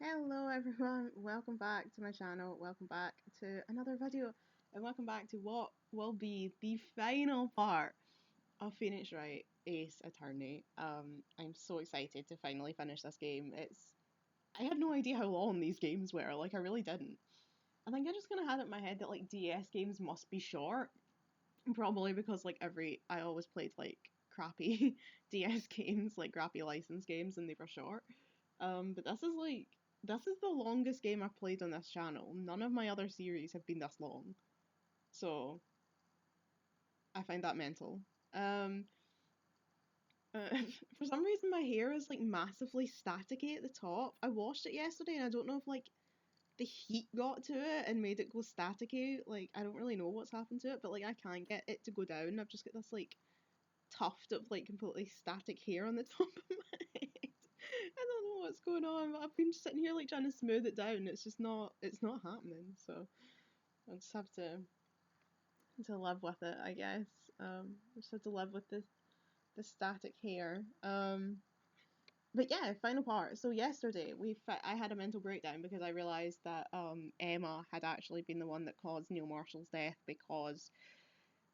Hello everyone, welcome back to my channel, welcome back to another video, and welcome back to what will be the final part of Phoenix Wright Ace Attorney. I'm so excited to finally finish this game. I had no idea how long these games were, I really didn't. I think I just kind of had it in my head that DS games must be short, probably because I always played crappy DS games, crappy license games, and they were short. But this is the longest game I've played on this channel. None of my other series have been this long. So I find that mental. Um, for some reason my hair is massively staticky at the top. I washed it yesterday and I don't know if the heat got to it and made it go staticky. I don't really know what's happened to it, but I can't get it to go down. I've just got this tuft of completely static hair on the top of my head. I don't know what's going on. I've been sitting here trying to smooth it down. It's not happening. So I just have to live with it, I guess. Just have to live with the static hair. But yeah, final part. So yesterday I had a mental breakdown because I realised that Emma had actually been the one that caused Neil Marshall's death because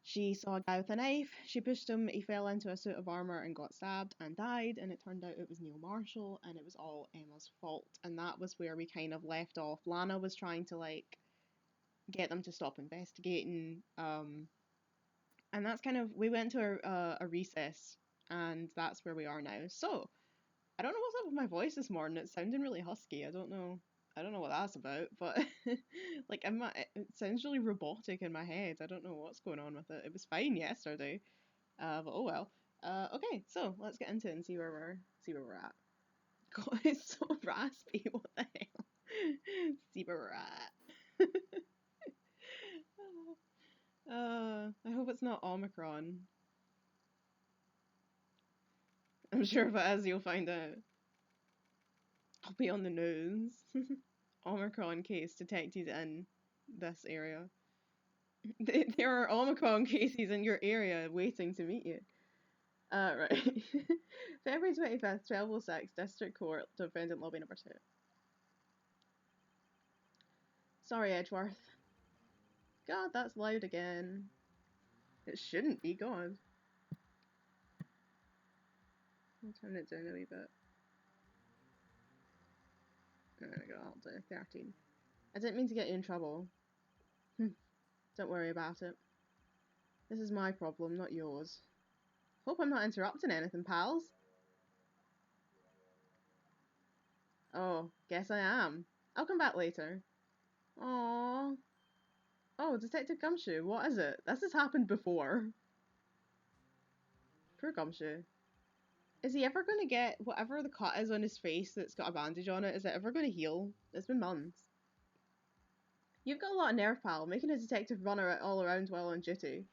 she saw a guy with a knife, she pushed him, he fell into a suit of armour and got stabbed and died, and it turned out it was Neil Marshall, and it was all Emma's fault. And that was where we kind of left off. Lana was trying to, get them to stop investigating, and that's kind of, we went to a recess, and that's where we are now. So, I don't know what's up with my voice this morning, it's sounding really husky, I don't know what that's about, but it sounds really robotic in my head. I don't know what's going on with it. It was fine yesterday, but oh well. Okay, so let's get into it and see where we're at. God, it's so raspy. What the hell? See where we're at. I hope it's not Omicron. I'm sure if it is, you'll find out. I'll be on the news. Omicron case detected in this area. There are Omicron cases in your area waiting to meet you. Right. February 25th, 1206, District Court, Defendant Lobby number 2. Sorry, Edgeworth. God, that's loud again. It shouldn't be, God. I'll turn it down a wee bit. There we go, I'll do 13. I didn't mean to get you in trouble. Don't worry about it. This is my problem, not yours. Hope I'm not interrupting anything, pals. Oh, guess I am. I'll come back later. Aww. Oh, Detective Gumshoe, what is it? This has happened before. Poor Gumshoe. Is he ever going to get whatever the cut is on his face that's got a bandage on it? Is it ever going to heal? It's been months. You've got a lot of nerve, pal, making a detective run all around while on duty.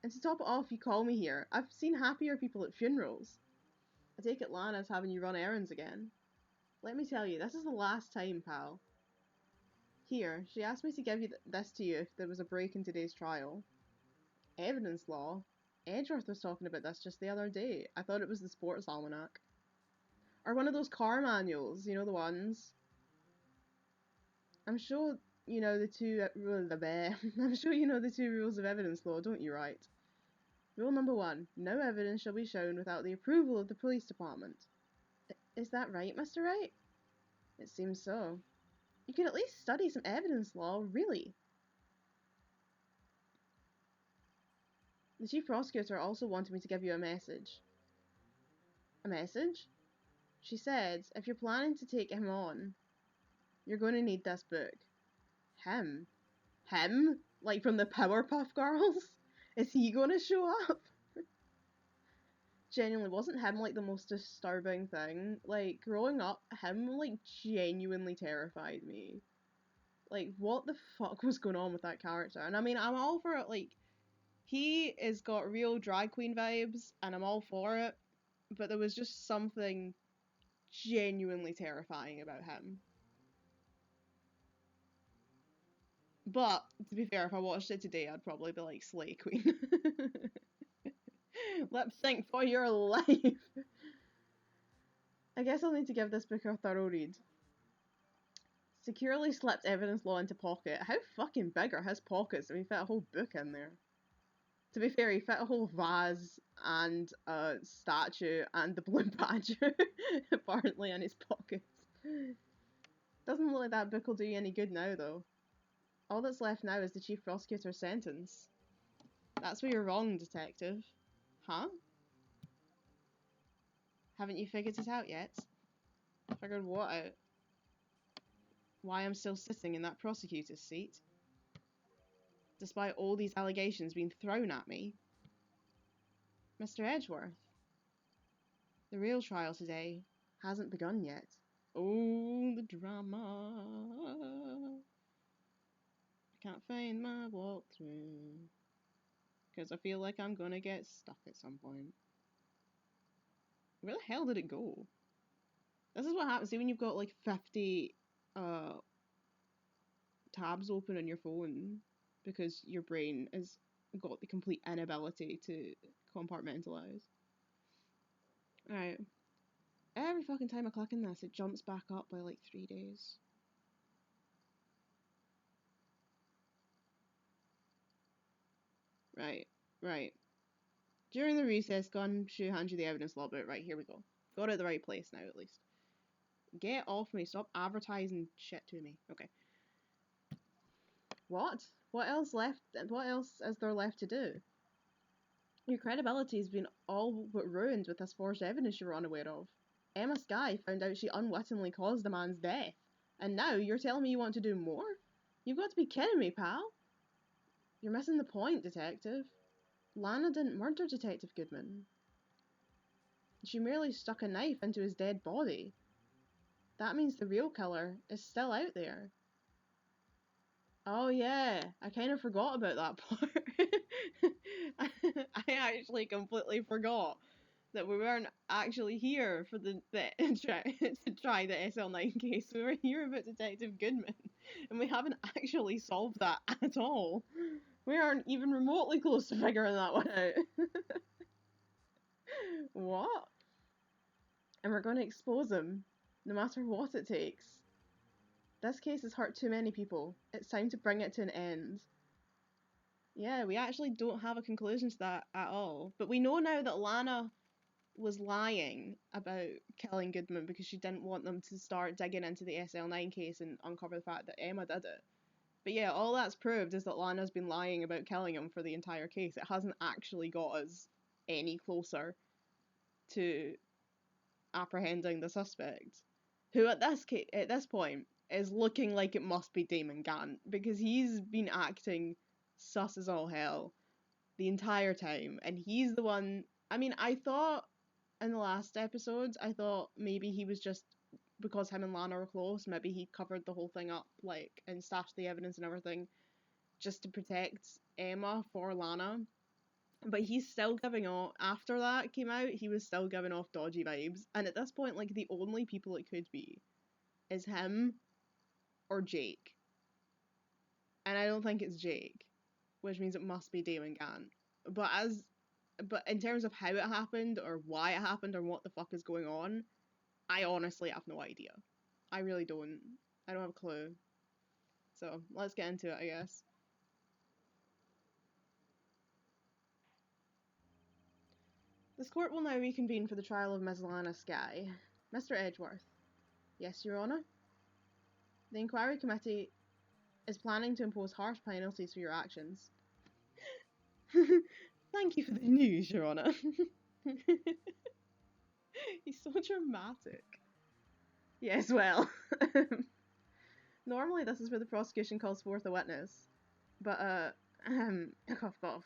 And to top it off, you call me here. I've seen happier people at funerals. I take it Lana's having you run errands again. Let me tell you, this is the last time, pal. Here, she asked me to give this to you if there was a break in today's trial. Evidence law? Edgeworth was talking about this just the other day. I thought it was the sports almanac. Or one of those car manuals, you know the ones? I'm sure you know the two I'm sure you know the two rules of evidence law, don't you, Wright? Rule number 1. No evidence shall be shown without the approval of the police department. Is that right, Mr. Wright? It seems so. You could at least study some evidence law, really. The chief prosecutor also wanted me to give you a message. A message? She said, if you're planning to take him on, you're going to need this book. Him? Him? Like from the Powerpuff Girls? Is he going to show up? Genuinely, wasn't him the most disturbing thing? Growing up, him genuinely terrified me. What the fuck was going on with that character? And I mean, I'm all for it, he has got real drag queen vibes, and I'm all for it, but there was just something genuinely terrifying about him. But, to be fair, if I watched it today, I'd probably be like, Slay Queen. Lip sync for your life! I guess I'll need to give this book a thorough read. Securely slipped evidence law into pocket. How fucking big are his pockets that we fit a whole book in there? To be fair, he fit a whole vase and a statue and the blue badge apparently in his pockets. Doesn't look like that book will do you any good now, though. All that's left now is the chief prosecutor's sentence. That's where you're wrong, detective. Huh? Haven't you figured it out yet? Figured what out? Why I'm still sitting in that prosecutor's seat? Despite all these allegations being thrown at me. Mr. Edgeworth, the real trial today hasn't begun yet. Oh, the drama. I can't find my walkthrough. Because I feel like I'm gonna get stuck at some point. Where the hell did it go? This is what happens, see, when you've got like 50 tabs open on your phone because your brain has got the complete inability to compartmentalize. Alright. Every fucking time I click on this, it jumps back up by like 3 days. Right. During the recess, hand you the evidence law book. Right, here we go. Got it at the right place now, at least. Get off me. Stop advertising shit to me. Okay. What? What else is there left to do? Your credibility has been all but ruined with this forged evidence you were unaware of. Emma Skye found out she unwittingly caused the man's death. And now you're telling me you want to do more? You've got to be kidding me, pal. You're missing the point, detective. Lana didn't murder Detective Goodman. She merely stuck a knife into his dead body. That means the real killer is still out there. Oh yeah, I kind of forgot about that part. I actually completely forgot that we weren't actually here for to try the SL9 case. We were here about Detective Goodman, and we haven't actually solved that at all. We aren't even remotely close to figuring that one out. What? And we're going to expose him, no matter what it takes. This case has hurt too many people. It's time to bring it to an end. Yeah, we actually don't have a conclusion to that at all. But we know now that Lana was lying about killing Goodman because she didn't want them to start digging into the SL9 case and uncover the fact that Emma did it. But yeah, all that's proved is that Lana's been lying about killing him for the entire case. It hasn't actually got us any closer to apprehending the suspect, who at this point is looking like it must be Damon Gant, because he's been acting sus as all hell the entire time, and he's the one. I mean, I thought in the last episodes, I thought maybe he was just, because him and Lana were close, maybe he covered the whole thing up, like, and stashed the evidence and everything just to protect Emma for Lana. But he's still giving off, after that came out, he was still giving off dodgy vibes. And at this point, like, the only people it could be is him or Jake. And I don't think it's Jake, which means it must be Damon Gant. But in terms of how it happened, or why it happened, or what the fuck is going on, I honestly have no idea. I really don't. I don't have a clue. So, let's get into it, I guess. This court will now reconvene for the trial of Ms. Lana Skye. Mr. Edgeworth. Yes, Your Honour? The inquiry committee is planning to impose harsh penalties for your actions. Thank you for the news, Your Honour. He's so dramatic. Yes, well. Normally this is where the prosecution calls forth a witness. But, cough.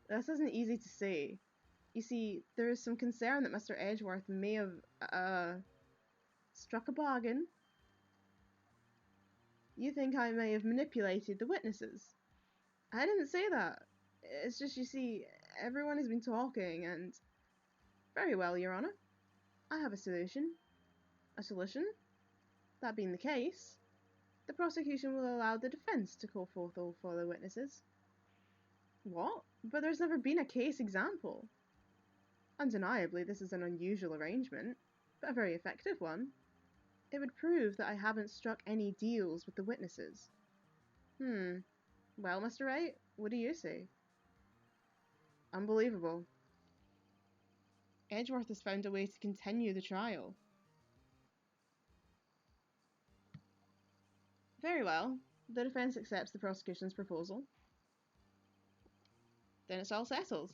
This isn't easy to say. You see, there is some concern that Mr. Edgeworth may have, struck a bargain. You think I may have manipulated the witnesses? I didn't say that. It's just, you see, everyone has been talking and... Very well, Your Honour. I have a solution. A solution? That being the case, the prosecution will allow the defence to call forth all further witnesses. What? But there's never been a case example. Undeniably, this is an unusual arrangement, but a very effective one. It would prove that I haven't struck any deals with the witnesses. Well, Mr. Wright, what do you say? Unbelievable. Edgeworth has found a way to continue the trial. Very well. The defence accepts the prosecution's proposal. Then it's all settled.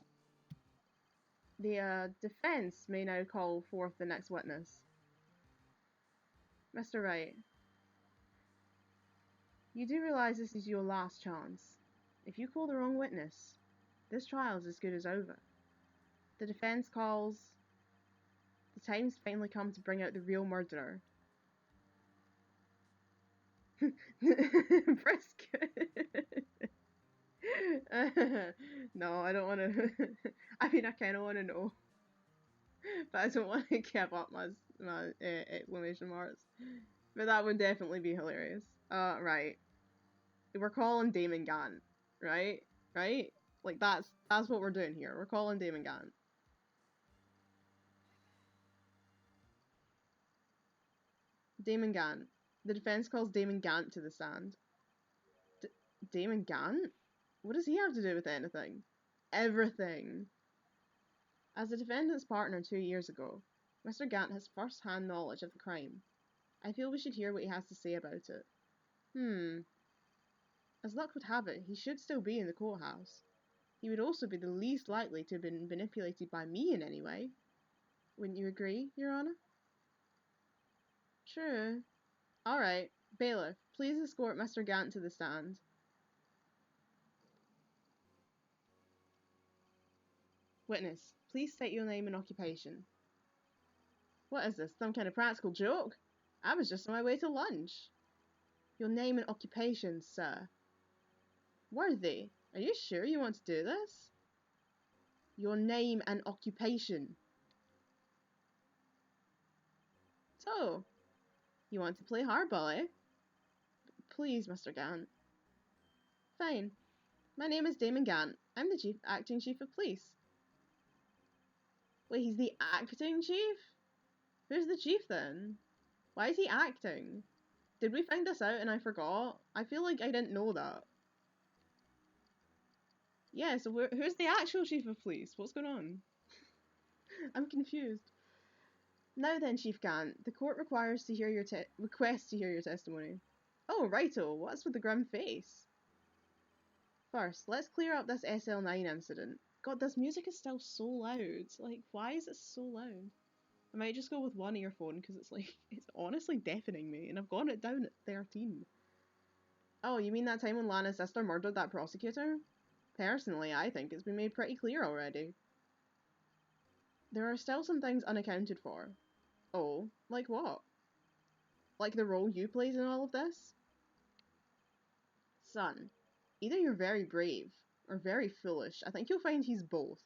The defence may now call forth the next witness. Mr. Wright, you do realise this is your last chance. If you call the wrong witness, this trial is as good as over. The defence calls... The time's finally come to bring out the real murderer. Brisk. No, I don't want to... I mean, I kind of want to know. But I don't want to give up my exclamation marks. But that would definitely be hilarious. Right. We're calling Damon Gant, right? Right? Like, that's what we're doing here. We're calling Damon Gant. Damon Gant. The defense calls Damon Gant to the stand. Damon Gant? What does he have to do with anything? Everything. As the defendant's partner 2 years ago, Mr. Gant has first-hand knowledge of the crime. I feel we should hear what he has to say about it. As luck would have it, he should still be in the courthouse. He would also be the least likely to have been manipulated by me in any way. Wouldn't you agree, Your Honour? True. Alright, bailiff, please escort Mr. Gant to the stand. Witness, please state your name and occupation. What is this, some kind of practical joke? I was just on my way to lunch. Your name and occupation, sir. Worthy, are you sure you want to do this? Your name and occupation. So, you want to play hardball, eh? Please, Mr. Gant. Fine. My name is Damon Gant. I'm the acting chief of police. Wait, he's the acting chief? Who's the chief then? Why is he acting? Did we find this out and I forgot? I feel like I didn't know that. Yeah, so who's the actual chief of police? What's going on? I'm confused. Now then, Chief Gant, the court requests to hear your testimony. Oh, righto, what's with the grim face? First, let's clear up this SL9 incident. God, this music is still so loud. Like, why is it so loud? I might just go with one earphone, because it's like, it's honestly deafening me, and I've got it down at 13. Oh, you mean that time when Lana's sister murdered that prosecutor? Personally, I think it's been made pretty clear already. There are still some things unaccounted for. Oh, like what? Like the role you played in all of this? Son, either you're very brave, or very foolish. I think you'll find he's both.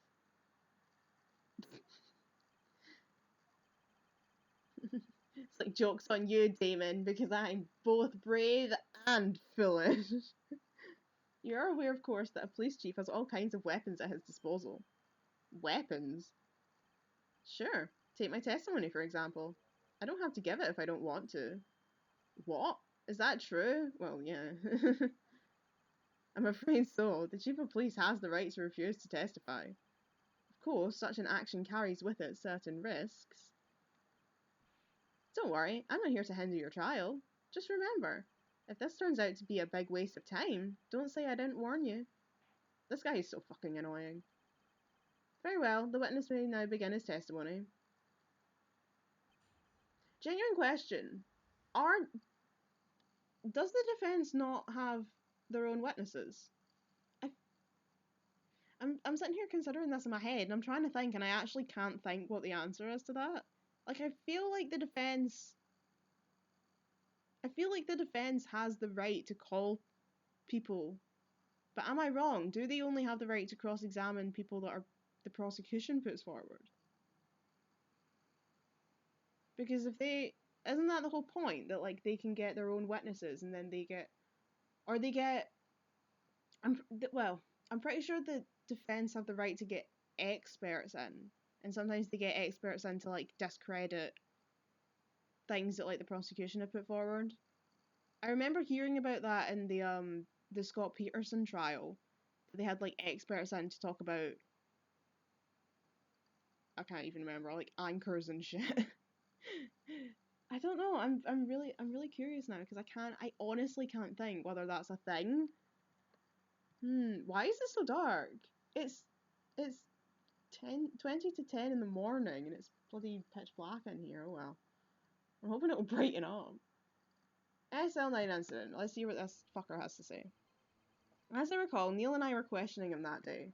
It's like, joke's on you, Damon, because I'm both brave and foolish. You're aware, of course, that a police chief has all kinds of weapons at his disposal. Weapons? Sure. Take my testimony, for example. I don't have to give it if I don't want to. What? Is that true? Well, yeah. I'm afraid so. The chief of police has the right to refuse to testify. Of course, such an action carries with it certain risks. Don't worry, I'm not here to hinder your trial. Just remember, if this turns out to be a big waste of time, don't say I didn't warn you. This guy is so fucking annoying. Very well, the witness may now begin his testimony. Genuine question. Does the defence not have their own witnesses? I'm sitting here considering this in my head, and I'm trying to think, and I actually can't think what the answer is to that. Like, I feel like the defence has the right to call people. But am I wrong? Do they only have the right to cross-examine people that the prosecution puts forward? Because isn't that the whole point? That, like, they can get their own witnesses, and then I'm pretty sure the defence have the right to get experts in. And sometimes they get experts in to, like, discredit things that like the prosecution had put forward. I remember hearing about that in the Scott Peterson trial. They had like experts in to talk about, I can't even remember, like anchors and shit. I don't know. I'm really curious now because I honestly can't think whether that's a thing. Why is it so dark? It's 20 to 10 in the morning and it's bloody pitch black in here. Oh well. I'm hoping it'll brighten up. SL9 incident. Let's see what this fucker has to say. As I recall, Neil and I were questioning him that day.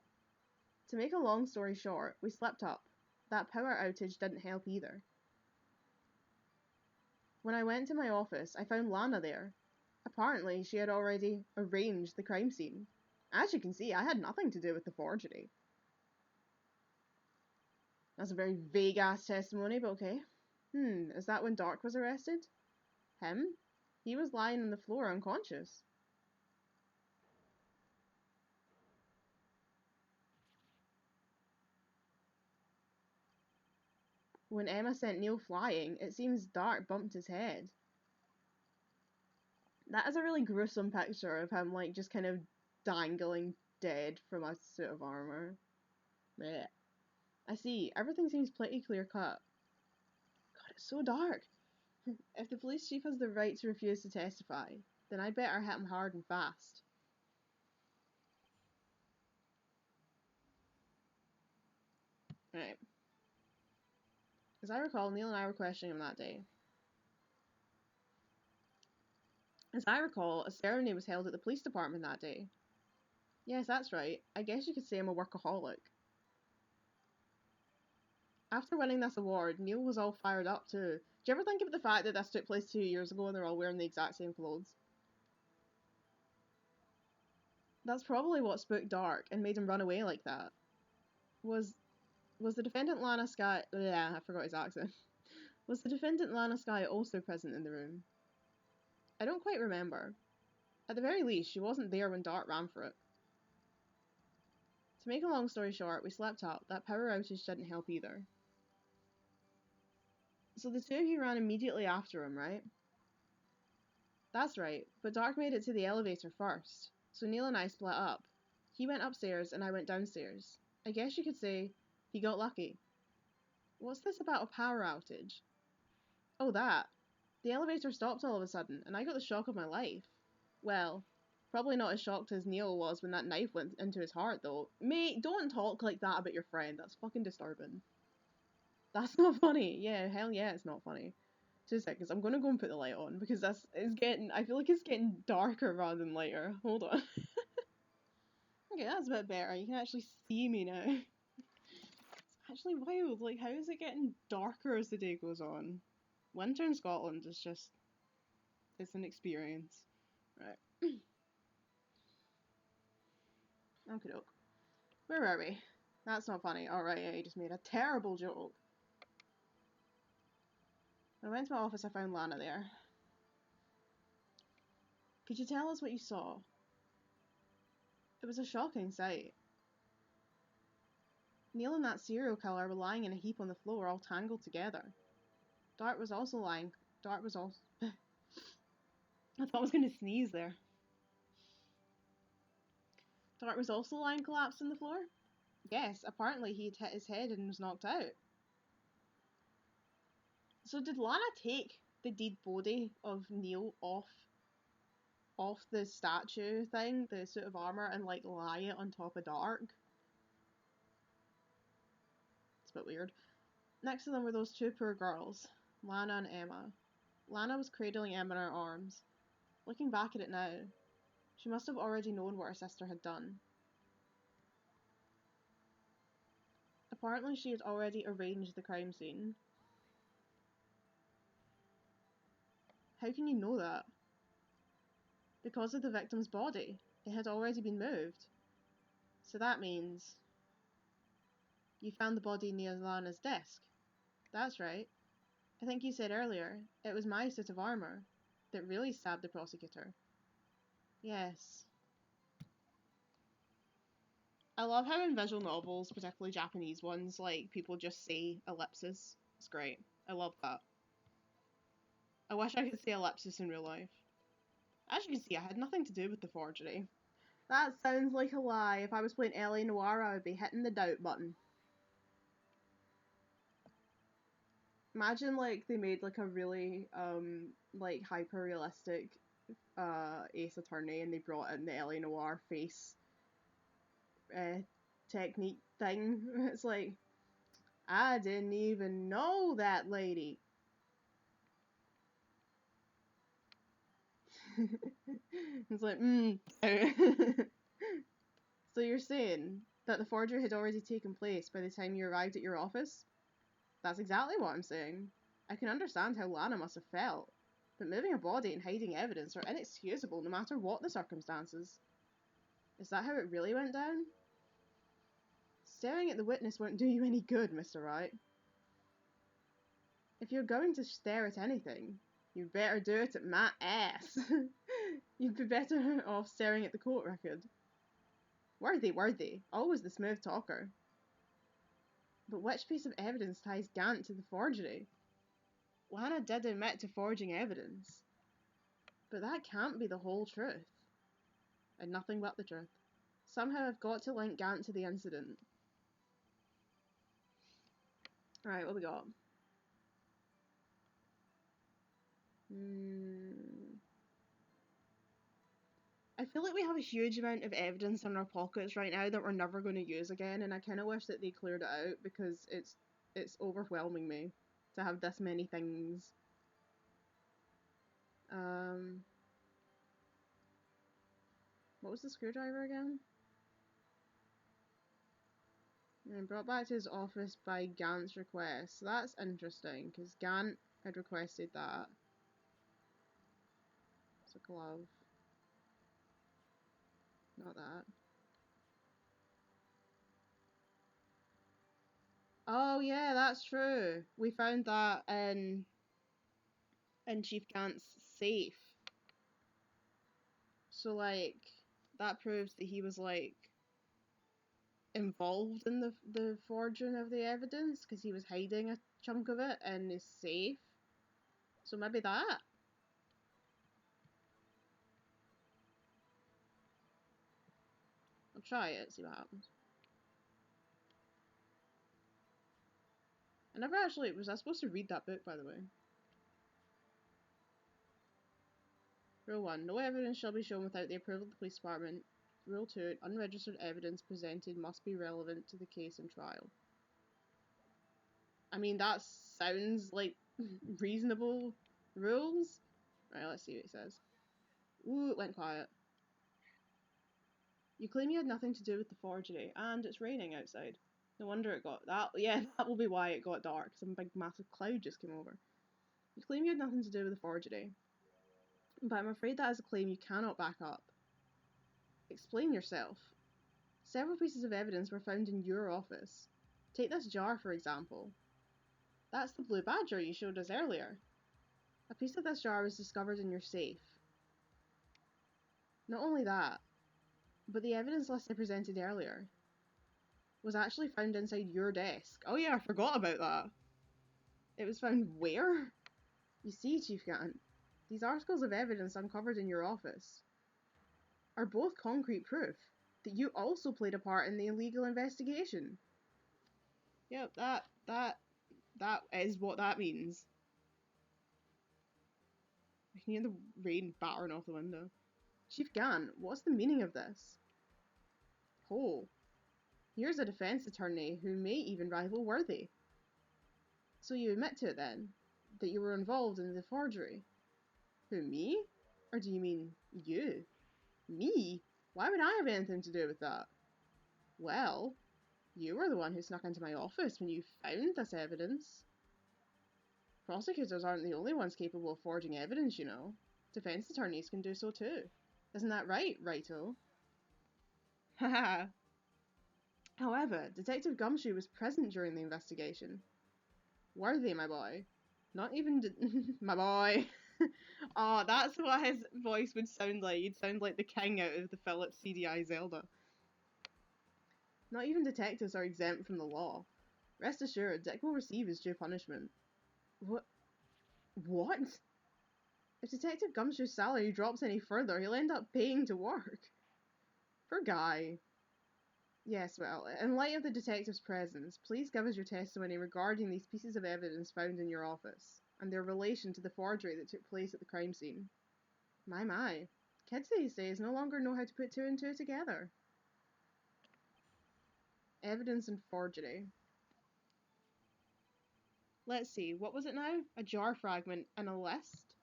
To make a long story short, we slept up. That power outage didn't help either. When I went to my office, I found Lana there. Apparently, she had already arranged the crime scene. As you can see, I had nothing to do with the forgery. That's a very vague-ass testimony, but okay. Is that when Dark was arrested? Him? He was lying on the floor unconscious. When Emma sent Neil flying, it seems Dark bumped his head. That is a really gruesome picture of him, like, just kind of dangling dead from a suit of armor. Blech. I see. Everything seems pretty clear-cut. God, it's so dark. If the police chief has the right to refuse to testify, then I better hit him hard and fast. Right. As I recall, Neil and I were questioning him that day. As I recall, a ceremony was held at the police department that day. Yes, that's right. I guess you could say I'm a workaholic. After winning this award, Neil was all fired up too. Do you ever think about the fact that this took place 2 years ago and they're all wearing the exact same clothes? That's probably what spooked Dark and made him run away like that. Was the defendant Lana Skye... Yeah, I forgot his accent. Was the defendant Lana Skye also present in the room? I don't quite remember. At the very least, she wasn't there when Dark ran for it. To make a long story short, we slept up. That power outage didn't help either. So the two of you ran immediately after him, right? That's right, but Dark made it to the elevator first, so Neil and I split up. He went upstairs and I went downstairs. I guess you could say he got lucky. What's this about a power outage? Oh, that. The elevator stopped all of a sudden, and I got the shock of my life. Well, probably not as shocked as Neil was when that knife went into his heart, though. Mate, don't talk like that about your friend. That's fucking disturbing. That's not funny. Yeah, hell yeah, it's not funny. 2 seconds. I'm gonna go and put the light on because I feel like it's getting darker rather than lighter. Hold on. Okay, that's a bit better. You can actually see me now. It's actually wild. Like, how is it getting darker as the day goes on? Winter in Scotland is just... it's an experience. Right. Okay, doke. Where were we? That's not funny. Alright, yeah, you just made a terrible joke. When I went to my office, I found Lana there. Could you tell us what you saw? It was a shocking sight. Neil and that serial killer were lying in a heap on the floor, all tangled together. Dark was also lying... I thought I was going to sneeze there. Dark was also lying collapsed on the floor? Yes, apparently he'd hit his head and was knocked out. So did Lana take the dead body of Neil off the statue thing, the suit of armour, and like lie it on top of Dark? It's a bit weird. Next to them were those two poor girls, Lana and Emma. Lana was cradling Emma in her arms. Looking back at it now, she must have already known what her sister had done. Apparently she had already arranged the crime scene. How can you know that? Because of the victim's body. It had already been moved. So that means... you found the body near Lana's desk. That's right. I think you said earlier, it was my suit of armour that really stabbed the prosecutor. Yes. I love how in visual novels, particularly Japanese ones, like, people just say ellipses. It's great. I love that. I wish I could say ellipsis in real life. As you can see, I had nothing to do with the forgery. That sounds like a lie. If I was playing L.A. Noire, I would be hitting the doubt button. Imagine, like, they made, like, a really, like, hyper-realistic, Ace Attorney, and they brought in the L.A. Noire face, technique thing. It's like, I didn't even know that lady. It's like, So you're saying that the forgery had already taken place by the time you arrived at your office? That's exactly what I'm saying. I can understand how Lana must have felt, but moving a body and hiding evidence are inexcusable no matter what the circumstances. Is that how it really went down? Staring at the witness won't do you any good, Mr. Wright. If you're going to stare at anything, you'd better do it at my ass. You'd be better off staring at the court record. Worthy, always the smooth talker. But which piece of evidence ties Gant to the forgery? Lana did admit to forging evidence. But that can't be the whole truth. And nothing but the truth. Somehow I've got to link Gant to the incident. Alright, what we got? I feel like we have a huge amount of evidence in our pockets right now that we're never going to use again, and I kind of wish that they cleared it out because it's overwhelming me to have this many things. What was the screwdriver again? And brought back to his office by Gant's request. So that's interesting, because Gant had requested that. It's a glove. Not that. Oh yeah, that's true. We found that in Chief Gant's safe. So like, that proves that he was like involved in the forging of the evidence, because he was hiding a chunk of it in his safe. So maybe that. I'll try it, see what happens. I never actually, was I supposed to read that book, by the way? Rule 1. No evidence shall be shown without the approval of the police department. Rule 2. Unregistered evidence presented must be relevant to the case and trial. I mean, that sounds like reasonable rules. Right, let's see what it says. Ooh, it went quiet. You claim you had nothing to do with the forgery, and it's raining outside. No wonder it got that. Yeah, that will be why it got dark. Some big massive cloud just came over. You claim you had nothing to do with the forgery, but I'm afraid that is a claim you cannot back up. Explain yourself. Several pieces of evidence were found in your office. Take this jar, for example. That's the blue badger you showed us earlier. A piece of this jar was discovered in your safe. Not only that, but the evidence list I presented earlier was actually found inside your desk. Oh yeah, I forgot about that. It was found where? You see, Chief Gant, these articles of evidence uncovered in your office are both concrete proof that you also played a part in the illegal investigation. Yep, that is what that means. I can hear the rain battering off the window. Chief Gant, what's the meaning of this? Oh, here's a defense attorney who may even rival Worthy. So you admit to it then, that you were involved in the forgery? Who, me? Or do you mean you? Me? Why would I have anything to do with that? Well, you were the one who snuck into my office when you found this evidence. Prosecutors aren't the only ones capable of forging evidence, you know. Defense attorneys can do so too. Isn't that right, Righto? Haha. However, Detective Gumshoe was present during the investigation. Worthy, my boy. Not even my boy. Oh, that's what his voice would sound like. He'd sound like the king out of the Philips CDI Zelda. Not even detectives are exempt from the law. Rest assured, Dick will receive his due punishment. What? If Detective Gumshoe's salary drops any further, he'll end up paying to work. Poor guy. Yes, well, in light of the detective's presence, please give us your testimony regarding these pieces of evidence found in your office, and their relation to the forgery that took place at the crime scene. My. Kids these days no longer know how to put two and two together. Evidence and forgery. Let's see, what was it now? A jar fragment and a list?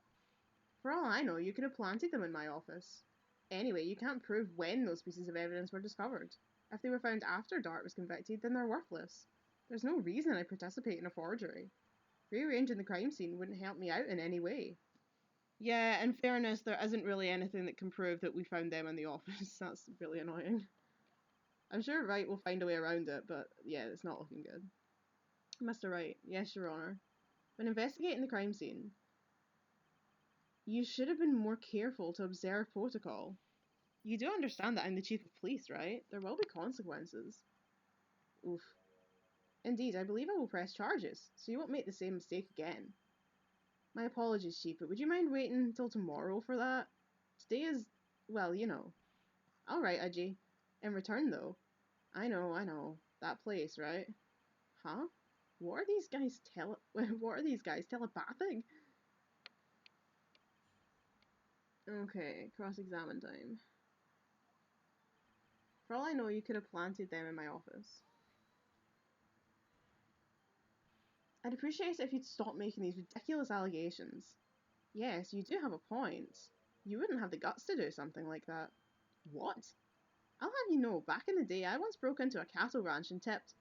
For all I know, you could have planted them in my office. Anyway, you can't prove when those pieces of evidence were discovered. If they were found after Dart was convicted, then they're worthless. There's no reason I participate in a forgery. Rearranging the crime scene wouldn't help me out in any way. Yeah, in fairness, there isn't really anything that can prove that we found them in the office. That's really annoying. I'm sure Wright will find a way around it, but yeah, it's not looking good. Mr. Wright, yes, Your Honour. When investigating the crime scene, you should have been more careful to observe protocol. You do understand that I'm the Chief of Police, right? There will be consequences. Oof. Indeed, I believe I will press charges, so you won't make the same mistake again. My apologies, Chief, but would you mind waiting until tomorrow for that? Today is, well, you know. Alright, Ajay. In return, though, I know. That place, right? Huh? What are these guys telepathic? Okay, cross-examine time. For all I know, you could have planted them in my office. I'd appreciate it if you'd stop making these ridiculous allegations. Yes, you do have a point. You wouldn't have the guts to do something like that. What? I'll have you know, back in the day, I once broke into a cattle ranch and tipped...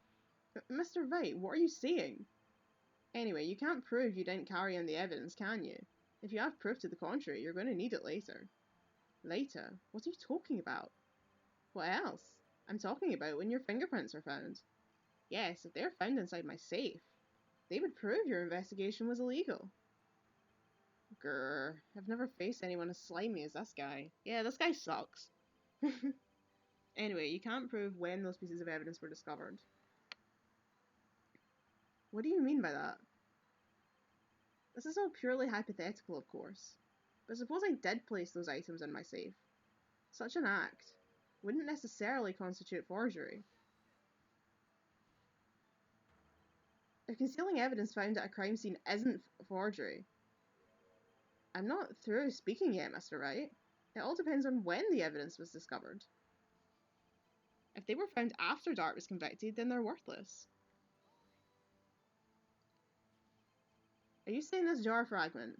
Mr. Wright, what are you saying? Anyway, you can't prove you didn't carry in the evidence, can you? If you have proof to the contrary, you're going to need it later. Later? What are you talking about? What else? I'm talking about when your fingerprints are found. Yes, if they're found inside my safe, they would prove your investigation was illegal. Grr, I've never faced anyone as slimy as this guy. Yeah, this guy sucks. Anyway, you can't prove when those pieces of evidence were discovered. What do you mean by that? This is all purely hypothetical, of course. But suppose I did place those items in my safe. Such an act wouldn't necessarily constitute forgery. If concealing evidence found at a crime scene isn't forgery... I'm not through speaking yet, Mr. Wright. It all depends on when the evidence was discovered. If they were found after Dart was convicted, then they're worthless. Are you saying this jar fragment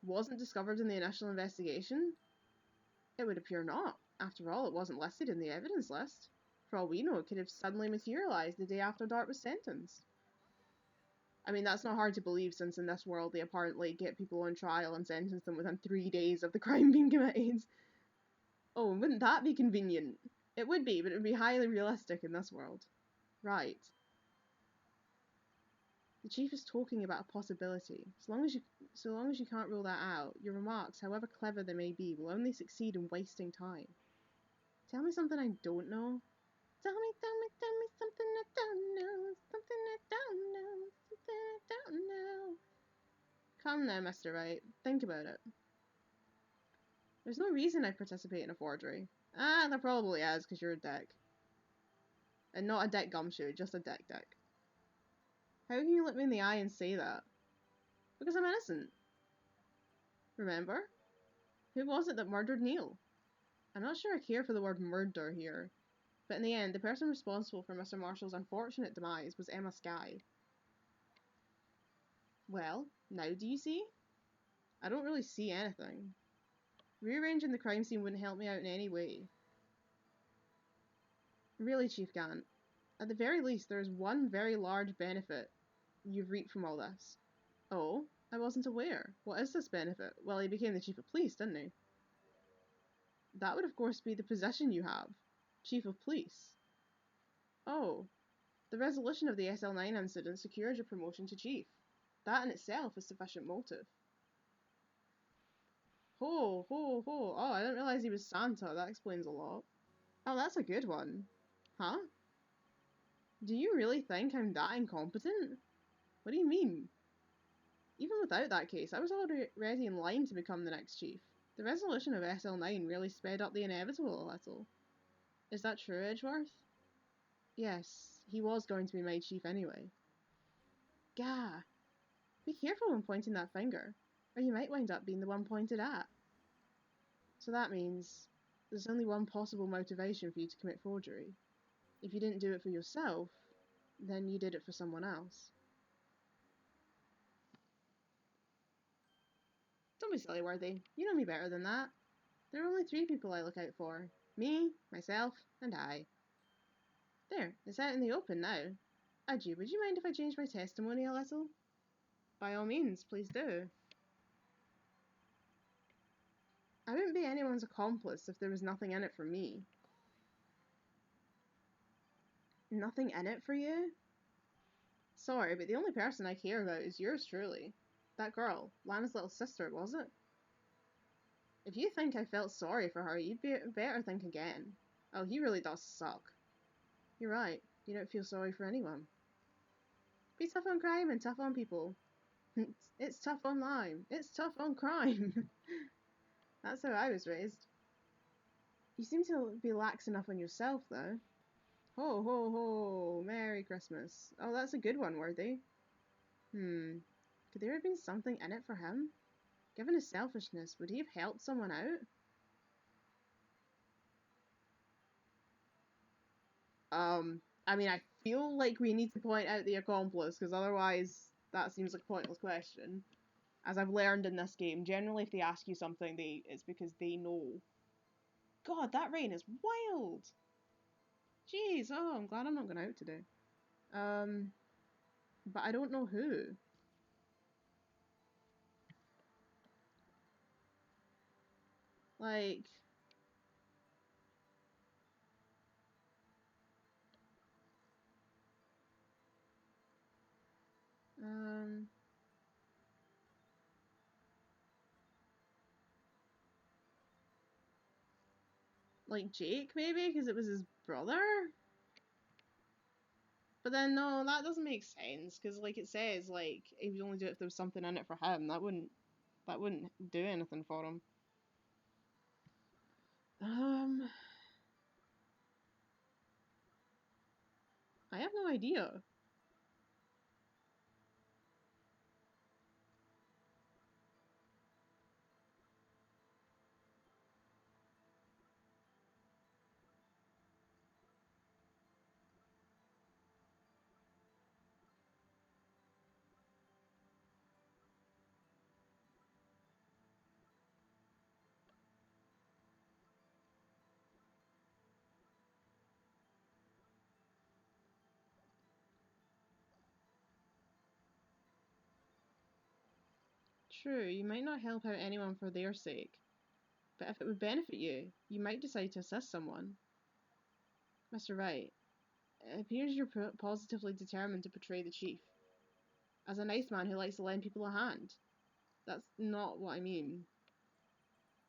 wasn't discovered in the initial investigation? It would appear not. After all, it wasn't listed in the evidence list. For all we know, it could have suddenly materialised the day after Dart was sentenced. I mean, that's not hard to believe, since in this world they apparently get people on trial and sentence them within 3 days of the crime being committed. Oh, wouldn't that be convenient? It would be, but it would be highly realistic in this world. Right. The Chief is talking about a possibility. So long as you can't rule that out, your remarks, however clever they may be, will only succeed in wasting time. Tell me something I don't know. Tell me something I don't know. Something I don't know. Something I don't know. Come now, Mr. Wright. Think about it. There's no reason I'd participate in a forgery. Ah, there probably is, because you're a dick. And not a dick gumshoe, just a dick. How can you look me in the eye and say that? Because I'm innocent. Remember? Who was it that murdered Neil? I'm not sure I care for the word murder here. But in the end, the person responsible for Mr. Marshall's unfortunate demise was Emma Skye. Well, now do you see? I don't really see anything. Rearranging the crime scene wouldn't help me out in any way. Really, Chief Gant, at the very least, there is one very large benefit you've reaped from all this. Oh, I wasn't aware. What is this benefit? Well, he became the Chief of Police, didn't he? That would, of course, be the position you have. Chief of Police. Oh, the resolution of the SL9 incident secured your promotion to Chief. That in itself is sufficient motive. Ho. Oh, I didn't realise he was Santa. That explains a lot. Oh, that's a good one. Huh? Do you really think I'm that incompetent? What do you mean? Even without that case, I was already in line to become the next chief. The resolution of SL9 really sped up the inevitable a little. Is that true, Edgeworth? Yes, he was going to be made chief anyway. Gah! Be careful when pointing that finger, or you might wind up being the one pointed at. So that means there's only one possible motivation for you to commit forgery. If you didn't do it for yourself, then you did it for someone else. Don't be silly, Worthy. You know me better than that. There are only 3 people I look out for. Me, myself, and I. There, it's out in the open now. Adji, would you mind if I changed my testimony a little? By all means, please do. I wouldn't be anyone's accomplice if there was nothing in it for me. Nothing in it for you? Sorry, but the only person I care about is yours truly. That girl, Lana's little sister, was it? If you think I felt sorry for her, you'd better think again. Oh, he really does suck. You're right, you don't feel sorry for anyone. Be tough on crime and tough on people. It's tough on lime. It's tough on crime. That's how I was raised. You seem to be lax enough on yourself, though. Ho, ho, ho, Merry Christmas. Oh, that's a good one, Worthy. Could there have been something in it for him? Given his selfishness, would he have helped someone out? I mean, I feel like we need to point out the accomplice, because otherwise that seems like a pointless question. As I've learned in this game, generally if they ask you something, it's because they know. God, that rain is wild! Jeez, oh, I'm glad I'm not going out today. But I don't know who. Like... Like Jake, maybe? Because it was his brother? But then, no, that doesn't make sense. Because, like it says, like, if you only do it if there was something in it for him, that wouldn't do anything for him. I have no idea. True, you might not help out anyone for their sake. But if it would benefit you, you might decide to assist someone. Mr. Wright, it appears you're positively determined to portray the chief as a nice man who likes to lend people a hand. That's not what I mean.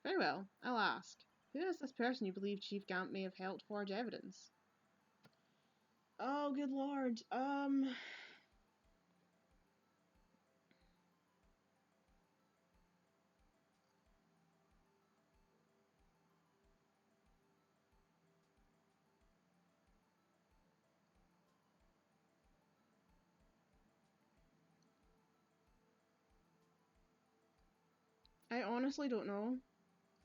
Very well, I'll ask. Who is this person you believe Chief Gant may have helped forge evidence? Oh, good lord. I honestly don't know.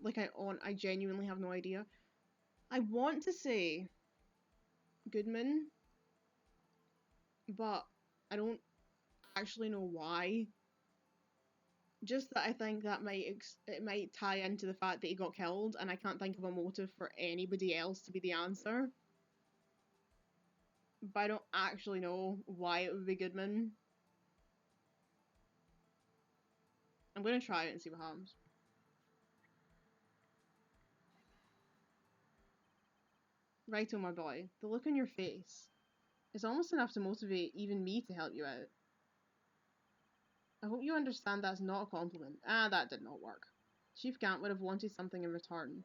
Like, I genuinely have no idea. I want to say Goodman, but I don't actually know why. Just that I think that it might tie into the fact that he got killed, and I can't think of a motive for anybody else to be the answer. But I don't actually know why it would be Goodman. I'm gonna try it and see what happens. Righto, my boy. The look on your face. It's almost enough to motivate even me to help you out. I hope you understand that's not a compliment. Ah, that did not work. Chief Gant would have wanted something in return.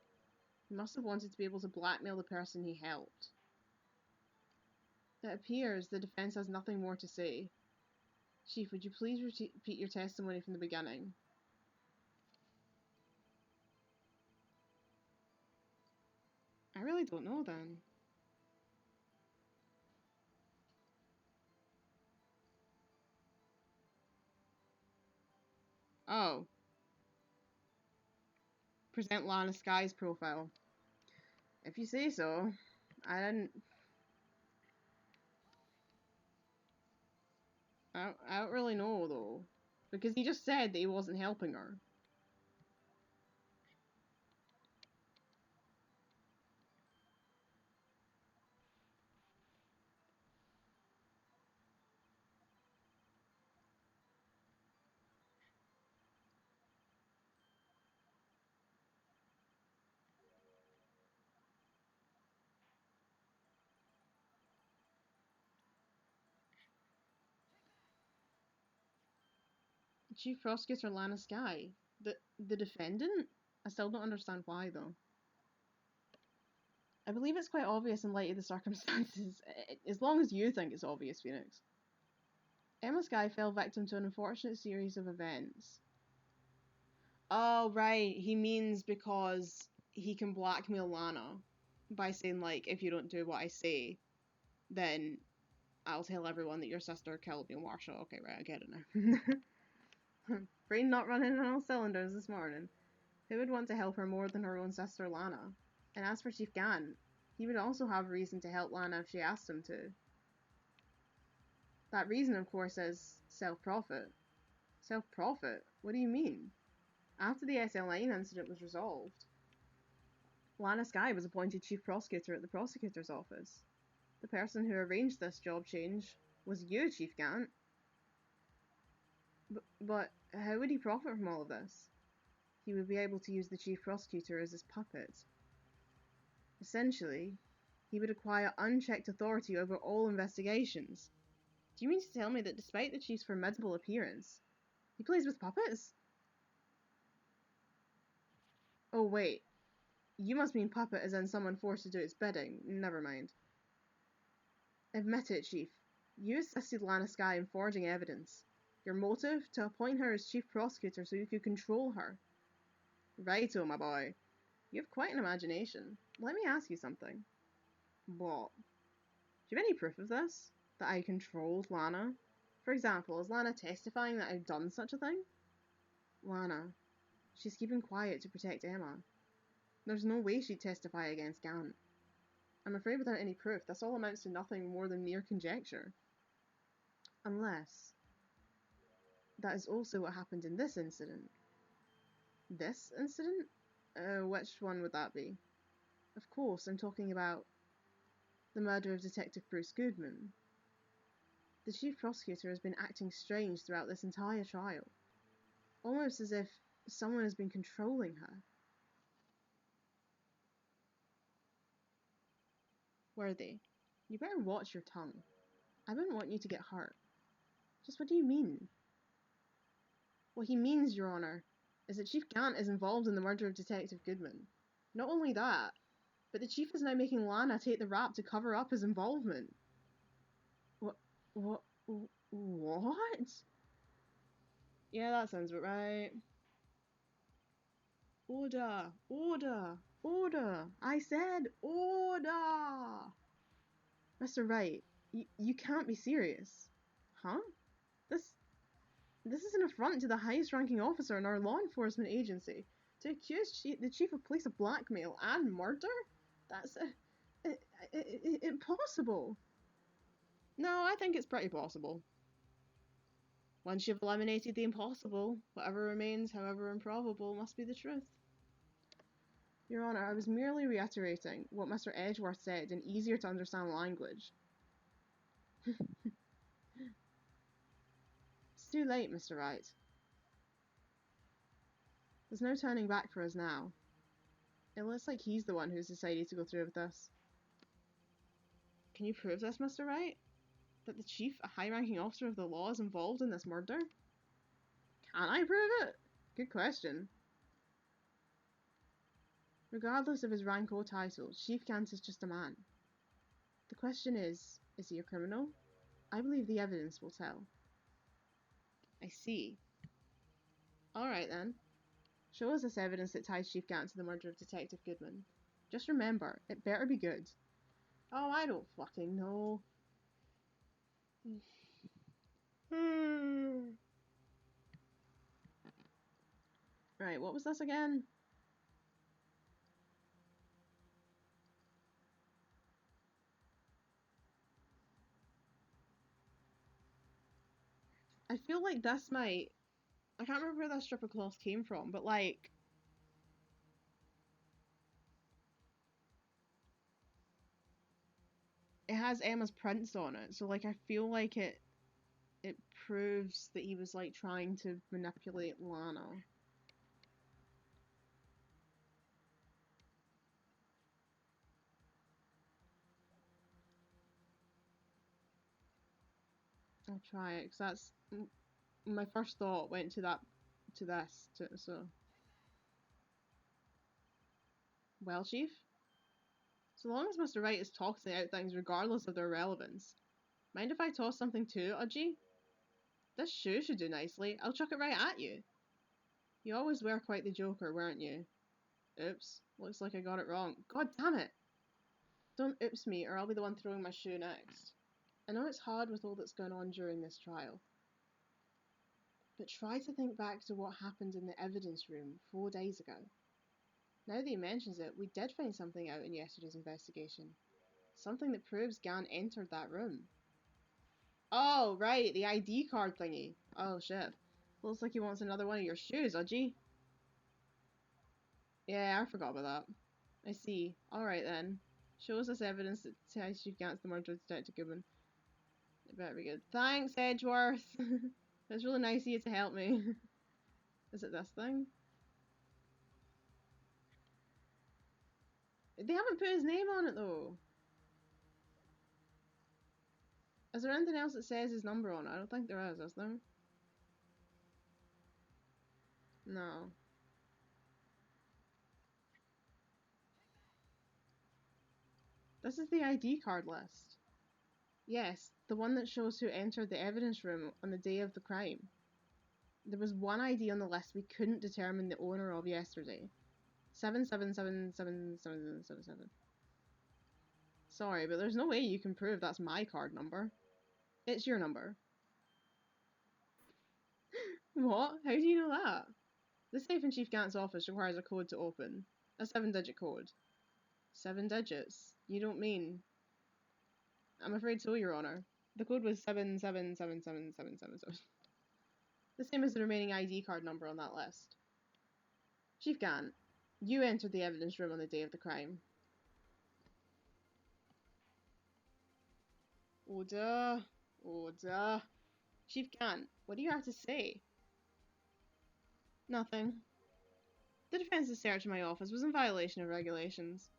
He must have wanted to be able to blackmail the person he helped. It appears the defense has nothing more to say. Chief, would you please repeat your testimony from the beginning? I really don't know then. Oh. Present Lana Skye's profile. If you say so. I don't really know though. Because he just said that he wasn't helping her. Chief Prosecutor Lana Skye. The defendant? I still don't understand why though. I believe it's quite obvious in light of the circumstances, as long as you think it's obvious, Phoenix. Emma Skye fell victim to an unfortunate series of events. Oh, right, he means because he can blackmail Lana by saying, like, if you don't do what I say, then I'll tell everyone that your sister killed me, Marsha. Okay, right, I get it now. Brain not running on all cylinders this morning. Who would want to help her more than her own sister Lana? And as for Chief Gant, he would also have reason to help Lana if she asked him to. That reason, of course, is self-profit. Self-profit? What do you mean? After the SL9 incident was resolved, Lana Skye was appointed Chief Prosecutor at the Prosecutor's Office. The person who arranged this job change was you, Chief Gant. But how would he profit from all of this? He would be able to use the Chief Prosecutor as his puppet. Essentially, he would acquire unchecked authority over all investigations. Do you mean to tell me that despite the Chief's formidable appearance, he plays with puppets? Oh wait, you must mean puppet as in someone forced to do its bidding. Never mind. Admit it, Chief. You assisted Lana Skye in forging evidence. Your motive? To appoint her as Chief Prosecutor so you could control her. Righto, my boy. You have quite an imagination. Let me ask you something. What? Do you have any proof of this? That I controlled Lana? For example, is Lana testifying that I've done such a thing? Lana. She's keeping quiet to protect Emma. There's no way she'd testify against Gant. I'm afraid without any proof, this all amounts to nothing more than mere conjecture. Unless that is also what happened in this incident. This incident? Which one would that be? Of course, I'm talking about the murder of Detective Bruce Goodman. The Chief Prosecutor has been acting strange throughout this entire trial. Almost as if someone has been controlling her. Worthy, you better watch your tongue. I wouldn't want you to get hurt. Just what do you mean? What he means, Your Honour, is that Chief Gant is involved in the murder of Detective Goodman. Not only that, but the Chief is now making Lana take the rap to cover up his involvement. What? Yeah, that sounds about right. Order! Order! Order! I said order! Mr. Wright, you can't be serious. Huh? This is an affront to the highest ranking officer in our law enforcement agency. To accuse the chief of police of blackmail and murder? That's impossible. No, I think it's pretty possible. Once you've eliminated the impossible, whatever remains, however improbable, must be the truth. Your Honour, I was merely reiterating what Mr. Edgeworth said in easier to understand language. It's too late, Mr. Wright. There's no turning back for us now. It looks like he's the one who's decided to go through with this. Can you prove this, Mr. Wright? That the chief, a high-ranking officer of the law, is involved in this murder? Can I prove it? Good question. Regardless of his rank or title, Chief Gant is just a man. The question is he a criminal? I believe the evidence will tell. I see. Alright then. Show us this evidence that ties Chief Gant to the murder of Detective Goodman. Just remember, it better be good. Oh, I don't fucking know. Right, what was this again? I feel like this might... I can't remember where that strip of cloth came from, but like... It has Emma's prints on it, so like I feel like it proves that he was like trying to manipulate Lana. I'll try it, because that's... My first thought went to this, so... Well, Chief? So long as Mr. Wright is tossing out things regardless of their relevance. Mind if I toss something too, Udgy? This shoe should do nicely. I'll chuck it right at you. You always were quite the joker, weren't you? Oops. Looks like I got it wrong. God damn it! Don't oops me, or I'll be the one throwing my shoe next. I know it's hard with all that's gone on during this trial. But try to think back to what happened in the evidence room 4 days ago. Now that he mentions it, we did find something out in yesterday's investigation. Something that proves Gant entered that room. Oh, right, the ID card thingy. Oh, shit. Looks like he wants another one of your shoes, Udgy. Yeah, I forgot about that. I see. Alright then. Show us this evidence that ties Chief Gant to the murder of Detective Goodman. It better be good. Thanks, Edgeworth! It's really nice of you to help me. Is it this thing? They haven't put his name on it though. Is there anything else that says his number on it? I don't think there is there? No. This is the ID card list. Yes, the one that shows who entered the evidence room on the day of the crime. There was one ID on the list we couldn't determine the owner of yesterday. 77777777. Sorry, but there's no way you can prove that's my card number. It's your number. What? How do you know that? The safe in Chief Gant's office requires a code to open. A 7-digit code. 7 digits? You don't mean... I'm afraid so, Your Honor. The code was 77777777. The same as the remaining ID card number on that list. Chief Gant, you entered the evidence room on the day of the crime. Order. Order. Chief Gant, what do you have to say? Nothing. The defense's search of my office was in violation of regulations.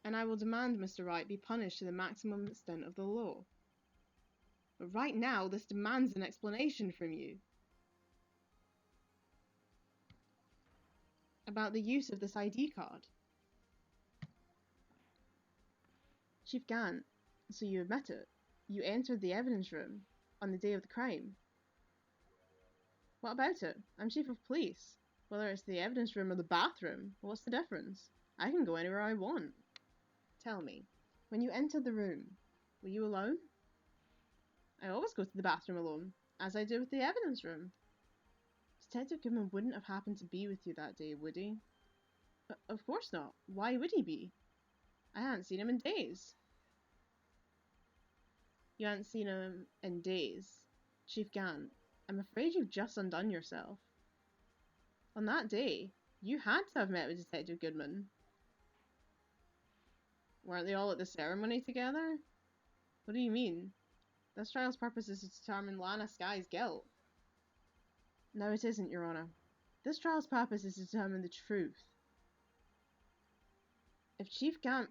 And I will demand Mr. Wright be punished to the maximum extent of the law. But right now, this demands an explanation from you. About the use of this ID card. Chief Gant, so you admit it. You entered the evidence room on the day of the crime. What about it? I'm chief of police. Whether it's the evidence room or the bathroom, what's the difference? I can go anywhere I want. Tell me, when you entered the room, were you alone? I always go to the bathroom alone, as I do with the evidence room. Detective Goodman wouldn't have happened to be with you that day, would he? Of course not. Why would he be? I hadn't seen him in days. You hadn't seen him in days. Chief Gant, I'm afraid you've just undone yourself. On that day, you had to have met with Detective Goodman. Weren't they all at the ceremony together? What do you mean? This trial's purpose is to determine Lana Skye's guilt. No, it isn't, Your Honor. This trial's purpose is to determine the truth. If Chief Gant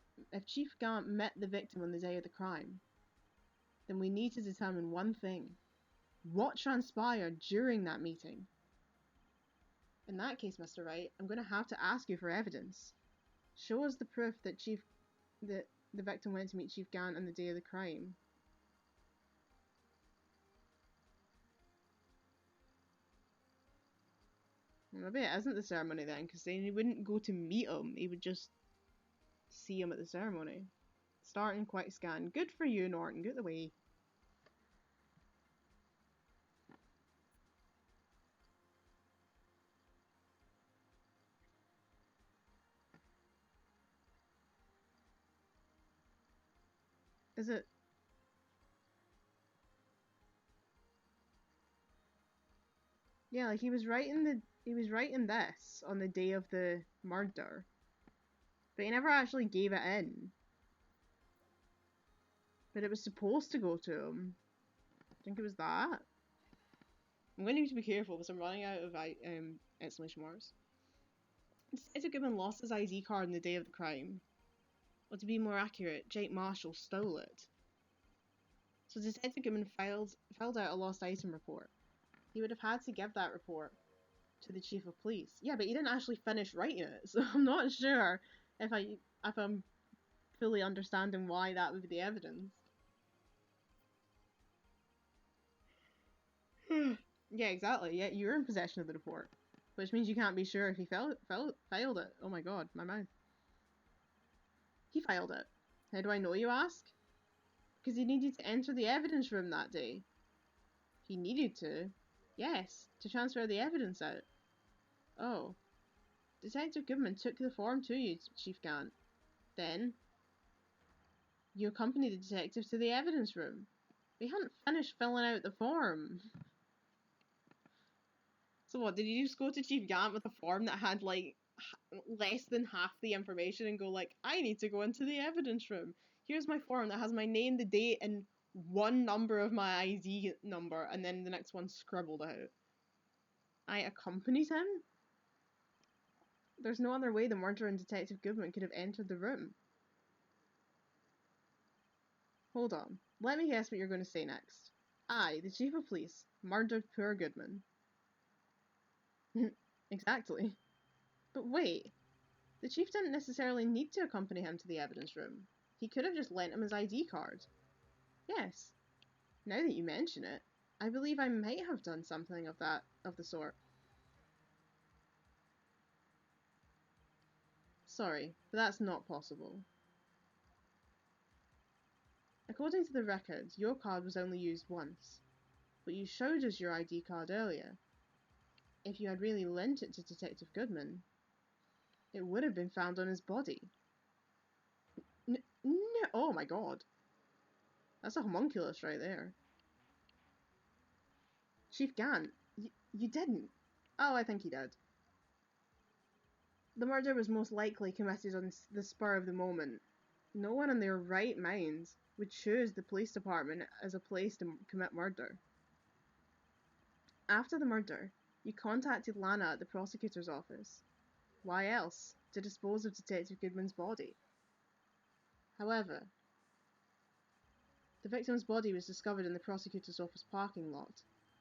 met the victim on the day of the crime, then we need to determine one thing. What transpired during that meeting? In that case, Mr. Wright, I'm going to have to ask you for evidence. Show us the proof that the victim went to meet Chief Gant on the day of the crime. Maybe it isn't the ceremony then, because then he wouldn't go to meet him, he would just see him at the ceremony. Starting quick scan. Good for you, Norton, get away. Is it? Yeah, like he was writing this on the day of the murder, but he never actually gave it in. But it was supposed to go to him. I think it was that. I'm going to need to be careful because I'm running out of exclamation marks. Detective Goodman lost his ID card on the day of the crime. Or to be more accurate, Jake Marshall stole it. So Detective Goodman filled out a lost item report. He would have had to give that report to the chief of police. Yeah, but he didn't actually finish writing it, so I'm not sure if I'm fully understanding why that would be the evidence. Yeah, exactly. Yeah, you're in possession of the report, which means you can't be sure if he filed it. Oh my god, my mouth. He filed it. How do I know, you ask? Because he needed to enter the evidence room that day. He needed to? Yes, to transfer the evidence out. Oh. Detective Goodman took the form to you, Chief Gant. Then, you accompanied the detective to the evidence room. They hadn't finished filling out the form. So what, did you just go to Chief Gant with a form that had, like, less than half the information and go, like, I need to go into the evidence room. Here's my form that has my name, the date, and one number of my ID number, and then the next one scribbled out. I accompanied him? There's no other way the murderer and Detective Goodman could have entered the room. Hold on. Let me guess what you're going to say next. I, the chief of police, murdered poor Goodman. Exactly. But wait. The chief didn't necessarily need to accompany him to the evidence room. He could have just lent him his ID card. Yes. Now that you mention it, I believe I might have done something of the sort. Sorry, but that's not possible. According to the records, your card was only used once, but you showed us your ID card earlier. If you had really lent it to Detective Goodman, it would have been found on his body. No, oh my god. That's a homunculus right there. Chief Gant, you didn't. Oh, I think he did. The murder was most likely committed on the spur of the moment. No one in their right minds would choose the police department as a place to commit murder. After the murder, you contacted Lana at the prosecutor's office. Why else? To dispose of Detective Goodman's body. However, the victim's body was discovered in the prosecutor's office parking lot.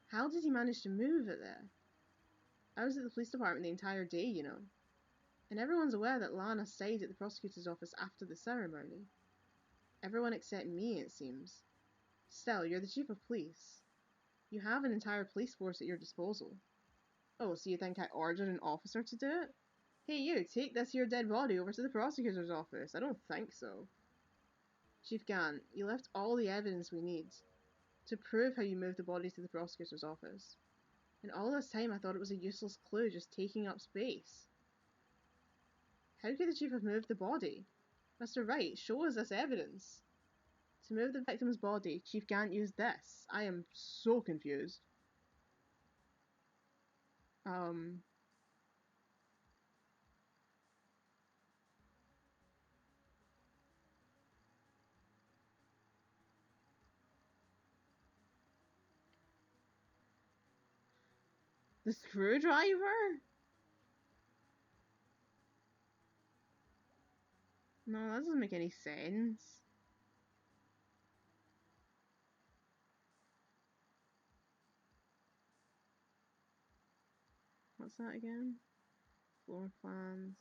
How did he manage to move it there? I was at the police department the entire day, you know. And everyone's aware that Lana stayed at the prosecutor's office after the ceremony. Everyone except me, it seems. Still, you're the chief of police. You have an entire police force at your disposal. Oh, so you think I ordered an officer to do it? Hey you, take this here dead body over to the prosecutor's office. I don't think so. Chief Gant, you left all the evidence we need to prove how you moved the body to the prosecutor's office. And all this time I thought it was a useless clue just taking up space. How could the chief have moved the body? Mr. Wright, show us this evidence. To move the victim's body, Chief Gant used this. I am so confused. The screwdriver? No, that doesn't make any sense. What's that again? Floor plans.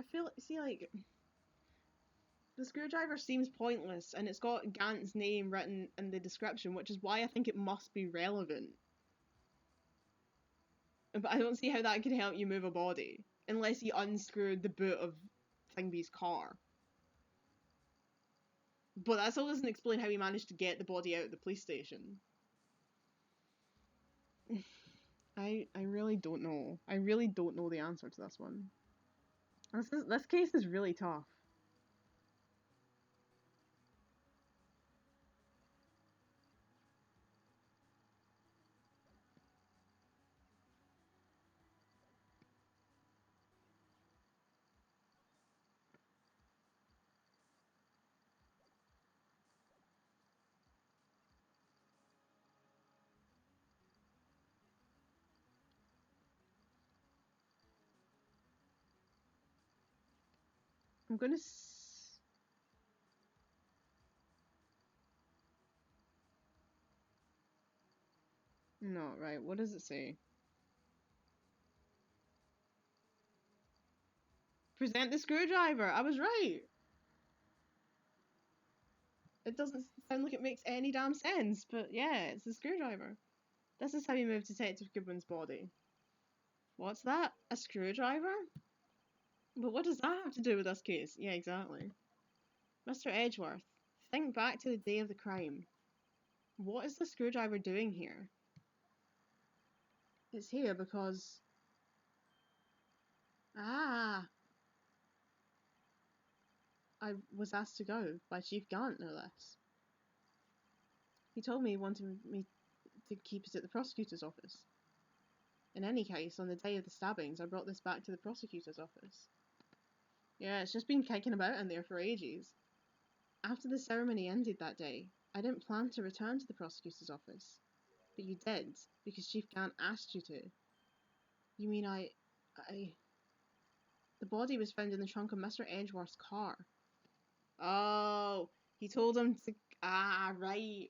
I feel, see, like, the screwdriver seems pointless, and it's got Gant's name written in the description, which is why I think it must be relevant. But I don't see how that could help you move a body, unless he unscrewed the boot of Thingby's car. But that still doesn't explain how he managed to get the body out of the police station. I really don't know. I really don't know the answer to this one. This case is really tough. I'm gonna No, right, what does it say? Present the screwdriver! I was right! It doesn't sound like it makes any damn sense, but yeah, it's the screwdriver. This is how you move Detective Goodwin's body. What's that? A screwdriver? But what does that have to do with this case? Yeah, exactly. Mr. Edgeworth, think back to the day of the crime. What is the screwdriver doing here? It's here because... Ah! I was asked to go by Chief Gant, no less. He told me he wanted me to keep it at the prosecutor's office. In any case, on the day of the stabbings, I brought this back to the prosecutor's office. Yeah, it's just been kicking about in there for ages. After the ceremony ended that day, I didn't plan to return to the prosecutor's office. But you did, because Chief Gant asked you to. You mean The body was found in the trunk of Mr. Edgeworth's car. Oh, he told him to... Ah, right.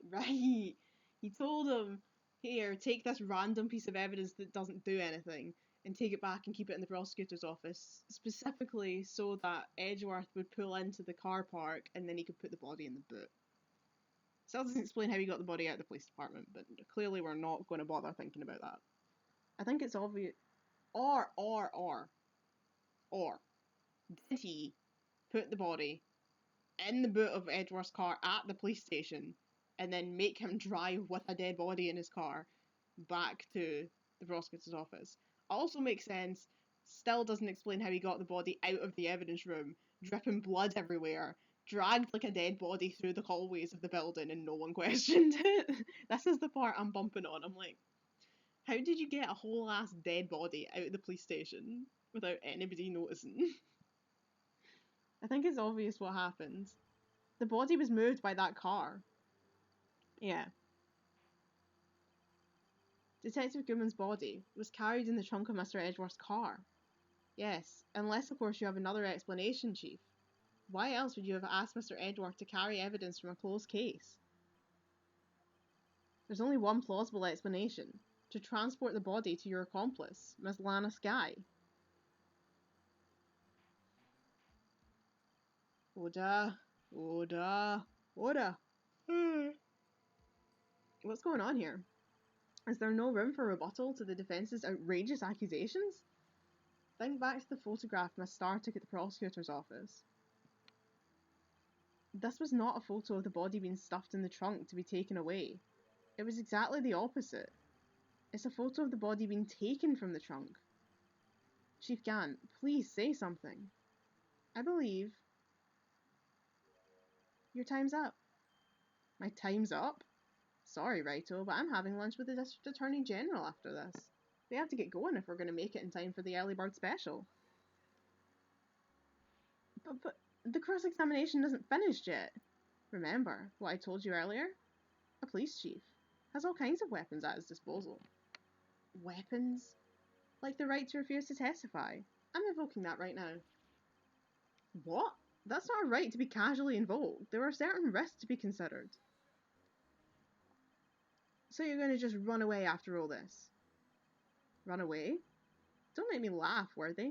He told him, here, take this random piece of evidence that doesn't do anything and take it back and keep it in the prosecutor's office, specifically so that Edgeworth would pull into the car park and then he could put the body in the boot. So that doesn't explain how he got the body out of the police department, but clearly we're not going to bother thinking about that. I think it's obvious. Or, did he put the body in the boot of Edgeworth's car at the police station and then make him drive with a dead body in his car back to the prosecutor's office? Also makes sense, still doesn't explain how he got the body out of the evidence room, dripping blood everywhere, dragged like a dead body through the hallways of the building and no one questioned it. This is the part I'm bumping on. I'm like, how did you get a whole ass dead body out of the police station without anybody noticing? I think it's obvious what happened. The body was moved by that car. Yeah. Detective Goodman's body was carried in the trunk of Mr. Edgeworth's car. Yes, unless of course you have another explanation, Chief. Why else would you have asked Mr. Edgeworth to carry evidence from a closed case? There's only one plausible explanation. To transport the body to your accomplice, Miss Lana Skye. Order. What's going on here? Is there no room for rebuttal to the defence's outrageous accusations? Think back to the photograph Miss Starr took at the prosecutor's office. This was not a photo of the body being stuffed in the trunk to be taken away. It was exactly the opposite. It's a photo of the body being taken from the trunk. Chief Gant, please say something. I believe... Your time's up. My time's up? Sorry, Righto, but I'm having lunch with the District Attorney General after this. We have to get going if we're going to make it in time for the early bird special. But the cross-examination isn't finished yet. Remember what I told you earlier? A police chief has all kinds of weapons at his disposal. Weapons? Like the right to refuse to testify. I'm invoking that right now. What? That's not a right to be casually invoked. There are certain risks to be considered. So you're going to just run away after all this? Run away? Don't make me laugh, Worthy.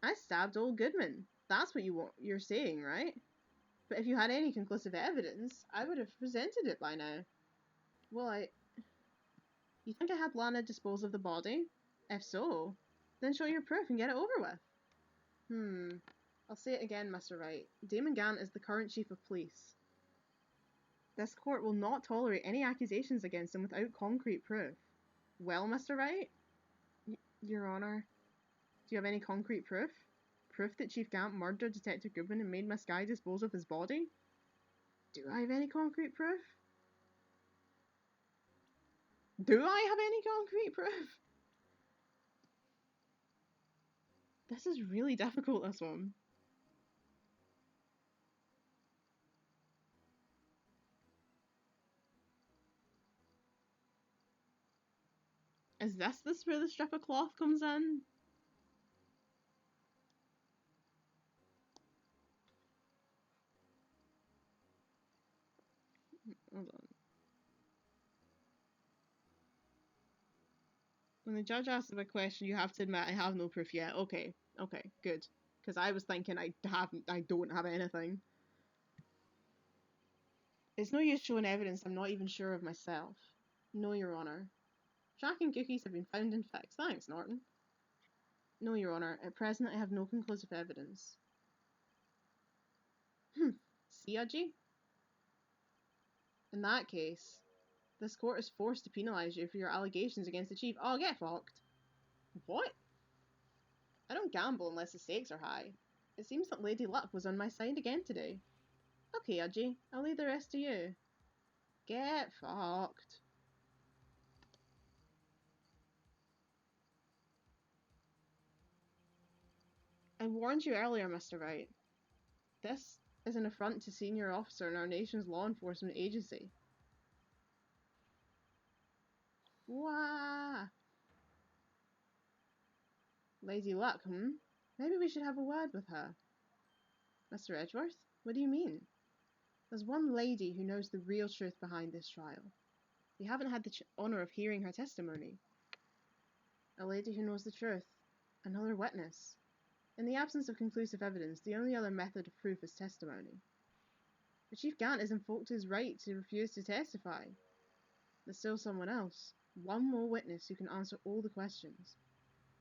I stabbed old Goodman. That's what you're saying, right? But if you had any conclusive evidence, I would have presented it by now. Well, You think I had Lana dispose of the body? If so, then show your proof and get it over with. I'll say it again, Mr. Wright. Damon Gant is the current chief of police. This court will not tolerate any accusations against him without concrete proof. Well, Mr. Wright? Your Honour, do you have any concrete proof? Proof that Chief Gant murdered Detective Goodman and made Miss Skye dispose of his body? Do I have any concrete proof? Do I have any concrete proof? This is really difficult, this one. Is this where the strip of cloth comes in? Hold on. When the judge asks a question, you have to admit, I have no proof yet. Okay, good. Because I was thinking I don't have anything. It's no use showing evidence I'm not even sure of myself. No, Your Honour. Tracking cookies have been found and fixed. Thanks, Norton. No, Your Honour. At present, I have no conclusive evidence. See, Udgy? In that case, this court is forced to penalise you for your allegations against the chief. Oh, get fucked. What? I don't gamble unless the stakes are high. It seems that Lady Luck was on my side again today. Okay, Udgy, I'll leave the rest to you. Get fucked. I warned you earlier, Mr. Wright. This is an affront to senior officer in our nation's law enforcement agency. Wah! Lady Luck, Maybe we should have a word with her. Mr. Edgeworth, what do you mean? There's one lady who knows the real truth behind this trial. We haven't had the honour of hearing her testimony. A lady who knows the truth. Another witness. In the absence of conclusive evidence, the only other method of proof is testimony. But Chief Gant has invoked his right to refuse to testify. There's still someone else. One more witness who can answer all the questions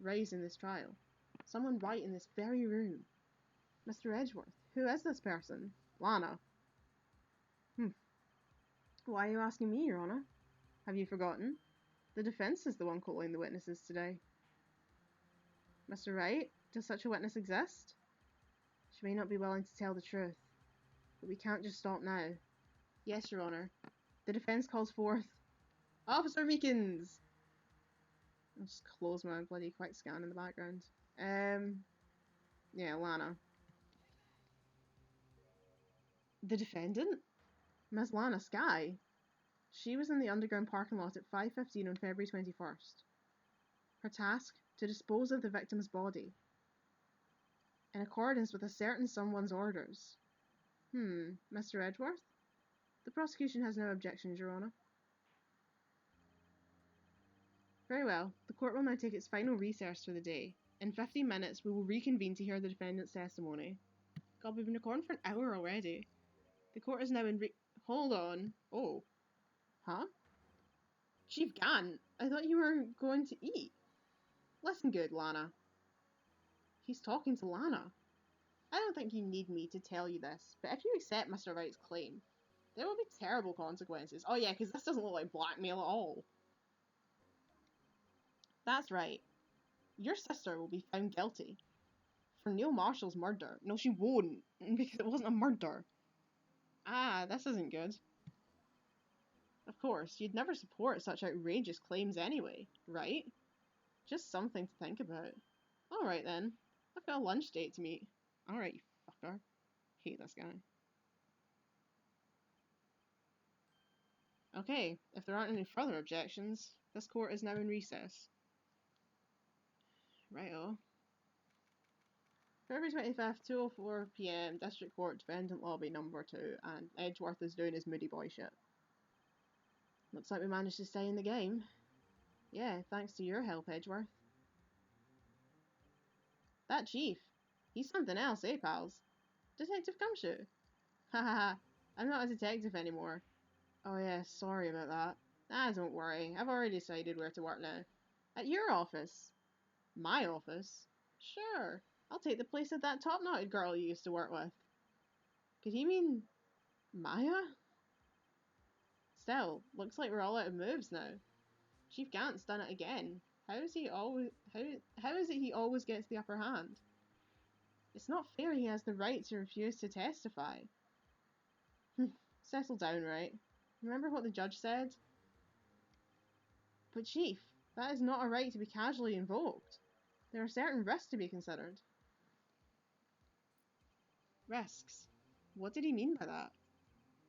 raised in this trial. Someone right in this very room. Mr. Edgeworth, who is this person? Lana. Why are you asking me, Your Honour? Have you forgotten? The defence is the one calling the witnesses today. Mr. Wright, does such a witness exist? She may not be willing to tell the truth, but we can't just stop now. Yes, Your Honour. The defence calls forth Officer Meekins! I'll just close my bloody quick scan in the background. Yeah, Lana. The defendant? Miss Lana Skye. She was in the underground parking lot at 5:15 on February 21st. Her task? To dispose of the victim's body. In accordance with a certain someone's orders. Mr. Edgeworth? The prosecution has no objections, Your Honour. Very well. The court will now take its final recess for the day. In 15 minutes, we will reconvene to hear the defendant's testimony. God, we've been recording for an hour already. The court is now in Hold on. Oh. Huh? Chief Gant, I thought you were going to eat. Listen good, Lana. He's talking to Lana. I don't think you need me to tell you this, but if you accept Mr. Wright's claim, there will be terrible consequences. Oh yeah, because this doesn't look like blackmail at all. That's right. Your sister will be found guilty. For Neil Marshall's murder. No, she won't, because it wasn't a murder. Ah, this isn't good. Of course, you'd never support such outrageous claims anyway, right? Just something to think about. Alright then. I've got a lunch date to meet. Alright, you fucker. Hate this guy. Okay, if there aren't any further objections, this court is now in recess. Righto. February 25th, 2:04 PM, District Court, Defendant Lobby number 2, and Edgeworth is doing his moody boy shit. Looks like we managed to stay in the game. Yeah, thanks to your help, Edgeworth. That chief, He's something else, eh, pals? Detective Gumshoe. Ha ha ha. I'm not a detective anymore. Oh yeah, sorry about that. Ah, don't worry. I've already decided where to work now. At your office. My office? Sure. I'll take the place of that top-knotted girl you used to work with. Could he mean Maya? Still, looks like we're all out of moves now. Chief Gant's done it again. How is it he always gets the upper hand? It's not fair he has the right to refuse to testify. Settle down, right? Remember what the judge said? But Chief, that is not a right to be casually invoked. There are certain risks to be considered. Risks? What did he mean by that?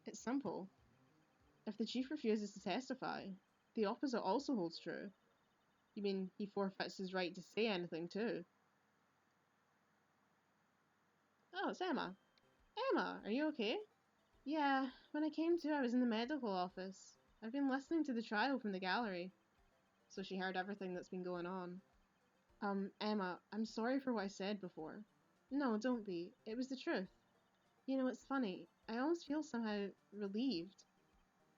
It's simple. If the chief refuses to testify, the opposite also holds true. You mean he forfeits his right to say anything too? Oh, it's Emma. Emma, are you okay? Yeah, when I came to, I was in the medical office. I've been listening to the trial from the gallery. So she heard everything that's been going on. Emma, I'm sorry for what I said before. No, don't be. It was the truth. You know, it's funny. I almost feel somehow relieved.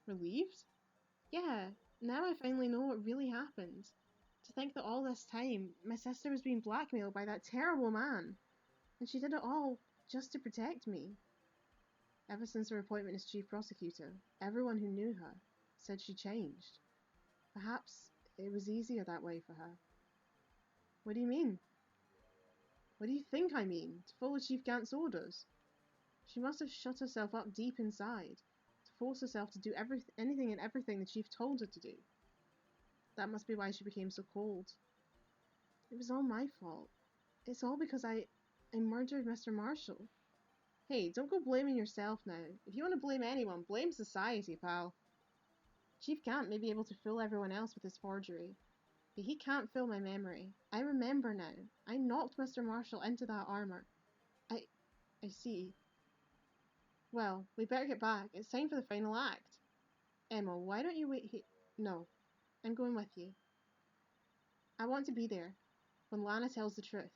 Relieved? Yeah, now I finally know what really happened. To think that all this time, my sister was being blackmailed by that terrible man. And she did it all just to protect me. Ever since her appointment as chief prosecutor, everyone who knew her said she changed. Perhaps it was easier that way for her. What do you mean? What do you think I mean? To follow Chief Gant's orders? She must have shut herself up deep inside, to force herself to do anything and everything the chief told her to do. That must be why she became so cold. It was all my fault. It's all because I murdered Mr. Marshall. Hey, don't go blaming yourself now. If you want to blame anyone, blame society, pal. Chief Gant may be able to fool everyone else with his forgery, but he can't fool my memory. I remember now. I knocked Mr. Marshall into that armor. I see. Well, we better get back. It's time for the final act. Emma, why don't you wait here? No, I'm going with you. I want to be there when Lana tells the truth.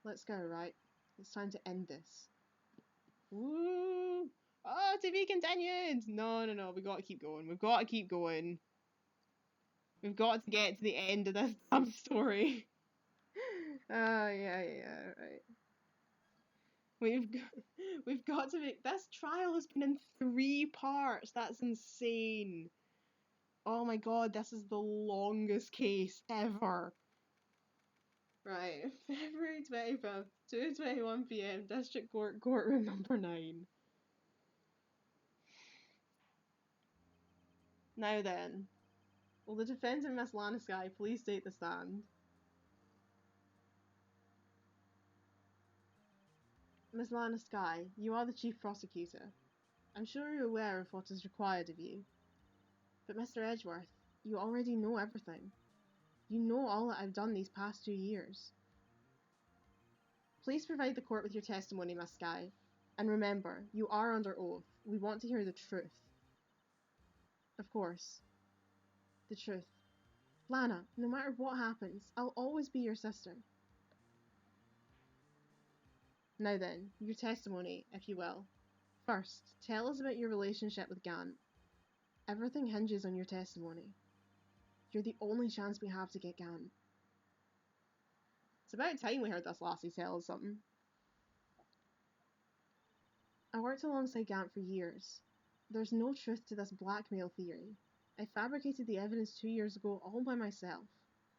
Let's go, right? It's time to end this. Woo! Oh, to be continued! No, we gotta keep going. We've got to keep going. We've got to get to the end of this dumb story. Yeah, right. We've got to make this trial has been in 3 parts. That's insane. Oh my god, this is the longest case ever. Right, February 25th, 2:21 p.m, District Court, Courtroom number 9. Now then, will the defendant, Miss Lana Skye, please take the stand? Miss Lana Skye, you are the chief prosecutor. I'm sure you're aware of what is required of you. But Mr. Edgeworth, you already know everything. You know all that I've done these past 2 years. Please provide the court with your testimony, Miss Skye. And remember, you are under oath. We want to hear the truth. Of course. The truth. Lana, no matter what happens, I'll always be your sister. Now then, your testimony, if you will. First, tell us about your relationship with Gant. Everything hinges on your testimony. You're the only chance we have to get Gant. It's about time we heard this lassie tell us something. I worked alongside Gant for years. There's no truth to this blackmail theory. I fabricated the evidence 2 years ago all by myself.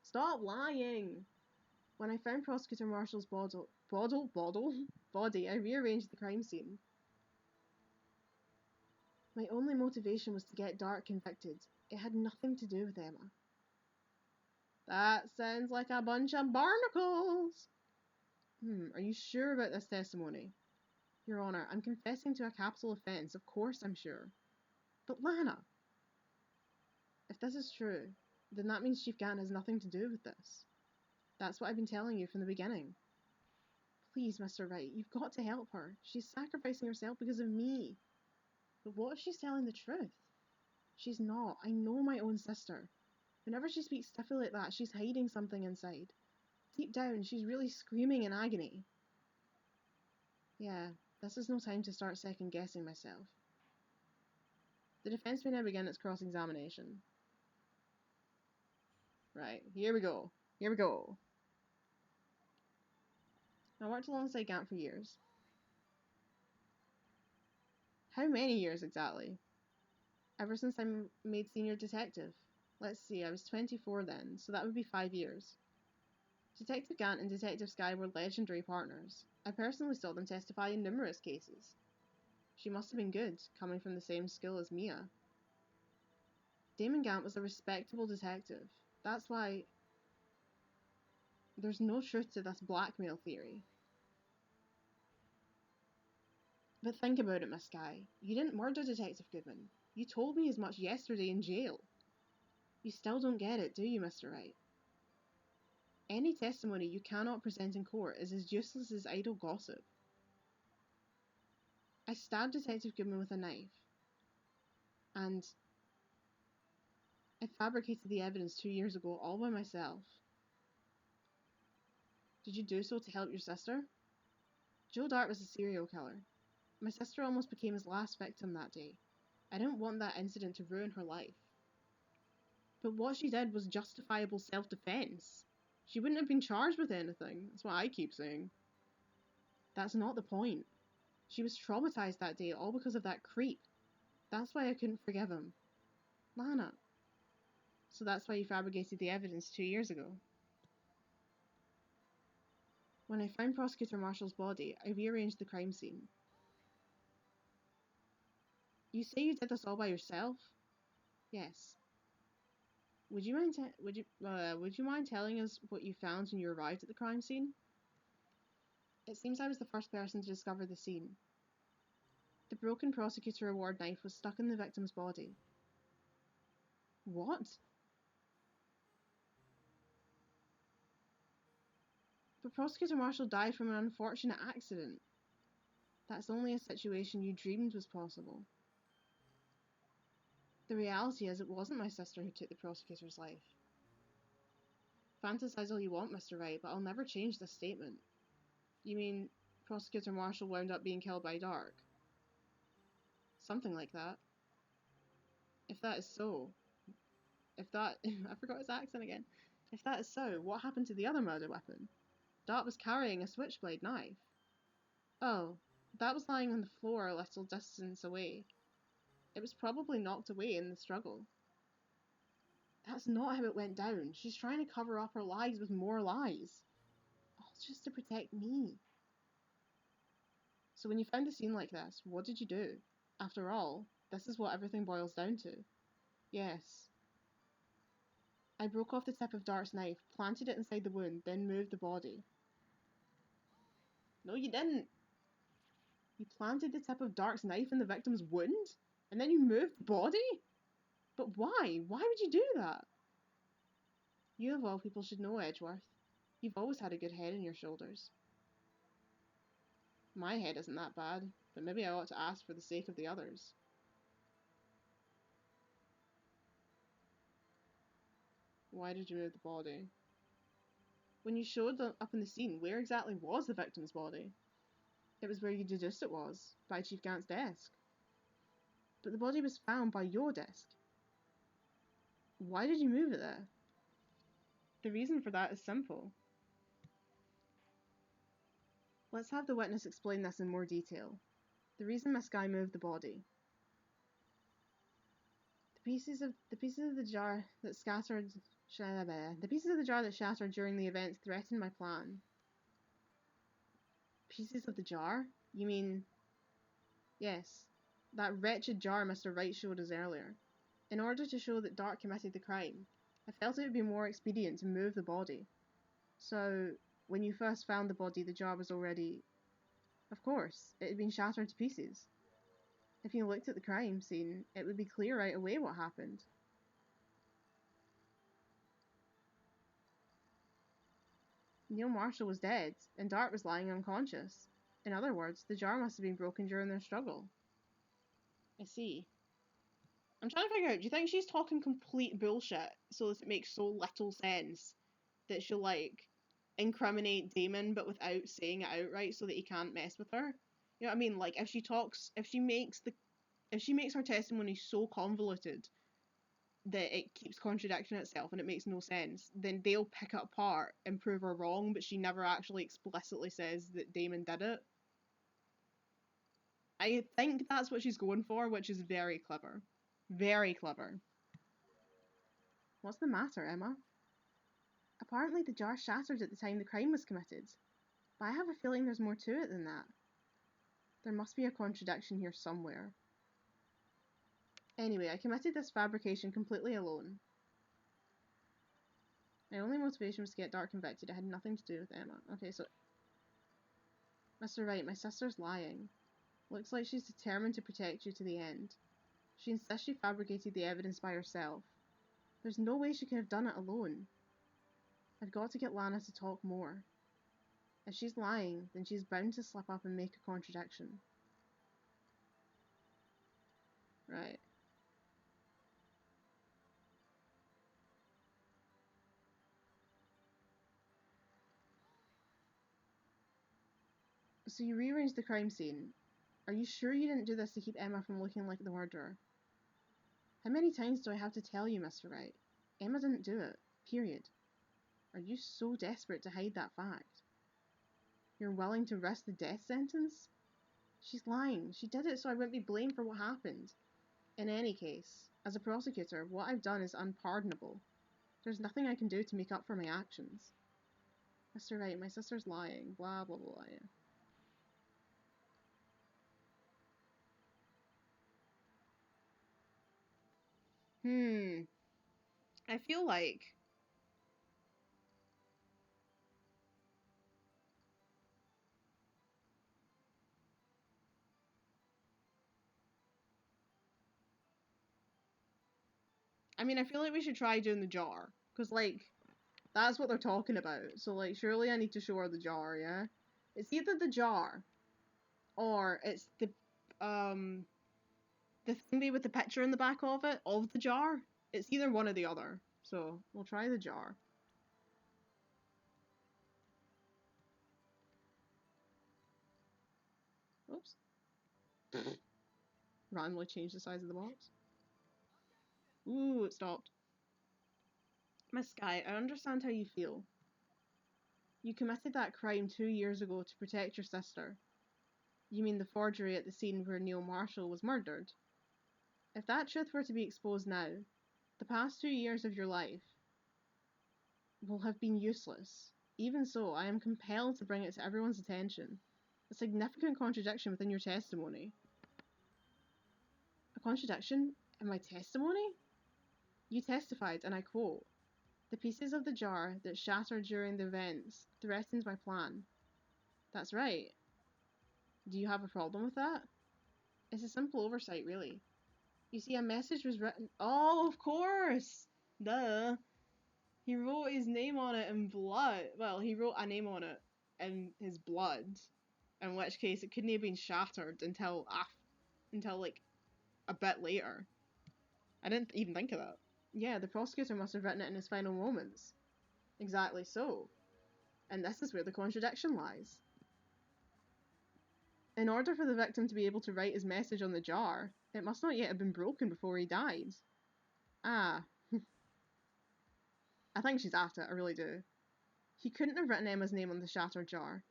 Stop lying! When I found Prosecutor Marshall's body, I rearranged the crime scene. My only motivation was to get Dart convicted. It had nothing to do with Emma. That sounds like a bunch of barnacles! Are you sure about this testimony? Your Honour, I'm confessing to a capital offence, of course I'm sure. But Lana! If this is true, then that means Chief Gant has nothing to do with this. That's what I've been telling you from the beginning. Please, Mr. Wright, you've got to help her. She's sacrificing herself because of me. But what if she's telling the truth? She's not. I know my own sister. Whenever she speaks stiffly like that, she's hiding something inside. Deep down, she's really screaming in agony. Yeah, this is no time to start second-guessing myself. The defense may now begin its cross-examination. Right, here we go. Here we go. I worked alongside Gant for years. How many years exactly? Ever since I made senior detective. Let's see, I was 24 then, so that would be 5 years. Detective Gant and Detective Skye were legendary partners. I personally saw them testify in numerous cases. She must have been good, coming from the same school as Mia. Damon Gant was a respectable detective. That's why there's no truth to this blackmail theory. But think about it, Miss Skye. You didn't murder Detective Goodman. You told me as much yesterday in jail. You still don't get it, do you, Mr. Wright? Any testimony you cannot present in court is as useless as idle gossip. I stabbed Detective Goodman with a knife, and I fabricated the evidence 2 years ago all by myself. Did you do so to help your sister? Joe Dart was a serial killer. My sister almost became his last victim that day. I didn't want that incident to ruin her life. But what she did was justifiable self-defense. She wouldn't have been charged with anything. That's what I keep saying. That's not the point. She was traumatized that day, all because of that creep. That's why I couldn't forgive him. Lana. So that's why you fabricated the evidence 2 years ago. When I found Prosecutor Marshall's body, I rearranged the crime scene. You say you did this all by yourself? Yes. Would you mind telling us what you found when you arrived at the crime scene? It seems I was the first person to discover the scene. The broken prosecutor award knife was stuck in the victim's body. What? But Prosecutor Marshall died from an unfortunate accident. That's only a situation you dreamed was possible. The reality is it wasn't my sister who took the prosecutor's life. Fantasize all you want, Mr. Wright, but I'll never change this statement. You mean Prosecutor Marshall wound up being killed by Dark? Something like that. If that is so, I forgot his accent again. If that is so, what happened to the other murder weapon? Dart was carrying a switchblade knife. Oh, that was lying on the floor a little distance away. It was probably knocked away in the struggle. That's not how it went down. She's trying to cover up her lies with more lies. All just to protect me. So when you found a scene like this, what did you do? After all, this is what everything boils down to. Yes. I broke off the tip of Dart's knife, planted it inside the wound, then moved the body. No, you didn't. You planted the tip of Dart's knife in the victim's wound? And then you moved the body? But why? Why would you do that? You of all people should know, Edgeworth. You've always had a good head on your shoulders. My head isn't that bad, but maybe I ought to ask for the sake of the others. Why did you move the body? When you showed up in the scene, where exactly was the victim's body? It was where you deduced it was, by Chief Gant's desk. But the body was found by your desk. Why did you move it there? The reason for that is simple. Let's have the witness explain this in more detail. The reason Miss Skye moved the body. The pieces of the jar that shattered during the event threatened my plan. Pieces of the jar? You mean... Yes, that wretched jar Mr. Wright showed us earlier. In order to show that Dart committed the crime, I felt it would be more expedient to move the body. So, when you first found the body, the jar was already... Of course, it had been shattered to pieces. If you looked at the crime scene, it would be clear right away what happened. Neil Marshall was dead, and Dart was lying unconscious. In other words, the jar must have been broken during their struggle. I see. I'm trying to figure out, do you think she's talking complete bullshit so that it makes so little sense that she'll, like, incriminate Damon, but without saying it outright so that he can't mess with her. You know what I mean? Like, if she makes her testimony so convoluted that it keeps contradicting itself and it makes no sense, then they'll pick it apart and prove her wrong, but she never actually explicitly says that Damon did it. I think that's what she's going for, which is very clever. Very clever. What's the matter, Emma? Apparently the jar shattered at the time the crime was committed, but I have a feeling there's more to it than that. There must be a contradiction here somewhere. Anyway, I committed this fabrication completely alone. My only motivation was to get Dart convicted. It had nothing to do with Emma. Okay, so... Mr. Wright, my sister's lying. Looks like she's determined to protect you to the end. She insists she fabricated the evidence by herself. There's no way she could have done it alone. I've got to get Lana to talk more. If she's lying, then she's bound to slip up and make a contradiction. Right. So you rearranged the crime scene. Are you sure you didn't do this to keep Emma from looking like the murderer? How many times do I have to tell you, Mr. Wright? Emma didn't do it. Period. Are you so desperate to hide that fact? You're willing to risk the death sentence? She's lying. She did it so I wouldn't be blamed for what happened. In any case, as a prosecutor, what I've done is unpardonable. There's nothing I can do to make up for my actions. Mr. Wright, my sister's lying. Blah, blah, blah, yeah. I feel like... I feel like we should try doing the jar. Because, like, that's what they're talking about. So, like, surely I need to show her the jar, yeah? It's either the jar, or it's the thingy with the picture in the back of it, of the jar. It's either one or the other. So, we'll try the jar. Oops. Randomly change the size of the box. Ooh, it stopped. Miss Skye, I understand how you feel. You committed that crime 2 years ago to protect your sister. You mean the forgery at the scene where Neil Marshall was murdered? If that truth were to be exposed now, the past 2 years of your life will have been useless. Even so, I am compelled to bring it to everyone's attention. A significant contradiction within your testimony. A contradiction in my testimony? You testified, and I quote, "The pieces of the jar that shattered during the events threatened my plan." That's right. Do you have a problem with that? It's a simple oversight, really. You see, a message was written... Oh, of course! Duh. He wrote his name on it in blood. Well, he wrote a name on it in his blood. In which case, it couldn't have been shattered until like, a bit later. I didn't even think of that. Yeah, the prosecutor must have written it in his final moments. Exactly so. And this is where the contradiction lies. In order for the victim to be able to write his message on the jar, it must not yet have been broken before he died. Ah. I think she's at it, I really do. He couldn't have written Emma's name on the shattered jar.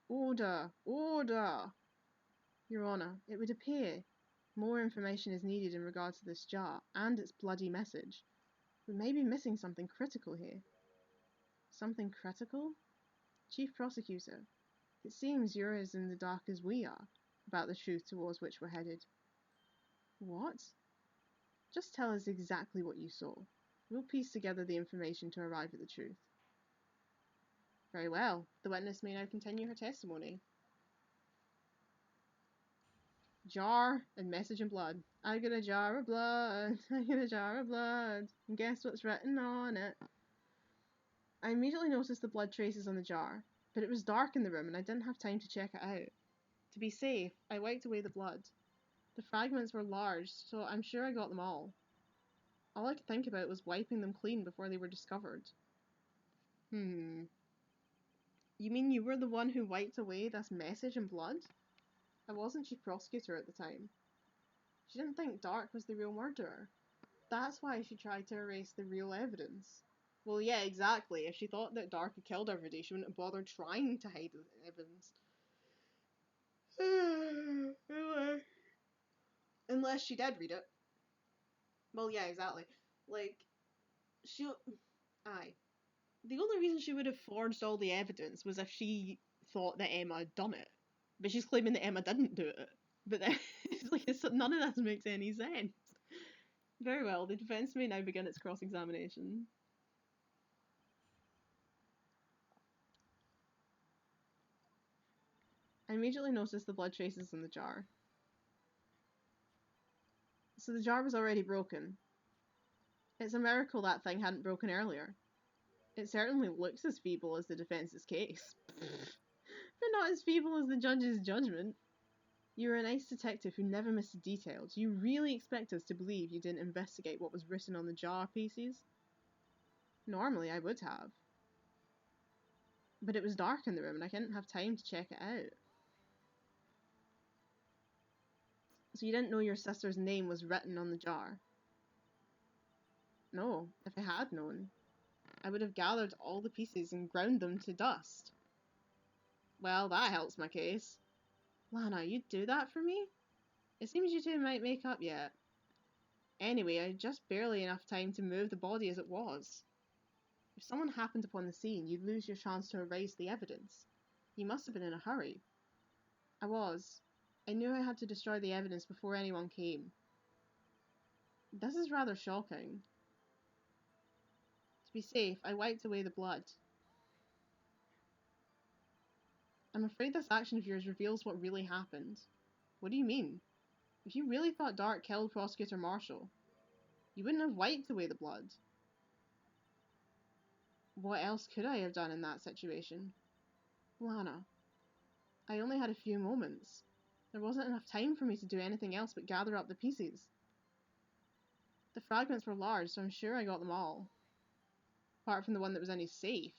Order! Order! Your Honour, it would appear more information is needed in regards to this jar and its bloody message. We may be missing something critical here. Something critical? Chief Prosecutor, it seems you're as in the dark as we are about the truth towards which we're headed. What? Just tell us exactly what you saw. We'll piece together the information to arrive at the truth. Very well. The witness may now continue her testimony. Jar and message in blood. I got a jar of blood. I got a jar of blood. And guess what's written on it? I immediately noticed the blood traces on the jar, but it was dark in the room and I didn't have time to check it out. To be safe, I wiped away the blood. The fragments were large, so I'm sure I got them all. All I could think about was wiping them clean before they were discovered. You mean you were the one who wiped away this message in blood? I wasn't chief prosecutor at the time. She didn't think Dark was the real murderer. That's why she tried to erase the real evidence. Well, yeah, exactly. If she thought that Dark had killed everybody, she wouldn't have bothered trying to hide the evidence. Unless she did read it. Well, yeah, exactly. Like, aye. The only reason she would have forged all the evidence was if she thought that Emma had done it. But she's claiming that Emma didn't do it. But then, none of this makes any sense. Very well, the defence may now begin its cross-examination. I immediately noticed the blood traces in the jar. So the jar was already broken. It's a miracle that thing hadn't broken earlier. It certainly looks as feeble as the defence's case. But not as feeble as the judge's judgment. You're a nice detective who never missed a detail. Do you really expect us to believe you didn't investigate what was written on the jar pieces? Normally I would have. But it was dark in the room and I didn't have time to check it out. So you didn't know your sister's name was written on the jar? No, if I had known, I would have gathered all the pieces and ground them to dust. Well, that helps my case. Lana, you'd do that for me? It seems you two might make up yet. Anyway, I had just barely enough time to move the body as it was. If someone happened upon the scene, you'd lose your chance to erase the evidence. You must have been in a hurry. I was. I knew I had to destroy the evidence before anyone came. This is rather shocking. To be safe, I wiped away the blood. I'm afraid this action of yours reveals what really happened. What do you mean? If you really thought Dark killed Prosecutor Marshall, you wouldn't have wiped away the blood. What else could I have done in that situation? Lana, I only had a few moments. There wasn't enough time for me to do anything else but gather up the pieces. The fragments were large, so I'm sure I got them all. Apart from the one that was in his safe.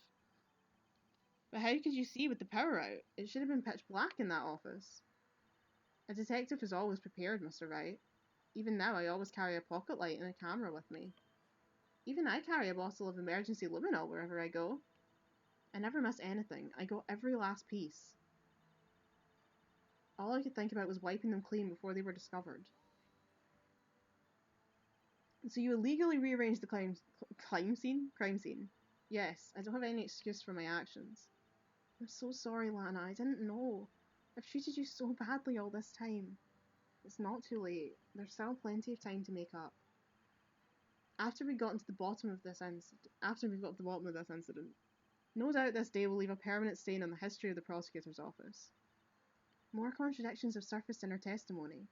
But how could you see with the power out? It should have been pitch black in that office. A detective is always prepared, Mr. Wright. Even now, I always carry a pocket light and a camera with me. Even I carry a bottle of emergency luminol wherever I go. I never miss anything. I got every last piece. All I could think about was wiping them clean before they were discovered. So you illegally rearranged the crime scene? Yes, I don't have any excuse for my actions. I'm so sorry, Lana. I didn't know. I've treated you so badly all this time. It's not too late. There's still plenty of time to make up. After we've got to the bottom of this incident, no doubt this day will leave a permanent stain on the history of the prosecutor's office. More contradictions have surfaced in her testimony.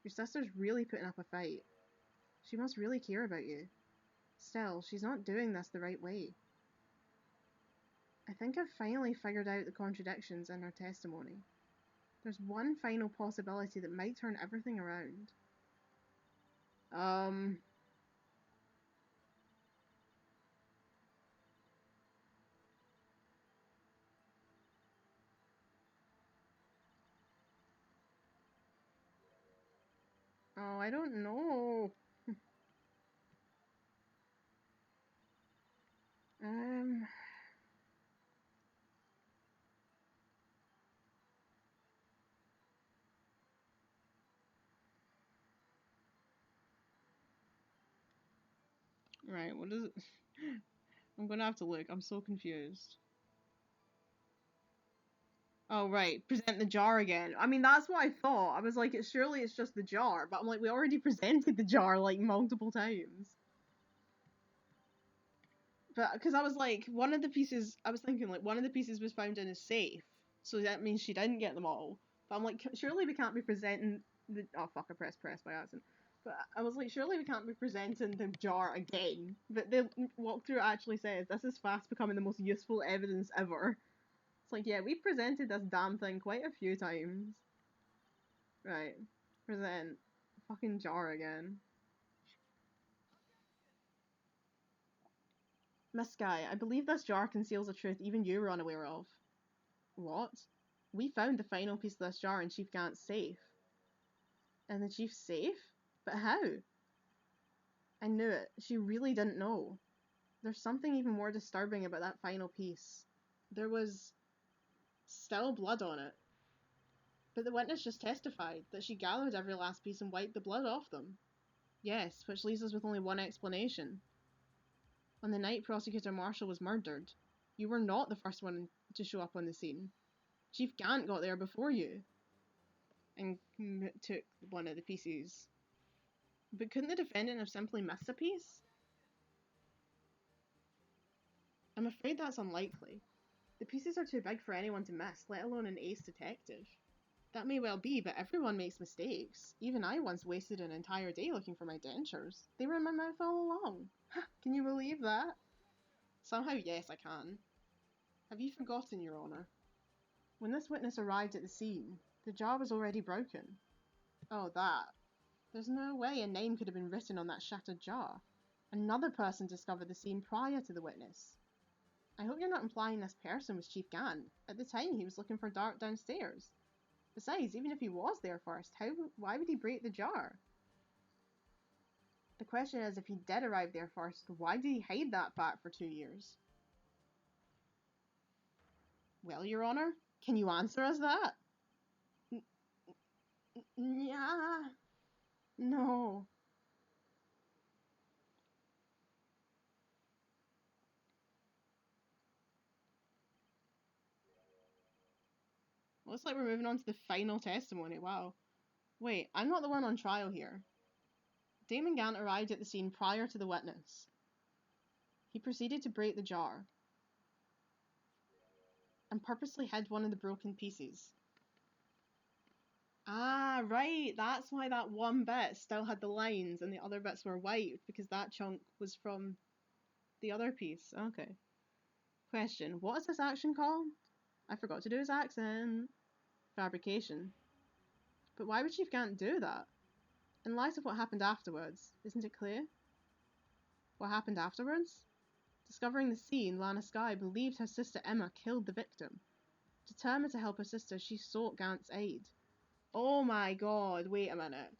Your sister's really putting up a fight. She must really care about you. Still, she's not doing this the right way. I think I've finally figured out the contradictions in her testimony. There's one final possibility that might turn everything around. Oh, I don't know. Right, what is it? I'm gonna have to look. I'm so confused. Oh, right. Present the jar again. I mean, that's what I thought. I was like, surely it's just the jar. But I'm like, we already presented the jar, like, multiple times. But, because I was like, one of the pieces was found in his safe. So that means she didn't get them all. But I'm like, surely we can't be presenting the... Oh, fuck, I pressed press by accident. But I was like, surely we can't be presenting the jar again. But the walkthrough actually says, this is fast becoming the most useful evidence ever. It's like, yeah, we presented this damn thing quite a few times. Right. Present. Fucking jar again. Miss Skye, I believe this jar conceals a truth even you were unaware of. What? We found the final piece of this jar in Chief Gant's safe. In the Chief's safe? But how? I knew it. She really didn't know. There's something even more disturbing about that final piece. There was still blood on it. But the witness just testified that she gathered every last piece and wiped the blood off them. Yes, which leaves us with only one explanation. On the night Prosecutor Marshall was murdered, you were not the first one to show up on the scene. Chief Gant got there before you and took one of the pieces. But couldn't the defendant have simply missed a piece? I'm afraid that's unlikely. The pieces are too big for anyone to miss, let alone an ace detective. That may well be, but everyone makes mistakes. Even I once wasted an entire day looking for my dentures. They were in my mouth all along. Can you believe that? Somehow, yes, I can. Have you forgotten, Your Honour? When this witness arrived at the scene, the jar was already broken. Oh, that. There's no way a name could have been written on that shattered jar. Another person discovered the scene prior to the witness. I hope you're not implying this person was Chief Gant. At the time, he was looking for Dart downstairs. Besides, even if he was there first, why would he break the jar? The question is, if he did arrive there first, why did he hide that fact for 2 years? Well, Your Honour, can you answer us that? Yeah. No. Looks like we're moving on to the final testimony. Wow. Wait, I'm not the one on trial here. Damon Gant arrived at the scene prior to the witness. He proceeded to break the jar and purposely hid one of the broken pieces. Ah, right. That's why that one bit still had the lines and the other bits were wiped, because that chunk was from the other piece. Okay. Question. What is this action called? I forgot to do his accent. Fabrication. But why would Chief Gant do that? In light of what happened afterwards, isn't it clear? What happened afterwards? Discovering the scene, Lana Skye believed her sister Emma killed the victim. Determined to help her sister, she sought Gant's aid. Oh my god, wait a minute.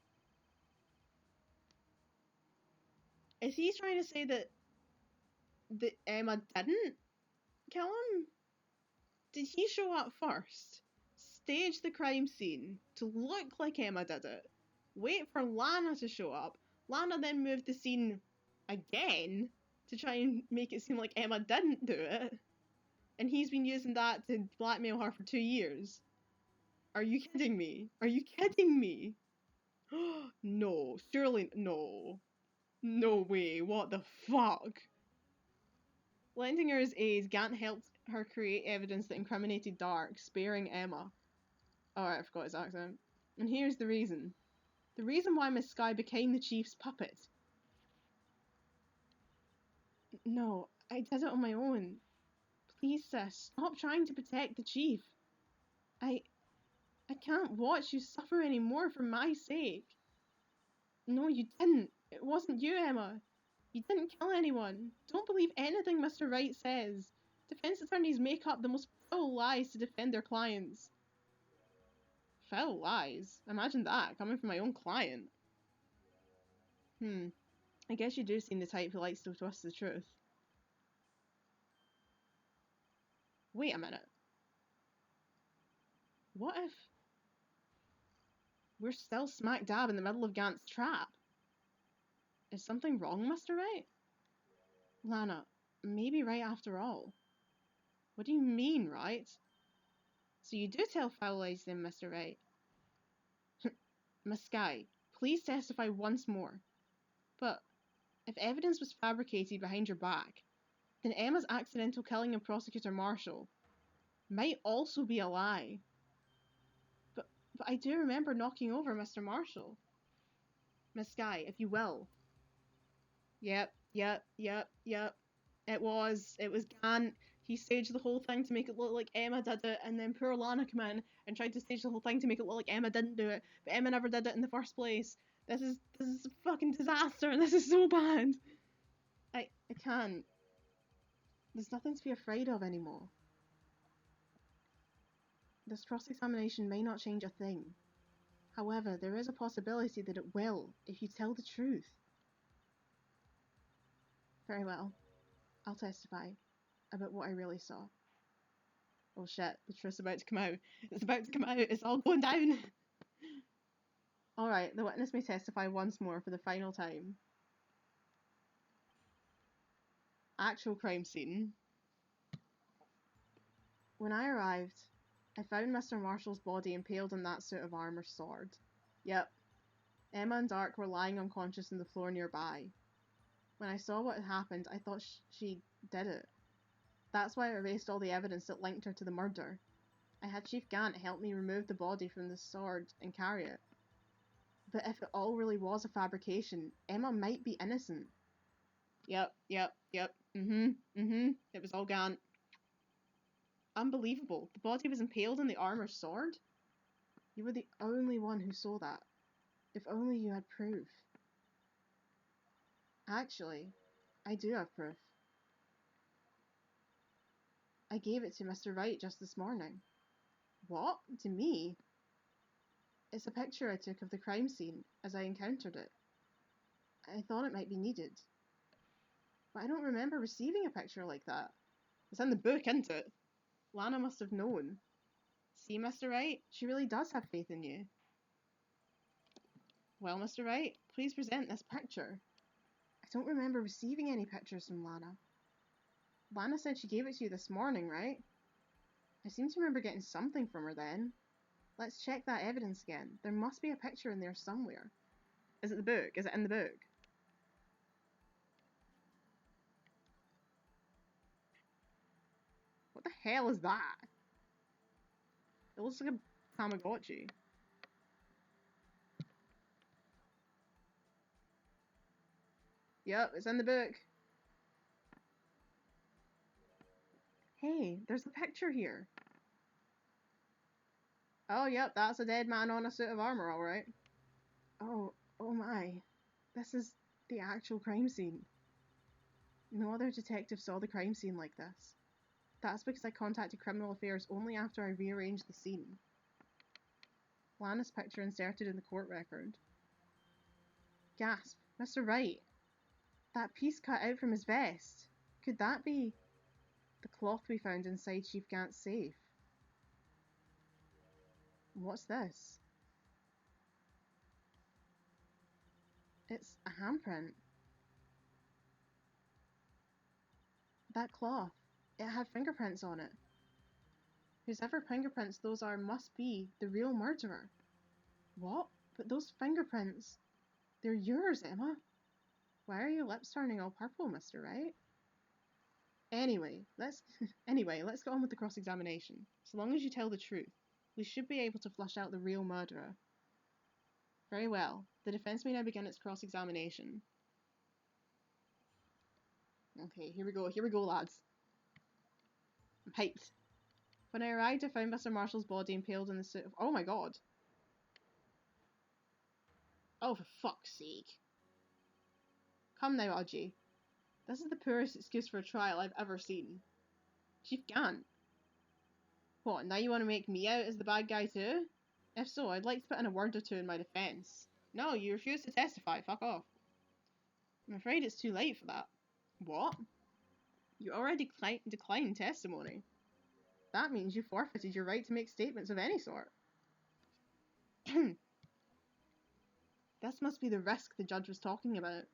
Is he trying to say that Emma didn't kill him? Did he show up first, stage the crime scene to look like Emma did it, wait for Lana to show up, Lana then moved the scene again to try and make it seem like Emma didn't do it, and he's been using that to blackmail her for 2 years? Are you kidding me? Are you kidding me? No, surely no. No way, what the fuck? Lending her his aid, Gant helped her create evidence that incriminated Dark, sparing Emma. Oh, I forgot his accent. And here's the reason. The reason why Miss Skye became the Chief's puppet. No, I did it on my own. Please, sis, stop trying to protect the Chief. I can't watch you suffer anymore for my sake. No, you didn't. It wasn't you, Emma. You didn't kill anyone. Don't believe anything Mr. Wright says. Defense attorneys make up the most foul lies to defend their clients. Foul lies? Imagine that, coming from my own client. I guess you do seem the type who likes to twist the truth. Wait a minute. What if we're still smack dab in the middle of Gant's trap? Is something wrong, Mr. Wright? Lana, maybe right after all. What do you mean, right? So you do tell foul lies then, Mr. Wright? Miss Skye, please testify once more. But if evidence was fabricated behind your back, then Emma's accidental killing of Prosecutor Marshall might also be a lie. But I do remember knocking over Mr. Marshall. Miss Skye, if you will. Yep. It was Gant. He staged the whole thing to make it look like Emma did it, and then poor Lana came in and tried to stage the whole thing to make it look like Emma didn't do it, but Emma never did it in the first place. This is a fucking disaster, and this is so bad. I can't. There's nothing to be afraid of anymore. This cross-examination may not change a thing. However, there is a possibility that it will, if you tell the truth. Very well. I'll testify about what I really saw. Oh shit, the truth's about to come out. It's about to come out. It's all going down. Alright, the witness may testify once more for the final time. Actual crime scene. When I arrived, I found Mr. Marshall's body impaled on that suit of armour sword. Yep. Emma and Dark were lying unconscious on the floor nearby. When I saw what had happened, I thought she did it. That's why I erased all the evidence that linked her to the murder. I had Chief Gant help me remove the body from the sword and carry it. But if it all really was a fabrication, Emma might be innocent. Yep. It was all Gant. Unbelievable. The body was impaled on the armor sword? You were the only one who saw that. If only you had proof. Actually, I do have proof. I gave it to Mr. Wright just this morning. What? To me? It's a picture I took of the crime scene as I encountered it. I thought it might be needed. But I don't remember receiving a picture like that. It's in the book, isn't it? Lana must have known. See, Mr. Wright? She really does have faith in you. Well, Mr. Wright, please present this picture. I don't remember receiving any pictures from Lana. Lana said she gave it to you this morning, right? I seem to remember getting something from her then. Let's check that evidence again. There must be a picture in there somewhere. Is it the book? Is it in the book? What the hell is that? It looks like a Tamagotchi. Yep, it's in the book. Hey, there's a picture here. Oh, yep, that's a dead man on a suit of armor, alright. Oh my. This is the actual crime scene. No other detective saw the crime scene like this. That's because I contacted Criminal Affairs only after I rearranged the scene. Lana's picture inserted in the court record. Gasp. Mr. Wright. That piece cut out from his vest. Could that be the cloth we found inside Chief Gant's safe? What's this? It's a handprint. That cloth. It had fingerprints on it. Whosever fingerprints those are must be the real murderer. What? But those fingerprints, they're yours, Emma. Why are your lips turning all purple, Mr. Wright? Anyway, let's get on with the cross-examination. So long as you tell the truth, we should be able to flush out the real murderer. Very well. The defense may now begin its cross-examination. Okay, here we go, lads. I'm hyped. When I arrived, I found Mr. Marshall's body impaled in the suit of— Oh my god! Oh, for fuck's sake. Come now, Audrey. This is the poorest excuse for a trial I've ever seen. Chief Gant. What, now you want to make me out as the bad guy too? If so, I'd like to put in a word or two in my defence. No, you refuse to testify, fuck off. I'm afraid it's too late for that. What? You already declined testimony. That means you forfeited your right to make statements of any sort. This must be the risk the judge was talking about.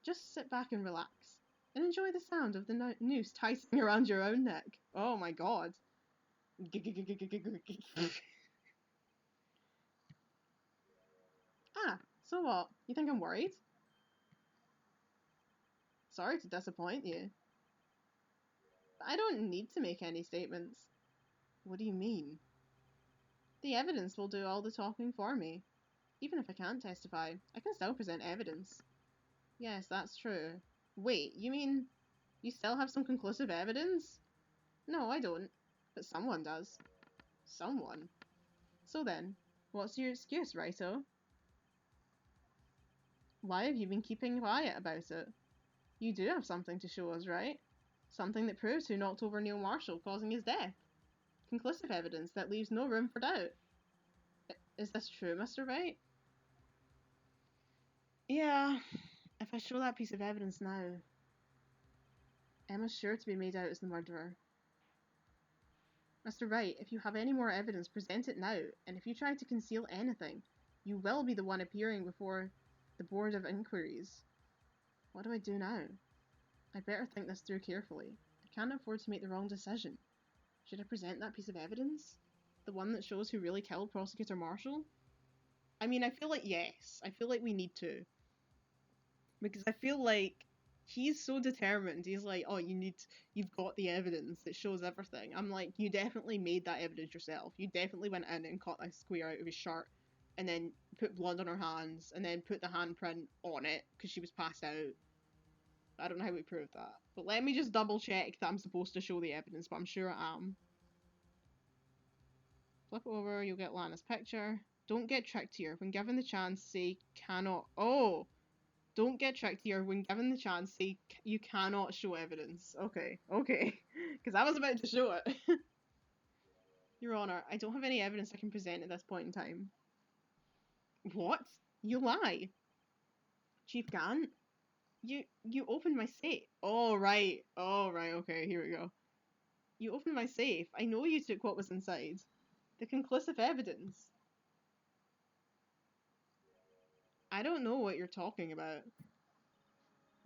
Just sit back and relax, and enjoy the sound of the noose tightening around your own neck. Oh my god. Ah, so what? You think I'm worried? Sorry to disappoint you. But I don't need to make any statements. What do you mean? The evidence will do all the talking for me. Even if I can't testify, I can still present evidence. Yes, that's true. Wait, you mean you still have some conclusive evidence? No, I don't. But someone does. Someone. So then, what's your excuse, righto? Why have you been keeping quiet about it? You do have something to show us, right? Something that proves who knocked over Neil Marshall, causing his death. Conclusive evidence that leaves no room for doubt. Is this true, Mr. Wright? Yeah, if I show that piece of evidence now, Emma's sure to be made out as the murderer. Mr. Wright, if you have any more evidence, present it now, and if you try to conceal anything, you will be the one appearing before the Board of Inquiries. What do I do now? I'd better think this through carefully. I can't afford to make the wrong decision. Should I present that piece of evidence? The one that shows who really killed Prosecutor Marshall? I mean, I feel like yes. I feel like we need to. Because I feel like he's so determined. He's like, oh, you've got the evidence that shows everything. I'm like, you definitely made that evidence yourself. You definitely went in and cut a square out of his shirt and then put blood on her hands and then put the handprint on it because she was passed out. I don't know how we proved that. But let me just double check that I'm supposed to show the evidence, but I'm sure I am. Flip over, you'll get Lana's picture. Don't get tricked here. When given the chance, say cannot. Oh! Don't get tricked here. When given the chance, say you cannot show evidence. Okay, okay. Because I was about to show it. Your Honour, I don't have any evidence I can present at this point in time. What? You lie. Chief Gant? You opened my safe. Oh, right. Oh, right. Okay, here we go. You opened my safe. I know you took what was inside. The conclusive evidence. I don't know what you're talking about.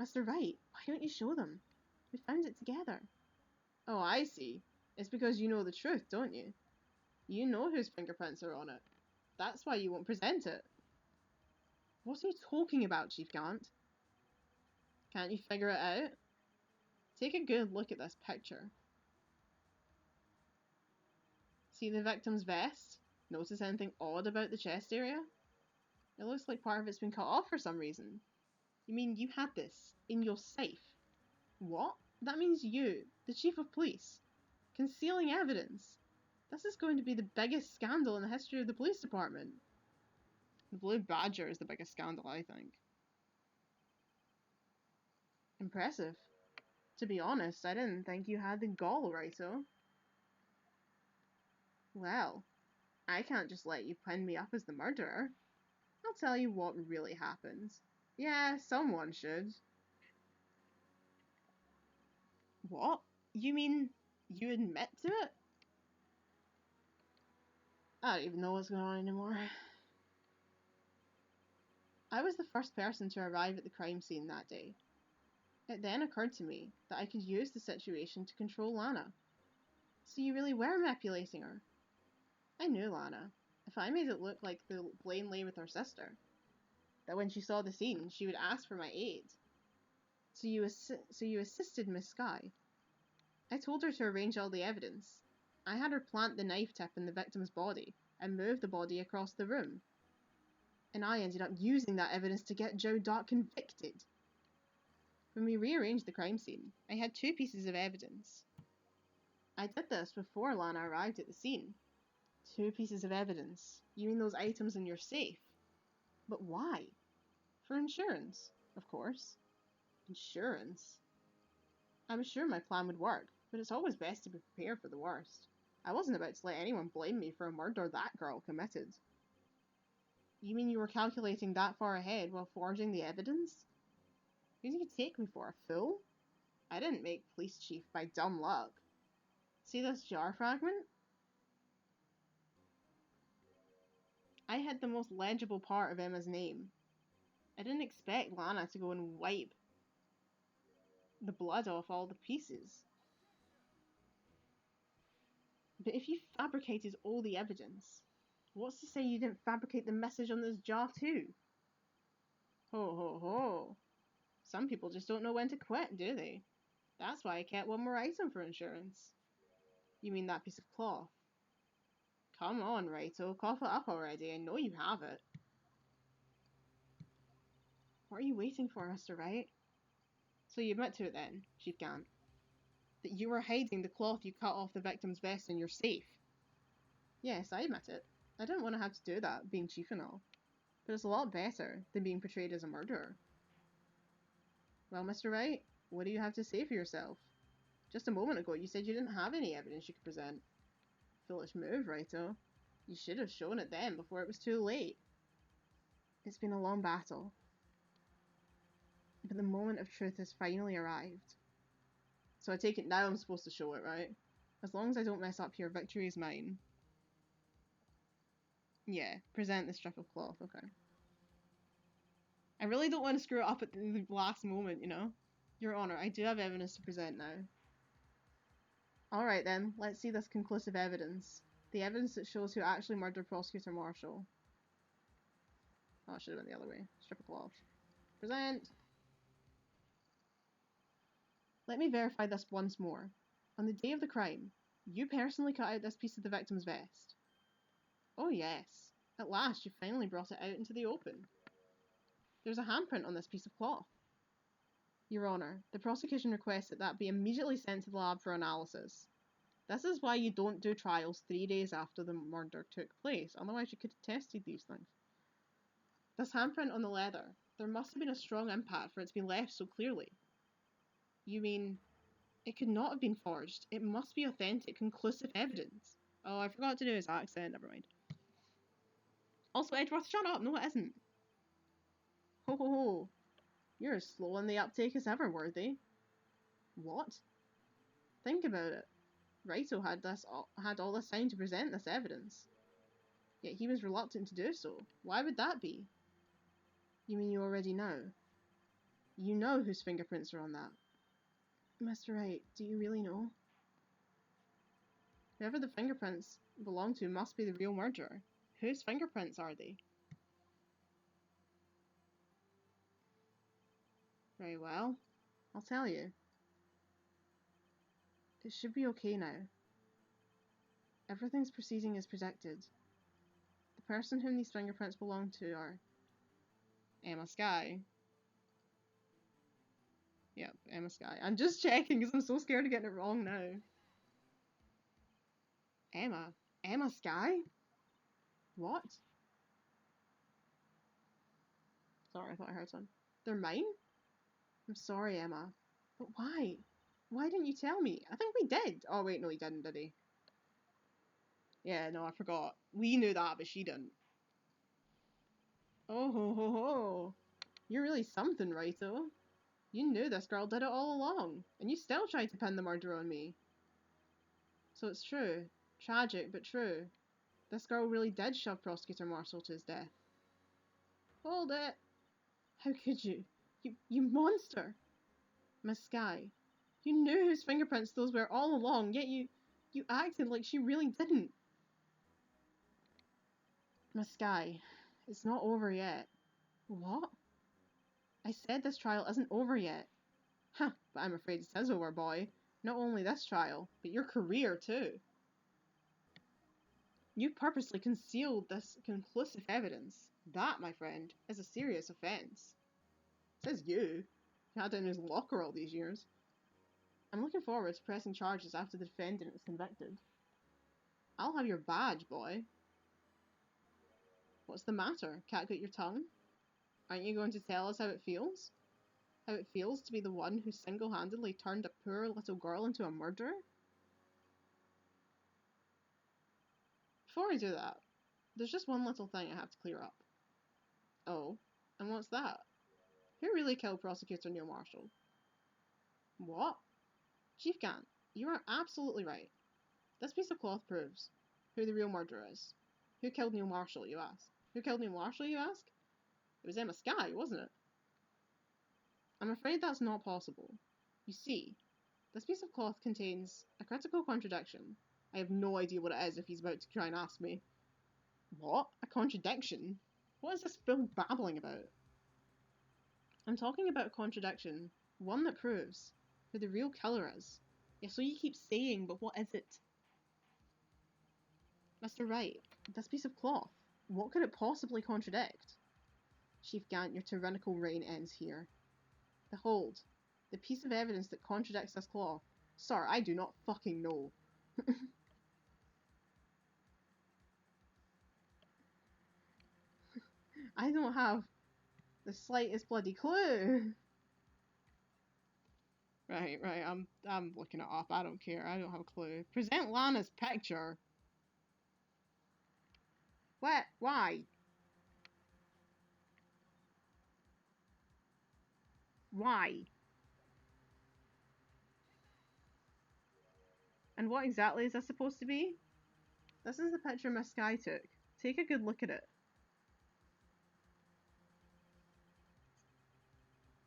Mr. Wright, why don't you show them? We found it together. Oh, I see. It's because you know the truth, don't you? You know whose fingerprints are on it. That's why you won't present it. What are you talking about, Chief Gant? Can't you figure it out? Take a good look at this picture. See the victim's vest? Notice anything odd about the chest area? It looks like part of it's been cut off for some reason. You mean you had this in your safe? What? That means you, the Chief of Police, concealing evidence. This is going to be the biggest scandal in the history of the police department. The Blue Badger is the biggest scandal, I think. Impressive. To be honest, I didn't think you had the gall, Righto. Well, I can't just let you pin me up as the murderer. I'll tell you what really happened. Yeah, someone should. What? You mean you admit to it? I don't even know what's going on anymore. I was the first person to arrive at the crime scene that day. It then occurred to me that I could use the situation to control Lana. So you really were manipulating her? I knew Lana. If I made it look like the blame lay with her sister, that when she saw the scene, she would ask for my aid. So you assisted Miss Skye. I told her to arrange all the evidence. I had her plant the knife tip in the victim's body and move the body across the room. And I ended up using that evidence to get Joe Dart convicted. When we rearranged the crime scene, I had 2 pieces of evidence. I did this before Lana arrived at the scene. 2 pieces of evidence. You mean those items in your safe? But why? For insurance, of course. Insurance? I'm sure my plan would work, but it's always best to be prepared for the worst. I wasn't about to let anyone blame me for a murder that girl committed. You mean you were calculating that far ahead while forging the evidence? Who do you take me for, a fool? I didn't make police chief by dumb luck. See this jar fragment? I had the most legible part of Emma's name. I didn't expect Lana to go and wipe the blood off all the pieces. But if you fabricated all the evidence, what's to say you didn't fabricate the message on this jar too? Ho ho ho. Some people just don't know when to quit, do they? That's why I kept one more item for insurance. You mean that piece of cloth? Come on, Righto, cough it up already. I know you have it. What are you waiting for, Mr. Wright? So you admit to it then, Chief Gant, that you were hiding the cloth you cut off the victim's vest in your safe? Yes, I admit it. I didn't want to have to do that, being chief and all. But it's a lot better than being portrayed as a murderer. Well, Mr. Wright, what do you have to say for yourself? Just a moment ago, you said you didn't have any evidence you could present. Foolish move, Righto. You should have shown it then, before it was too late. It's been a long battle. But the moment of truth has finally arrived. So I take it now I'm supposed to show it, right? As long as I don't mess up here, victory is mine. Yeah, present the strip of cloth, okay. I really don't want to screw it up at the last moment, you know? Your Honour, I do have evidence to present now. Alright then, let's see this conclusive evidence. The evidence that shows who actually murdered Prosecutor Marshall. Oh, I should have went the other way. Strip of cloth. Present! Let me verify this once more. On the day of the crime, you personally cut out this piece of the victim's vest. Oh yes, at last you finally brought it out into the open. There's a handprint on this piece of cloth. Your Honour, the prosecution requests that that be immediately sent to the lab for analysis. This is why you don't do trials 3 days after the murder took place, otherwise you could have tested these things. This handprint on the leather, there must have been a strong impact for it to be left so clearly. You mean, it could not have been forged. It must be authentic, conclusive evidence. Oh, I forgot to do his accent, never mind. Also, Edgeworth, shut up, no it isn't. Ho ho ho. You're as slow on the uptake as ever, Worthy. What? Think about it. Righto had all this time to present this evidence. Yet he was reluctant to do so. Why would that be? You mean you already know? You know whose fingerprints are on that. Mr. Wright, do you really know? Whoever the fingerprints belong to must be the real murderer. Whose fingerprints are they? Very well. I'll tell you. It should be okay now. Everything's proceeding as predicted. The person whom these fingerprints belong to are Emma Skye. Yep, Emma Skye. I'm just checking because I'm so scared of getting it wrong now. Emma Skye? What? Sorry, I thought I heard something. They're mine? I'm sorry, Emma. But why? Why didn't you tell me? I think we did. Oh wait, no he didn't, did he? Yeah, no, I forgot. We knew that, but she didn't. Oh ho ho ho. You're really something, Righto. You knew this girl did it all along, and you still tried to pin the murder on me. So it's true. Tragic, but true. This girl really did shove Prosecutor Marshall to his death. Hold it! How could you? You monster! Miss Skye, you knew whose fingerprints those were all along, yet you acted like she really didn't. Miss Skye, it's not over yet. What? I said this trial isn't over yet. Huh, but I'm afraid it is over, boy. Not only this trial, but your career too. You purposely concealed this conclusive evidence. That, my friend, is a serious offence. Says you. You had it in his locker all these years. I'm looking forward to pressing charges after the defendant is convicted. I'll have your badge, boy. What's the matter? Cat got your tongue? Aren't you going to tell us how it feels? How it feels to be the one who single-handedly turned a poor little girl into a murderer? Before I do that, there's just one little thing I have to clear up. Oh, and what's that? Who really killed Prosecutor Neil Marshall? What? Chief Gant, you are absolutely right. This piece of cloth proves who the real murderer is. Who killed Neil Marshall, you ask? Who killed Neil Marshall, you ask? It was Emma Skye, wasn't it? I'm afraid that's not possible. You see, this piece of cloth contains a critical contradiction. I have no idea what it is if he's about to try and ask me. What? A contradiction? What is this fool babbling about? I'm talking about a contradiction. One that proves who the real killer is. Yeah, so you keep saying, but what is it? Mr. Wright, this piece of cloth, what could it possibly contradict? Chief Gant, your tyrannical reign ends here. Behold, the piece of evidence that contradicts this cloth. Sir, I do not fucking know. I don't have the slightest bloody clue. Right, right. I'm looking it up. I don't care. I don't have a clue. Present Lana's picture. What? Why? Why? And what exactly is this supposed to be? This is the picture Miss Skye took. Take a good look at it.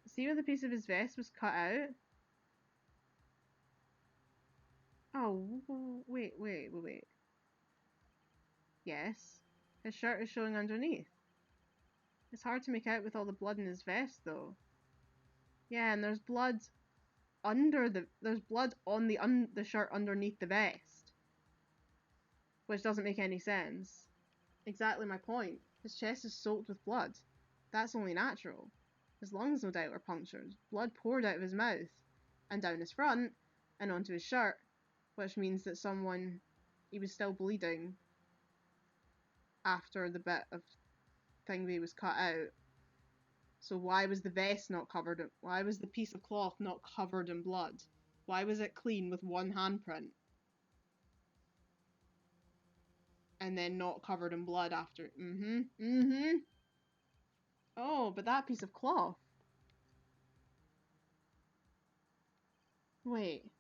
See where the piece of his vest was cut out? Oh, wait. Yes. His shirt is showing underneath. It's hard to make out with all the blood in his vest, though. Yeah, and there's blood there's blood on the shirt underneath the vest. Which doesn't make any sense. Exactly my point. His chest is soaked with blood. That's only natural. His lungs no doubt were punctured. Blood poured out of his mouth, and down his front, and onto his shirt, which means that he was still bleeding after the bit of thingy was cut out. So why was the vest not covered why was the piece of cloth not covered in blood? Why was it clean with one handprint? And then not covered in blood after. Oh, but that piece of cloth. Wait.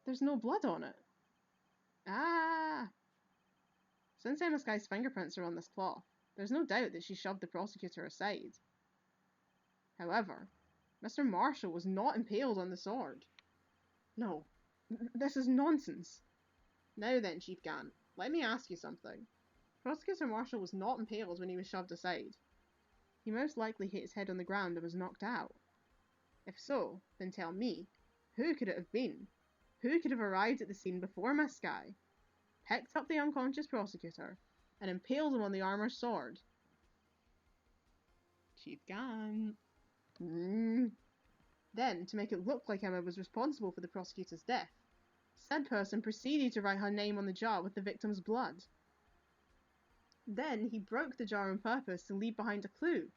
There's no blood on it. Ah! Since Emma Skye's fingerprints are on this cloth, there's no doubt that she shoved the prosecutor aside. However, Mr. Marshall was not impaled on the sword. No, this is nonsense. Now then, Chief Gant, let me ask you something. Prosecutor Marshall was not impaled when he was shoved aside. He most likely hit his head on the ground and was knocked out. If so, then tell me, who could it have been? Who could have arrived at the scene before Miss Skye, picked up the unconscious prosecutor, and impaled him on the armor's sword? Chief Gant. Then, to make it look like Emma was responsible for the prosecutor's death, said person proceeded to write her name on the jar with the victim's blood. Then he broke the jar on purpose to leave behind a clue,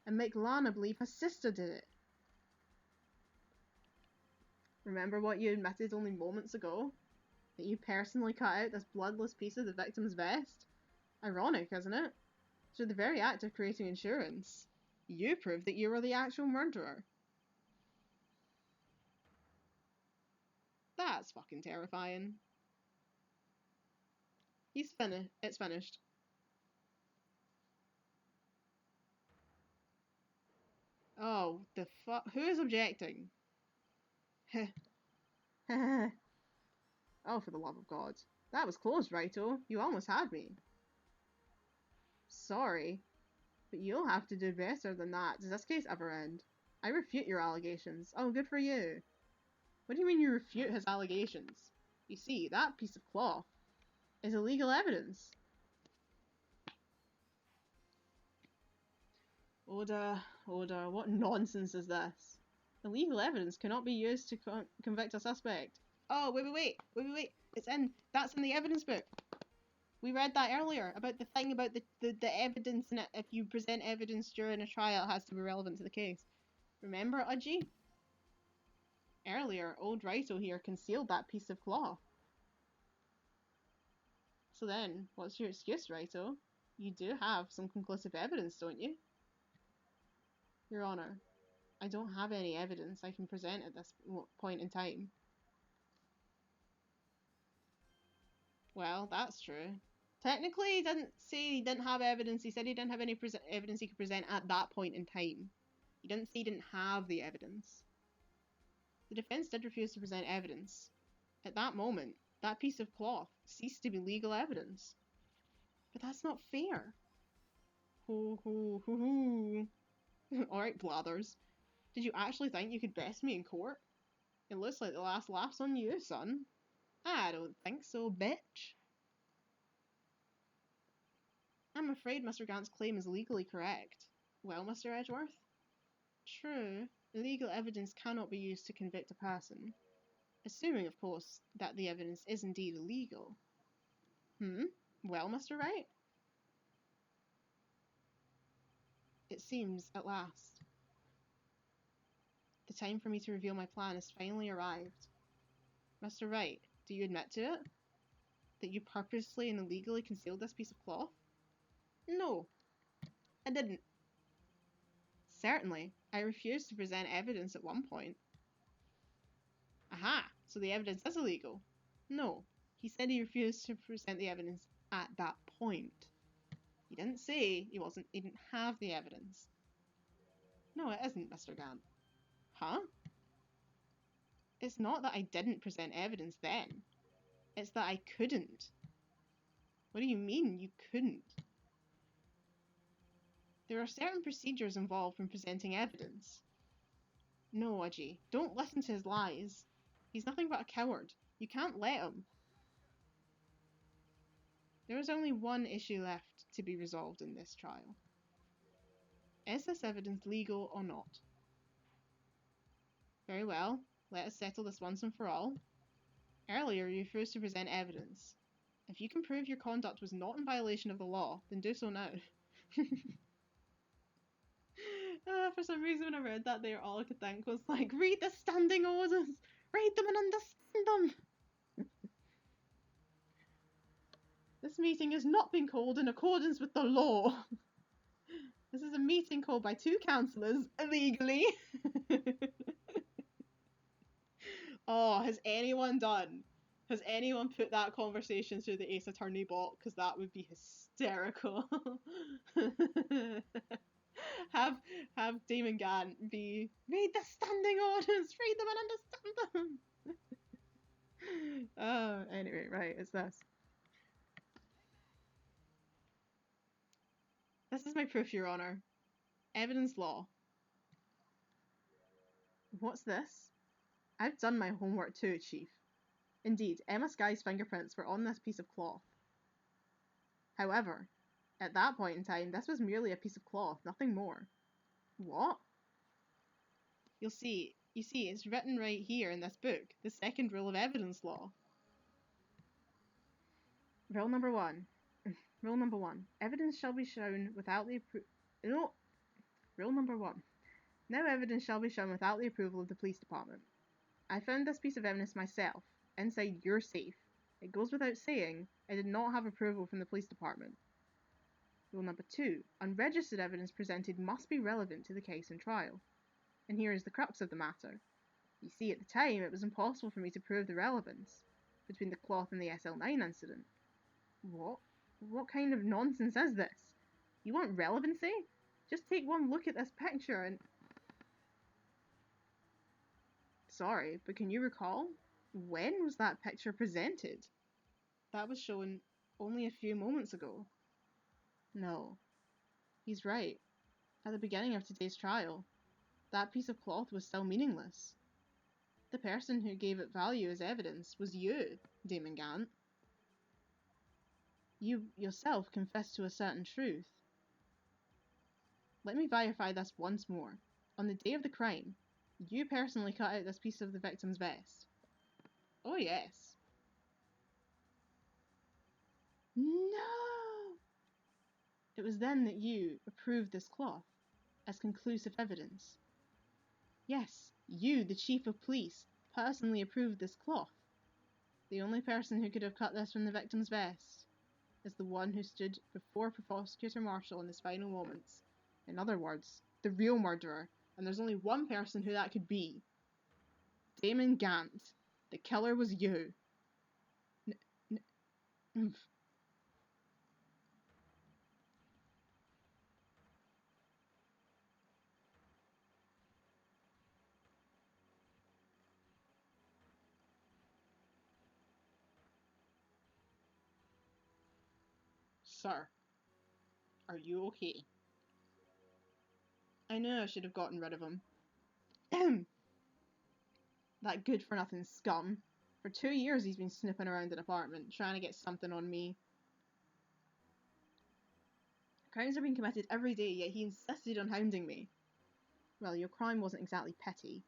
and make Lana believe her sister did it. Remember what you admitted only moments ago? That you personally cut out this bloodless piece of the victim's vest? Ironic, isn't it? Through the very act of creating insurance, you proved that you were the actual murderer. That's fucking terrifying. It's finished. Oh, the fuck? Who is objecting? Oh, for the love of God. That was close, Righto. You almost had me. Sorry, but you'll have to do better than that. Does this case ever end? I refute your allegations. Oh, good for you. What do you mean you refute his allegations? You see, that piece of cloth is illegal evidence. Order, what nonsense is this? Illegal evidence cannot be used to convict a suspect. Oh, wait. That's in the evidence book. We read that earlier, about the thing about the evidence, and if you present evidence during a trial, it has to be relevant to the case. Remember, Udgy? Earlier, old Righto here concealed that piece of cloth. So then, what's your excuse, Righto? You do have some conclusive evidence, don't you? Your Honour, I don't have any evidence I can present at this point in time. Well, that's true. Technically, he didn't say he didn't have evidence. He said he didn't have any evidence he could present at that point in time. He didn't say he didn't have the evidence. The defence did refuse to present evidence. At that moment, that piece of cloth ceased to be legal evidence. But that's not fair. Hoo. Alright, Blathers. Did you actually think you could best me in court? It looks like the last laugh's on you, son. I don't think so, bitch. I'm afraid Mr. Gant's claim is legally correct. Well, Mr. Edgeworth? True, illegal evidence cannot be used to convict a person. Assuming, of course, that the evidence is indeed illegal. Well, Mr. Wright? It seems, at last. The time for me to reveal my plan has finally arrived. Mr. Wright, do you admit to it? That you purposely and illegally concealed this piece of cloth? No, I didn't. Certainly, I refused to present evidence at one point. Aha, so the evidence is illegal. No, he said he refused to present the evidence at that point. He didn't say he didn't have the evidence. No, it isn't, Mr. Gant. Huh? It's not that I didn't present evidence then. It's that I couldn't. What do you mean you couldn't? There are certain procedures involved when presenting evidence. No, Ajay, don't listen to his lies. He's nothing but a coward. You can't let him. There is only one issue left to be resolved in this trial. Is this evidence legal or not? Very well, let us settle this once and for all. Earlier, you refused to present evidence. If you can prove your conduct was not in violation of the law, then do so now. For some reason when I read that there, all I could think was like, read the standing orders! Read them and understand them! This meeting has not been called in accordance with the law. This is a meeting called by two councillors illegally. Oh, has anyone put that conversation through the Ace Attorney bot? Because that would be hysterical. have Damon Gant be, read the standing orders, read them and understand them. Oh, anyway, right, it's this. This is my proof, Your Honour. Evidence law. What's this? I've done my homework too, Chief. Indeed, Emma Skye's fingerprints were on this piece of cloth. However, at that point in time, this was merely a piece of cloth, nothing more. What? You see, it's written right here in this book, the second rule of evidence law. Rule number one. Evidence shall be shown without the Rule number one. No evidence shall be shown without the approval of the police department. I found this piece of evidence myself, inside your safe. It goes without saying, I did not have approval from the police department. Rule number two. Unregistered evidence presented must be relevant to the case and trial. And here is the crux of the matter. You see, at the time, it was impossible for me to prove the relevance between the cloth and the SL9 incident. What? What kind of nonsense is this? You want relevancy? Just take one look at this picture and... Sorry, but can you recall? When was that picture presented? That was shown only a few moments ago. No. He's right. At the beginning of today's trial, that piece of cloth was still meaningless. The person who gave it value as evidence was you, Damon Gant. You yourself confessed to a certain truth. Let me verify this once more. On the day of the crime, you personally cut out this piece of the victim's vest. Oh yes. No! It was then that you approved this cloth as conclusive evidence. Yes, you, the chief of police, personally approved this cloth. The only person who could have cut this from the victim's vest is the one who stood before Prosecutor Marshall in his final moments. In other words, the real murderer, and there's only one person who that could be. Damon Gant. The killer was you. Sir, are you okay? I know I should have gotten rid of him. That good-for-nothing scum. For 2 years he's been snooping around an apartment, trying to get something on me. Crimes are being committed every day, yet he insisted on hounding me. Well, your crime wasn't exactly petty.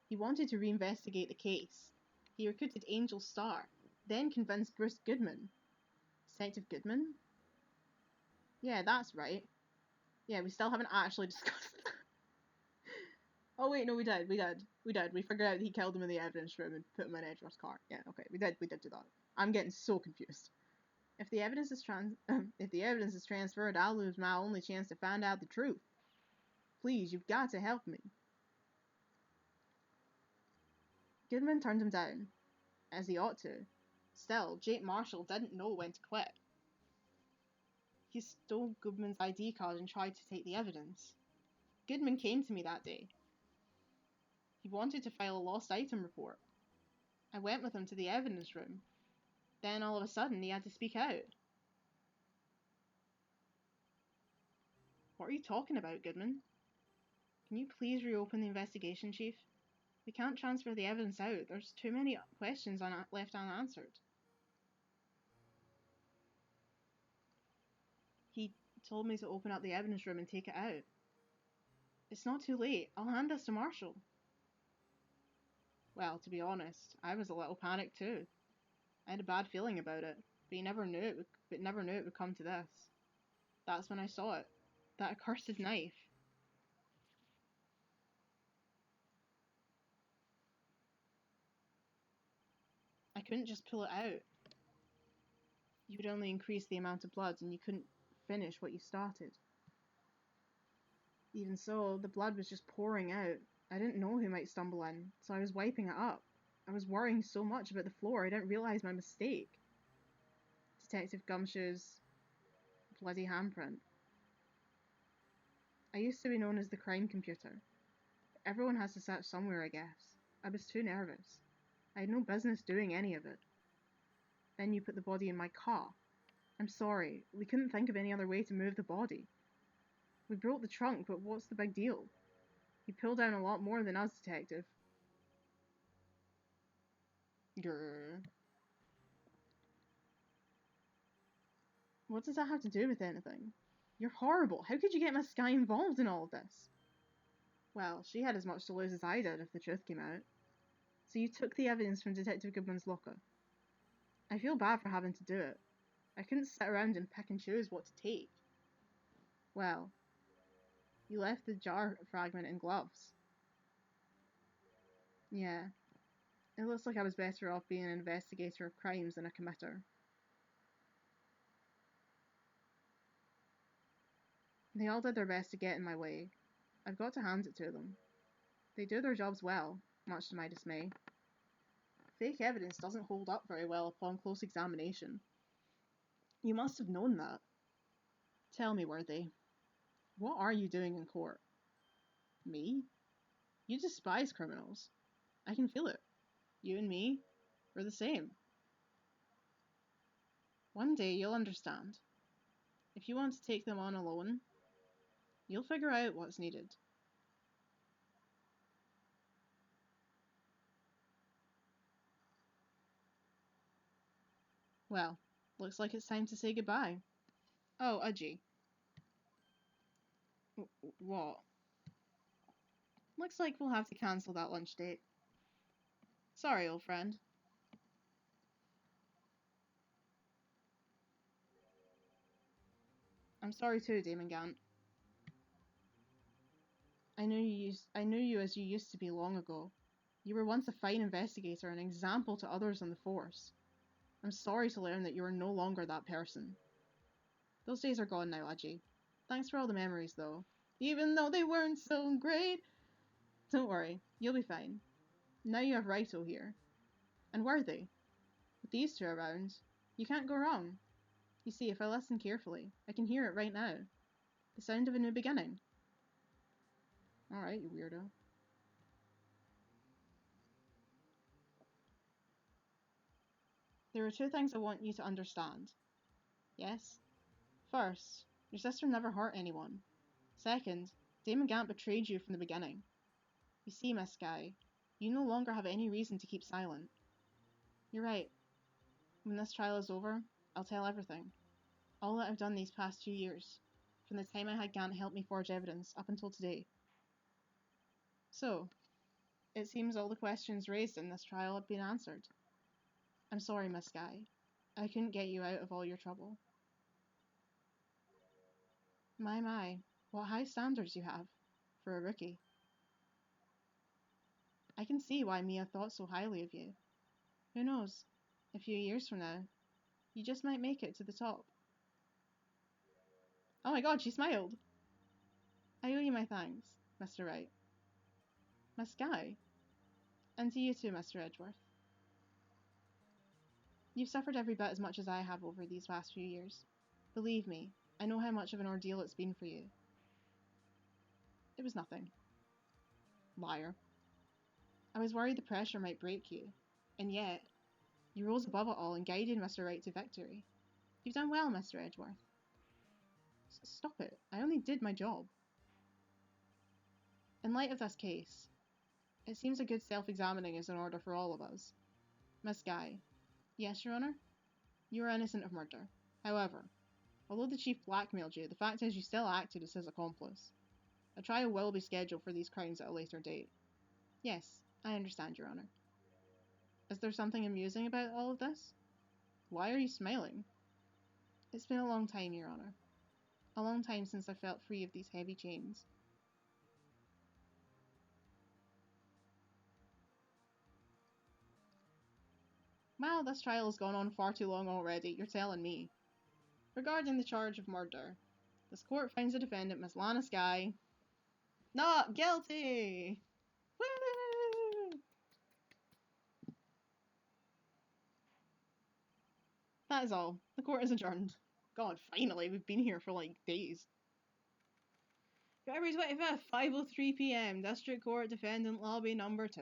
He wanted to reinvestigate the case. He recruited Angel Starr, then convinced Bruce Goodman. Detective Goodman? Yeah, that's right. Yeah, we still haven't actually discussed that. Oh wait, no, we did. We figured out he killed him in the evidence room and put him in Edgeworth's car. Yeah, okay, we did do that. I'm getting so confused. If the evidence is transferred, I'll lose my only chance to find out the truth. Please, you've got to help me. Goodman turned him down, as he ought to. Still, Jake Marshall didn't know when to quit. He stole Goodman's ID card and tried to take the evidence. Goodman came to me that day. He wanted to file a lost item report. I went with him to the evidence room. Then all of a sudden he had to speak out. What are you talking about, Goodman? Can you please reopen the investigation, Chief? We can't transfer the evidence out. There's too many questions left unanswered. He told me to open up the evidence room and take it out. It's not too late. I'll hand this to Marshall. Well, to be honest, I was a little panicked too. I had a bad feeling about it, but never knew it would come to this. That's when I saw it. That accursed knife. I couldn't just pull it out. You would only increase the amount of blood and you couldn't finish what you started. Even so, the blood was just pouring out. I didn't know who might stumble in, so I was wiping it up. I was worrying so much about the floor I didn't realize my mistake. Detective Gumshoe's bloody handprint. I used to be known as the crime computer. Everyone has to search somewhere, I guess. I was too nervous. I had no business doing any of it. Then you put the body in my car. I'm sorry, we couldn't think of any other way to move the body. We broke the trunk, but what's the big deal? You pulled down a lot more than us, Detective. Grr. What does that have to do with anything? You're horrible. How could you get Miss Skye involved in all of this? Well, she had as much to lose as I did if the truth came out. So you took the evidence from Detective Goodman's locker. I feel bad for having to do it. I couldn't sit around and pick and choose what to take. Well, you left the jar fragment in gloves. Yeah. It looks like I was better off being an investigator of crimes than a committer. They all did their best to get in my way. I've got to hand it to them. They do their jobs well, much to my dismay. Fake evidence doesn't hold up very well upon close examination. You must have known that. Tell me, Worthy, what are you doing in court? Me? You despise criminals. I can feel it. You and me, we're the same. One day you'll understand. If you want to take them on alone, you'll figure out what's needed. Well, looks like it's time to say goodbye. Oh, Udgy. What? Looks like we'll have to cancel that lunch date. Sorry, old friend. I'm sorry too, Damon Gant. I knew you as you used to be long ago. You were once a fine investigator and an example to others on the force. I'm sorry to learn that you are no longer that person. Those days are gone now, Udgy. Thanks for all the memories, though. Even though they weren't so great. Don't worry, you'll be fine. Now you have Righto here. And Worthy. With these two around, you can't go wrong. You see, if I listen carefully, I can hear it right now. The sound of a new beginning. Alright, you weirdo. There are two things I want you to understand. Yes? First, your sister never hurt anyone. Second, Damon Gant betrayed you from the beginning. You see, Miss Skye, you no longer have any reason to keep silent. You're right. When this trial is over, I'll tell everything. All that I've done these past 2 years, from the time I had Gant help me forge evidence up until today. So, it seems all the questions raised in this trial have been answered. I'm sorry, Miss Skye. I couldn't get you out of all your trouble. My, what high standards you have for a rookie. I can see why Mia thought so highly of you. Who knows? A few years from now, you just might make it to the top. Oh my god, she smiled! I owe you my thanks, Mr. Wright. Miss Skye. And to you too, Mr. Edgeworth. You've suffered every bit as much as I have over these past few years. Believe me, I know how much of an ordeal it's been for you. It was nothing. Liar. I was worried the pressure might break you, and yet, you rose above it all and guided Mr. Wright to victory. You've done well, Mr. Edgeworth. Stop it. I only did my job. In light of this case, it seems a good self-examining is in order for all of us. Miss Skye. Yes, Your Honour? You are innocent of murder. However, although the Chief blackmailed you, the fact is you still acted as his accomplice. A trial will be scheduled for these crimes at a later date. Yes, I understand, Your Honour. Is there something amusing about all of this? Why are you smiling? It's been a long time, Your Honour. A long time since I felt free of these heavy chains. Well, this trial has gone on far too long already, you're telling me. Regarding the charge of murder, this court finds the defendant, Miss Lana Skye, not guilty! Woo! That is all. The court is adjourned. God, finally, we've been here for like days. February 25th, 5:03 p.m, District Court Defendant Lobby number 2.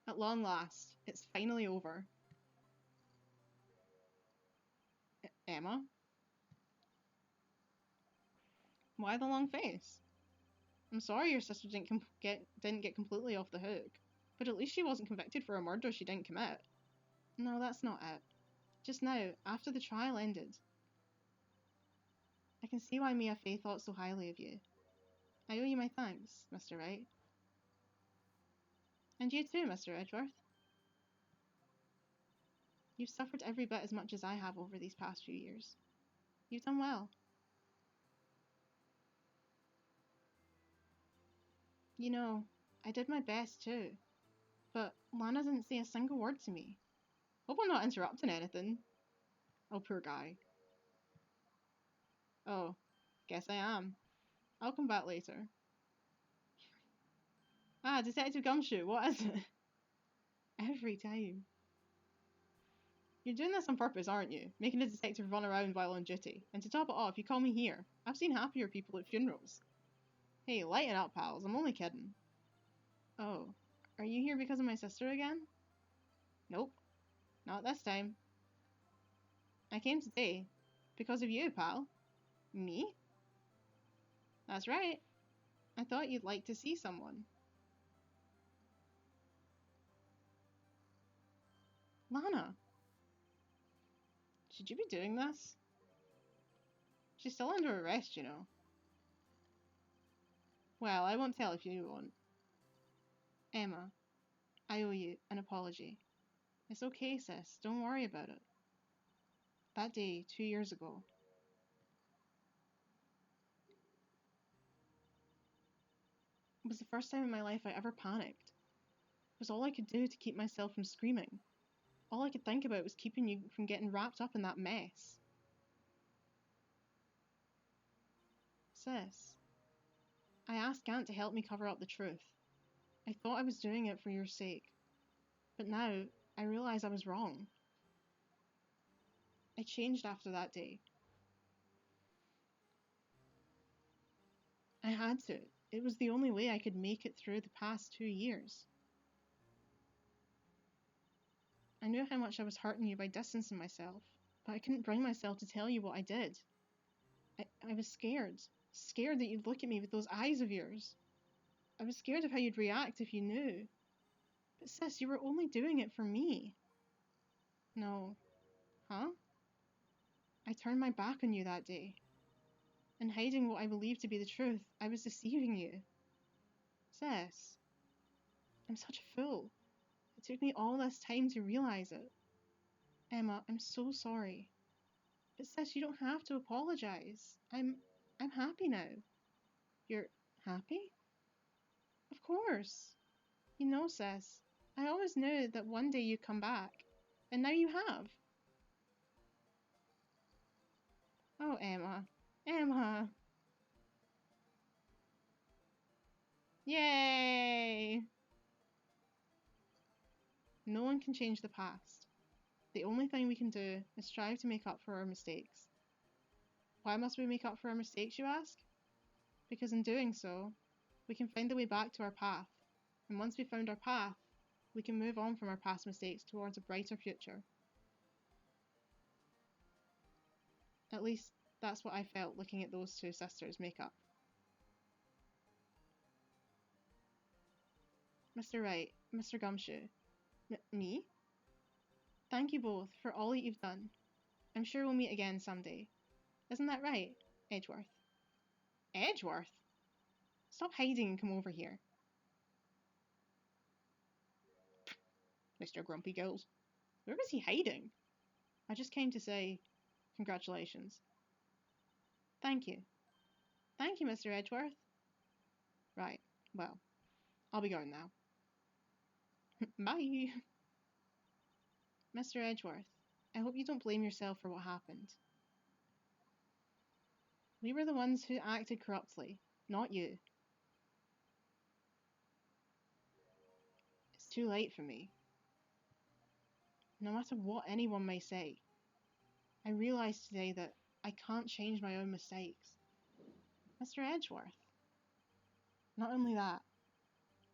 At long last, it's finally over. Emma? Why the long face? I'm sorry your sister didn't get completely off the hook, but at least she wasn't convicted for a murder she didn't commit. No, that's not it. Just now, after the trial ended, I can see why Mia Fey thought so highly of you. I owe you my thanks, Mr. Wright. And you too, Mr. Edgeworth. You've suffered every bit as much as I have over these past few years. You've done well. You know, I did my best too, but Lana didn't say a single word to me. Hope I'm not interrupting anything. Oh, poor guy. Oh, guess I am. I'll come back later. Ah, Detective Gumshoe, what is it? Every time. You're doing this on purpose, aren't you? Making a detective run around while on duty. And to top it off, you call me here. I've seen happier people at funerals. Hey, lighten up, pals. I'm only kidding. Oh, are you here because of my sister again? Nope. Not this time. I came today because of you, pal. Me? That's right. I thought you'd like to see someone. Lana. Should you be doing this? She's still under arrest, you know. Well, I won't tell if you won't. Emma, I owe you an apology. It's okay, sis. Don't worry about it. That day, 2 years ago, was the first time in my life I ever panicked. It was all I could do to keep myself from screaming. All I could think about was keeping you from getting wrapped up in that mess. Sis, I asked Gant to help me cover up the truth. I thought I was doing it for your sake. But now, I realize I was wrong. I changed after that day. I had to. It was the only way I could make it through the past 2 years. I knew how much I was hurting you by distancing myself, but I couldn't bring myself to tell you what I did. I was scared. Scared that you'd look at me with those eyes of yours. I was scared of how you'd react if you knew. But sis, you were only doing it for me. No. Huh? I turned my back on you that day. In hiding what I believed to be the truth, I was deceiving you. Sis, I'm such a fool. It took me all this time to realize it. Emma, I'm so sorry. But sis, you don't have to apologize. I'm happy now. You're happy? Of course. You know, sis, I always knew that one day you'd come back. And now you have. Oh, Emma. Emma. Yay! No one can change the past. The only thing we can do is strive to make up for our mistakes. Why must we make up for our mistakes, you ask? Because in doing so, we can find the way back to our path. And once we've found our path, we can move on from our past mistakes towards a brighter future. At least, that's what I felt looking at those two sisters make up. Mr. Wright, Mr. Gumshoe. Me? Thank you both for all that you've done. I'm sure we'll meet again someday. Isn't that right, Edgeworth? Edgeworth? Stop hiding and come over here. Mr. Grumpy Gills. Where was he hiding? I just came to say congratulations. Thank you. Thank you, Mr. Edgeworth. Right, well, I'll be going now. Bye. Mr. Edgeworth, I hope you don't blame yourself for what happened. We were the ones who acted corruptly, not you. It's too late for me. No matter what anyone may say, I realised today that I can't change my own mistakes. Mr. Edgeworth. Not only that,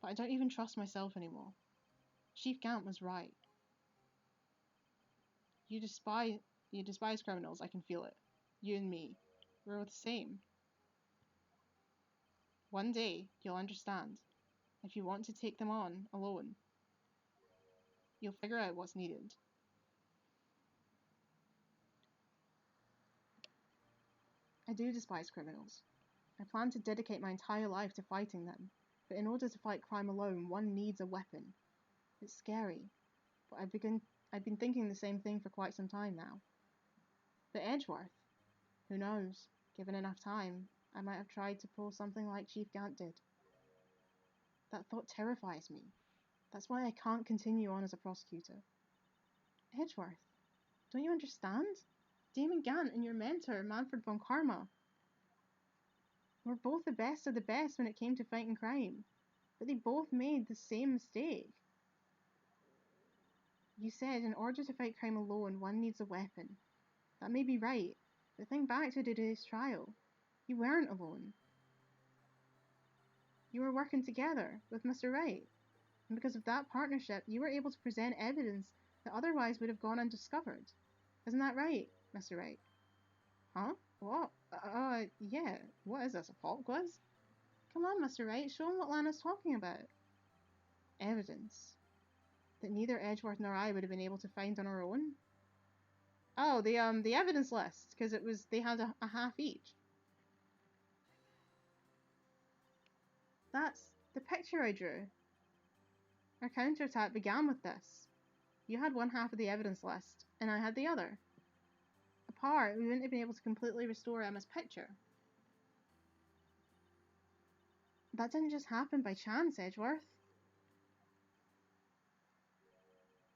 but I don't even trust myself anymore. Chief Gant was right. You despise criminals, I can feel it. You and me. We're the same. One day, you'll understand. If you want to take them on alone, you'll figure out what's needed. I do despise criminals. I plan to dedicate my entire life to fighting them, but in order to fight crime alone, one needs a weapon. It's scary, but I've been thinking the same thing for quite some time now. But Edgeworth? Who knows? Given enough time, I might have tried to pull something like Chief Gant did. That thought terrifies me. That's why I can't continue on as a prosecutor. Edgeworth, don't you understand? Damon Gant and your mentor, Manfred von Karma. We're both the best of the best when it came to fighting crime, but they both made the same mistake. You said in order to fight crime alone, one needs a weapon. That may be right, but think back to today's trial. You weren't alone. You were working together with Mr. Wright, and because of that partnership, you were able to present evidence that otherwise would have gone undiscovered. Isn't that right, Mr. Wright? Huh? What? Yeah. What is this, a pop quiz? Come on, Mr. Wright, show him what Lana's talking about. Evidence that neither Edgeworth nor I would have been able to find on our own? Oh, the evidence list, because they had a half each. That's the picture I drew. Our counterattack began with this. You had one half of the evidence list, and I had the other. Apart, we wouldn't have been able to completely restore Emma's picture. That didn't just happen by chance, Edgeworth.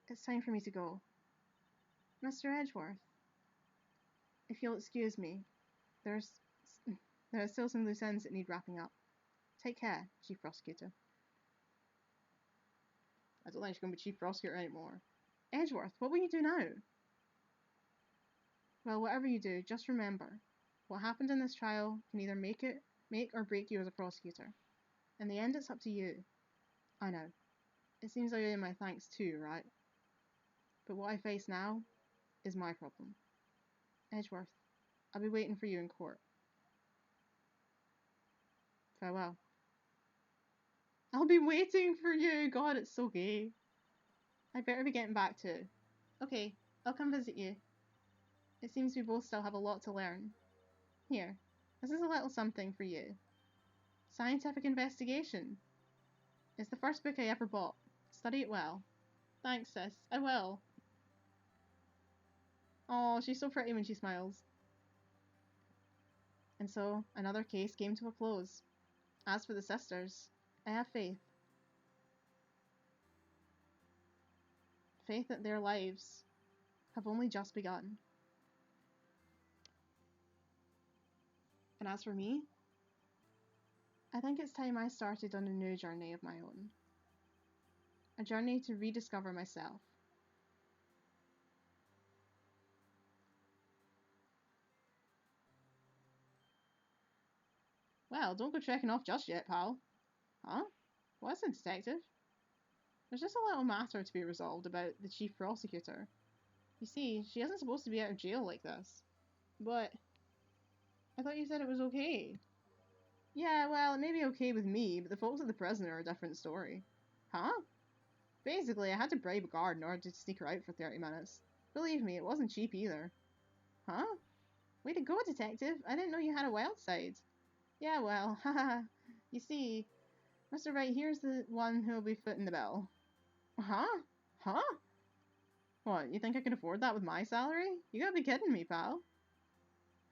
It's time for me to go. Mr. Edgeworth, if you'll excuse me, there are still some loose ends that need wrapping up. Take care, Chief Prosecutor. I don't think she's going to be Chief Prosecutor anymore. Edgeworth, what will you do now? Well, whatever you do, just remember, what happened in this trial can either make or break you as a prosecutor. In the end, it's up to you. I know. It seems I owe you my thanks too, right? But what I face now is my problem. Edgeworth, I'll be waiting for you in court. Farewell. I'll be waiting for you! God, it's so gay. I'd better be getting back to it. Okay, I'll come visit you. It seems we both still have a lot to learn. Here, this is a little something for you. Scientific Investigation. It's the first book I ever bought. Study it well. Thanks, sis. I will. Oh, she's so pretty when she smiles. And so, another case came to a close. As for the sisters, I have faith. faith that their lives have only just begun. And as for me, I think it's time I started on a new journey of my own. A journey to rediscover myself. Well, don't go trekking off just yet, pal. Huh? What's a detective? There's just a little matter to be resolved about the chief prosecutor. You see, she isn't supposed to be out of jail like this. But I thought you said it was okay. Yeah, well, it may be okay with me, but the folks at the prison are a different story. Huh? Basically, I had to bribe a guard in order to sneak her out for 30 minutes. Believe me, it wasn't cheap either. Huh? Way to go, detective. I didn't know you had a wild side. Yeah, well, haha. You see, Mr. Wright here's the one who'll be footing the bill. Huh? Huh? What, you think I can afford that with my salary? You gotta be kidding me, pal.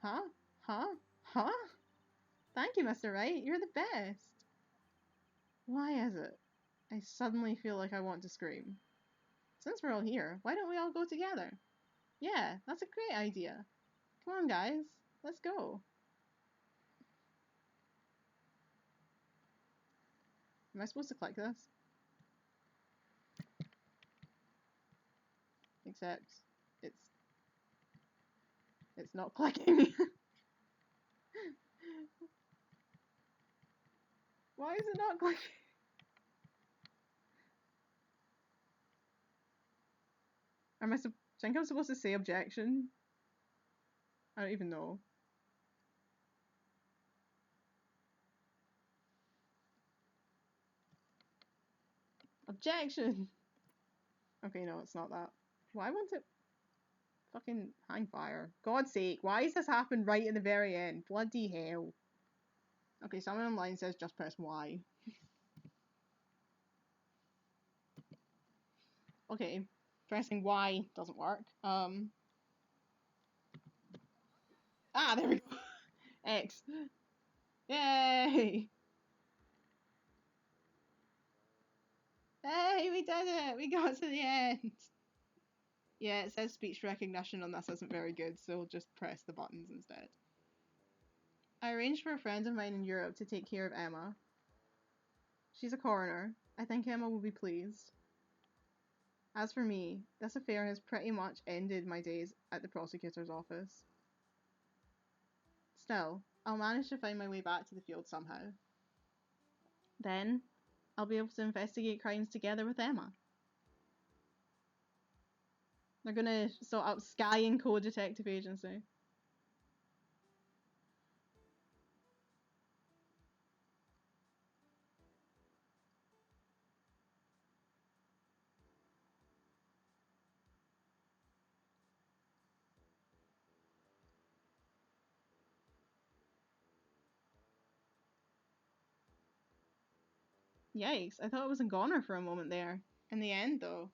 Huh? Huh? Huh? Thank you, Mr. Wright. You're the best. Why is it? I suddenly feel like I want to scream. Since we're all here, why don't we all go together? Yeah, that's a great idea. Come on, guys. Let's go. Am I supposed to click this? Except it's not clicking. Why is it not clicking? Think I'm supposed to say objection? I don't even know. Objection! Okay, no, it's not that. Why won't it fucking hang fire? God's sake, why has this happened right in the very end? Bloody hell. Okay, someone online says just press Y. Okay, pressing Y doesn't work. There we go. X. Yay! Hey, we did it! We got to the end! Yeah, it says speech recognition on this isn't very good, so we'll just press the buttons instead. I arranged for a friend of mine in Europe to take care of Emma. She's a coroner. I think Emma will be pleased. As for me, this affair has pretty much ended my days at the prosecutor's office. Still, I'll manage to find my way back to the field somehow. Then, I'll be able to investigate crimes together with Emma. They're gonna sort out Skye and Co-Detective Agency. Yikes, I thought it was a goner for a moment there. In the end, though,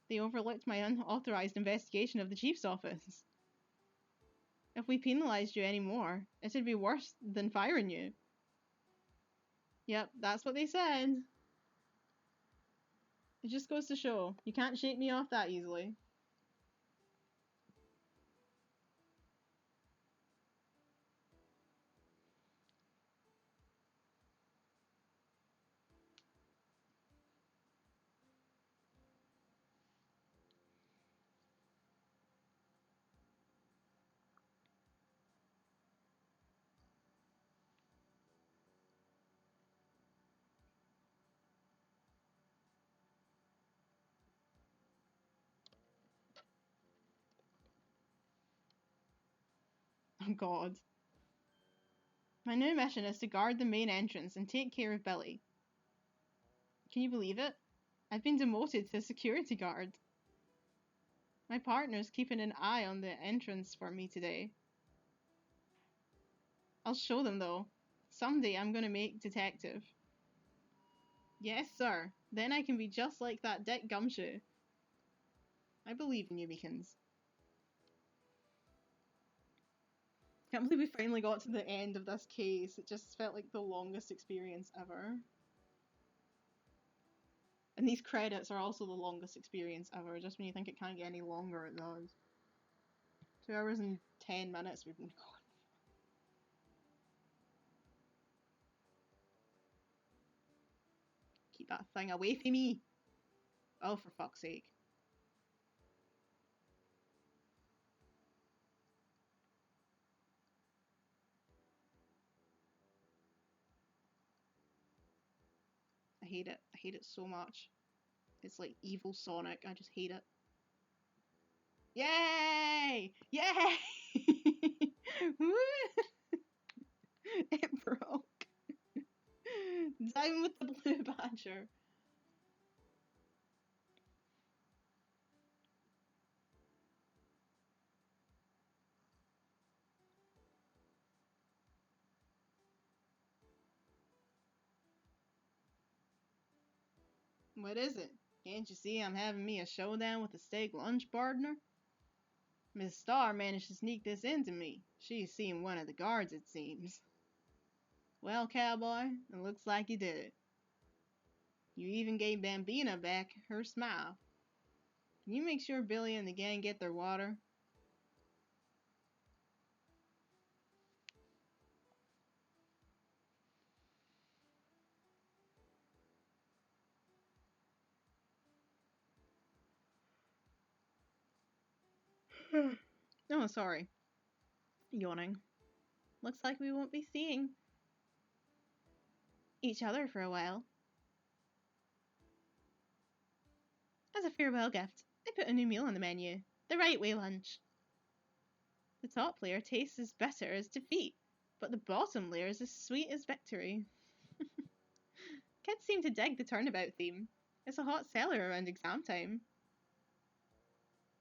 they overlooked my unauthorized investigation of the chief's office. If we penalized you any more, it'd be worse than firing you. Yep, that's what they said. It just goes to show, you can't shake me off that easily. Oh god. My new mission is to guard the main entrance and take care of Billy. Can you believe it? I've been demoted to security guard. My partner's keeping an eye on the entrance for me today. I'll show them though. Someday I'm gonna make detective. Yes, sir. Then I can be just like that Dick Gumshoe. I believe in you, Meekins. Can't believe we finally got to the end of this case. It just felt like the longest experience ever. And these credits are also the longest experience ever. Just when you think it can't get any longer, it does. 2 hours and 10 minutes we've been going. Keep that thing away from me. Oh, for fuck's sake. I hate it. I hate it so much. It's like evil Sonic. I just hate it. Yay! Yay! It broke. Down with the blue badger. What is it? Can't you see I'm having me a showdown with a steak lunch partner? Miss Starr managed to sneak this into me. She's seen one of the guards, it seems. Well, cowboy, it looks like you did it. You even gave Bambina back her smile. Can you make sure Billy and the gang get their water? Oh, sorry. Yawning. Looks like we won't be seeing each other for a while. As a farewell gift, I put a new meal on the menu. The right way lunch. The top layer tastes as bitter as defeat, but the bottom layer is as sweet as victory. Kids seem to dig the turnabout theme. It's a hot seller around exam time.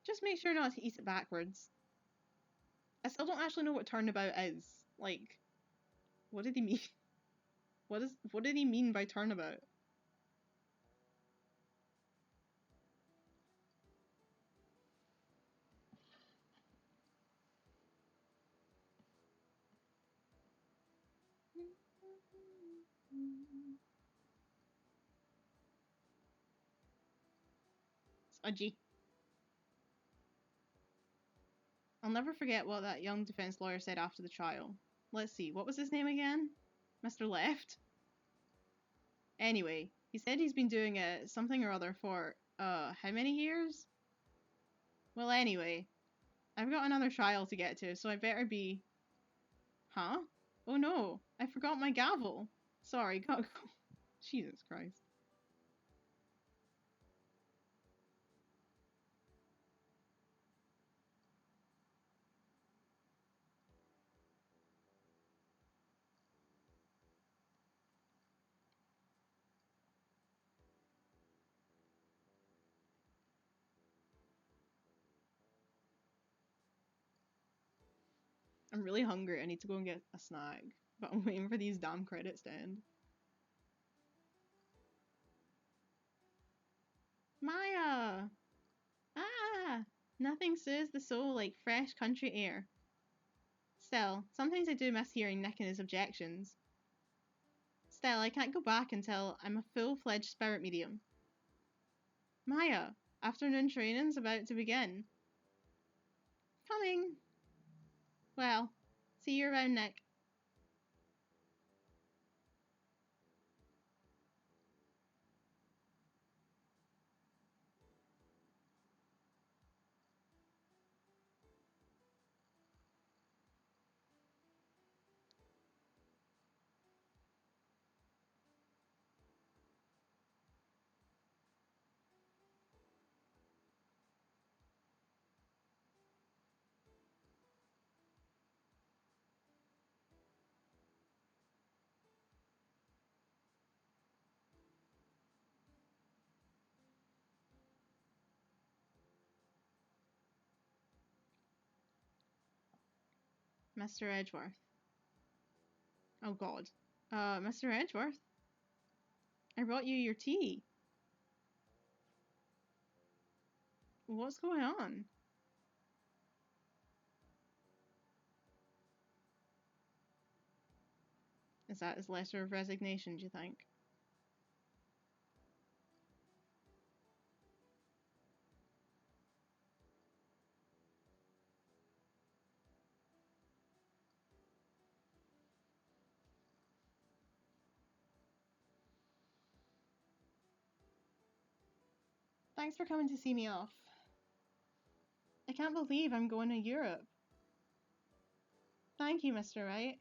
Just make sure not to eat it backwards. I still don't actually know what turnabout is. Like, what did he mean? What did he mean by turnabout? Smudgy. I'll never forget what that young defense lawyer said after the trial. Let's see, what was his name again? Mr. Left? Anyway, he said he's been doing something or other for, how many years? Well, anyway, I've got another trial to get to, so I better be... Huh? Oh no, I forgot my gavel. Sorry, gotta go. Jesus Christ. I'm really hungry. I need to go and get a snack. But I'm waiting for these damn credits to end. Maya! Ah! Nothing soothes the soul like fresh country air. Still, sometimes I do miss hearing Nick and his objections. Still, I can't go back until I'm a full-fledged spirit medium. Maya! Afternoon training's about to begin. Coming! Well, see you around, Nick. Mr. Edgeworth. Oh god. Mr. Edgeworth? I brought you your tea. What's going on? Is that his letter of resignation, do you think? Thanks for coming to see me off. I can't believe I'm going to Europe. Thank you, Mr. Wright.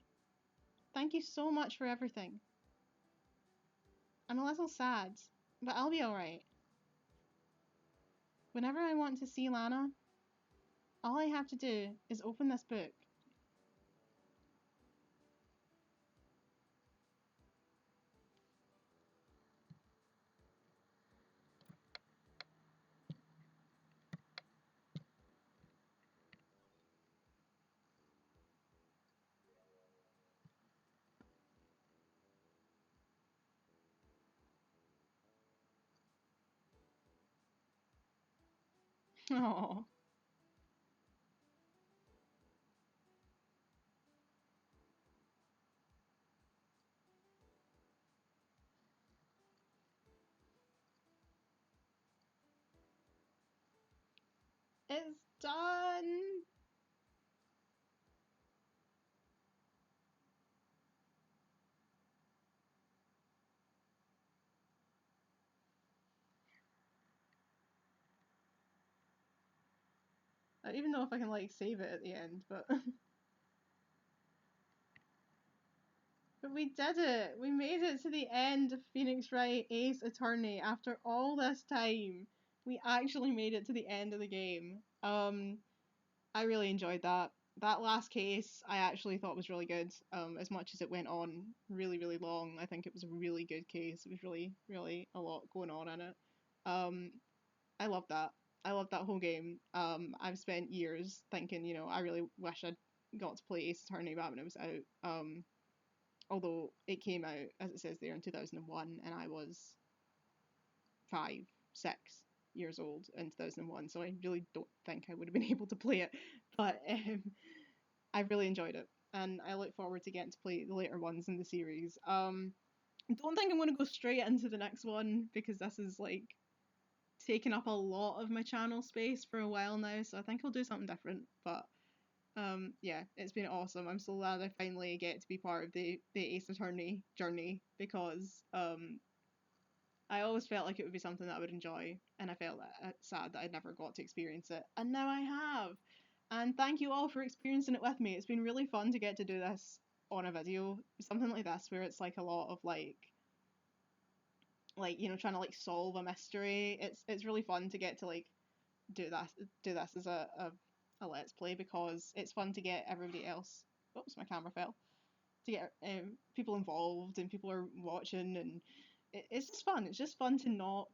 Thank you so much for everything. I'm a little sad, but I'll be alright. Whenever I want to see Lana, all I have to do is open this book. Oh. It's done! I don't even know if I can, like, save it at the end, but... But we did it! We made it to the end of Phoenix Wright Ace Attorney after all this time. We actually made it to the end of the game. I really enjoyed that. That last case I actually thought was really good, as much as it went on really, really long. I think it was a really good case. It was really, really a lot going on in it. I love that. I love that whole game. I've spent years thinking, I really wish I'd got to play Ace Attorney back when it was out. Although it came out, as it says there, in 2001, and I was 5, 6 years old in 2001, so I really don't think I would have been able to play it. But I really enjoyed it, and I look forward to getting to play the later ones in the series. I don't think I'm going to go straight into the next one, because this is, like, taken up a lot of my channel space for a while now, so I think I'll do something different. But yeah, it's been awesome. I'm so glad I finally get to be part of the Ace Attorney journey, because I always felt like it would be something that I would enjoy, and I felt sad that I'd never got to experience it, and now I have. And thank you all for experiencing it with me. It's been really fun to get to do this on a video, something like this, where it's like a lot of like trying to like solve a mystery. It's really fun to get to like do this as a let's play, because it's fun to get everybody else. Oops, my camera fell. To get people involved, and people are watching, and it's just fun. It's just fun to not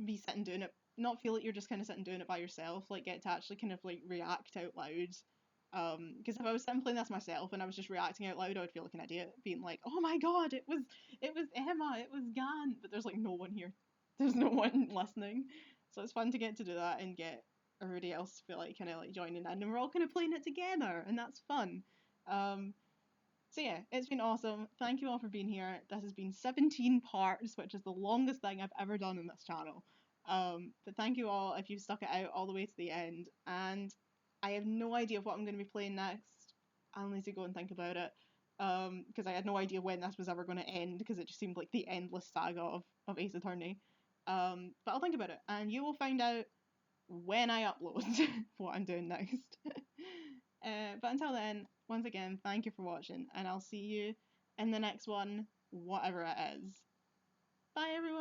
be sitting doing it, not feel like you're just kind of sitting doing it by yourself. Like, get to actually kind of like react out loud. Because if I was sitting playing this myself and I was just reacting out loud, I would feel like an idiot, being like, "Oh my god, it was Emma, it was Gant," but there's like no one here. There's no one listening, so it's fun to get to do that and get everybody else to feel like kind of like joining in, and we're all kind of playing it together, and that's fun. So yeah, it's been awesome. Thank you all for being here. This has been 17 parts, which is the longest thing I've ever done on this channel. But thank you all if you've stuck it out all the way to the end. And I have no idea what I'm going to be playing next. I'll need to go and think about it. Because I had no idea when this was ever going to end, because it just seemed like the endless saga of Ace Attorney. But I'll think about it, and you will find out when I upload what I'm doing next. But until then, once again, thank you for watching, and I'll see you in the next one, whatever it is. Bye, everyone!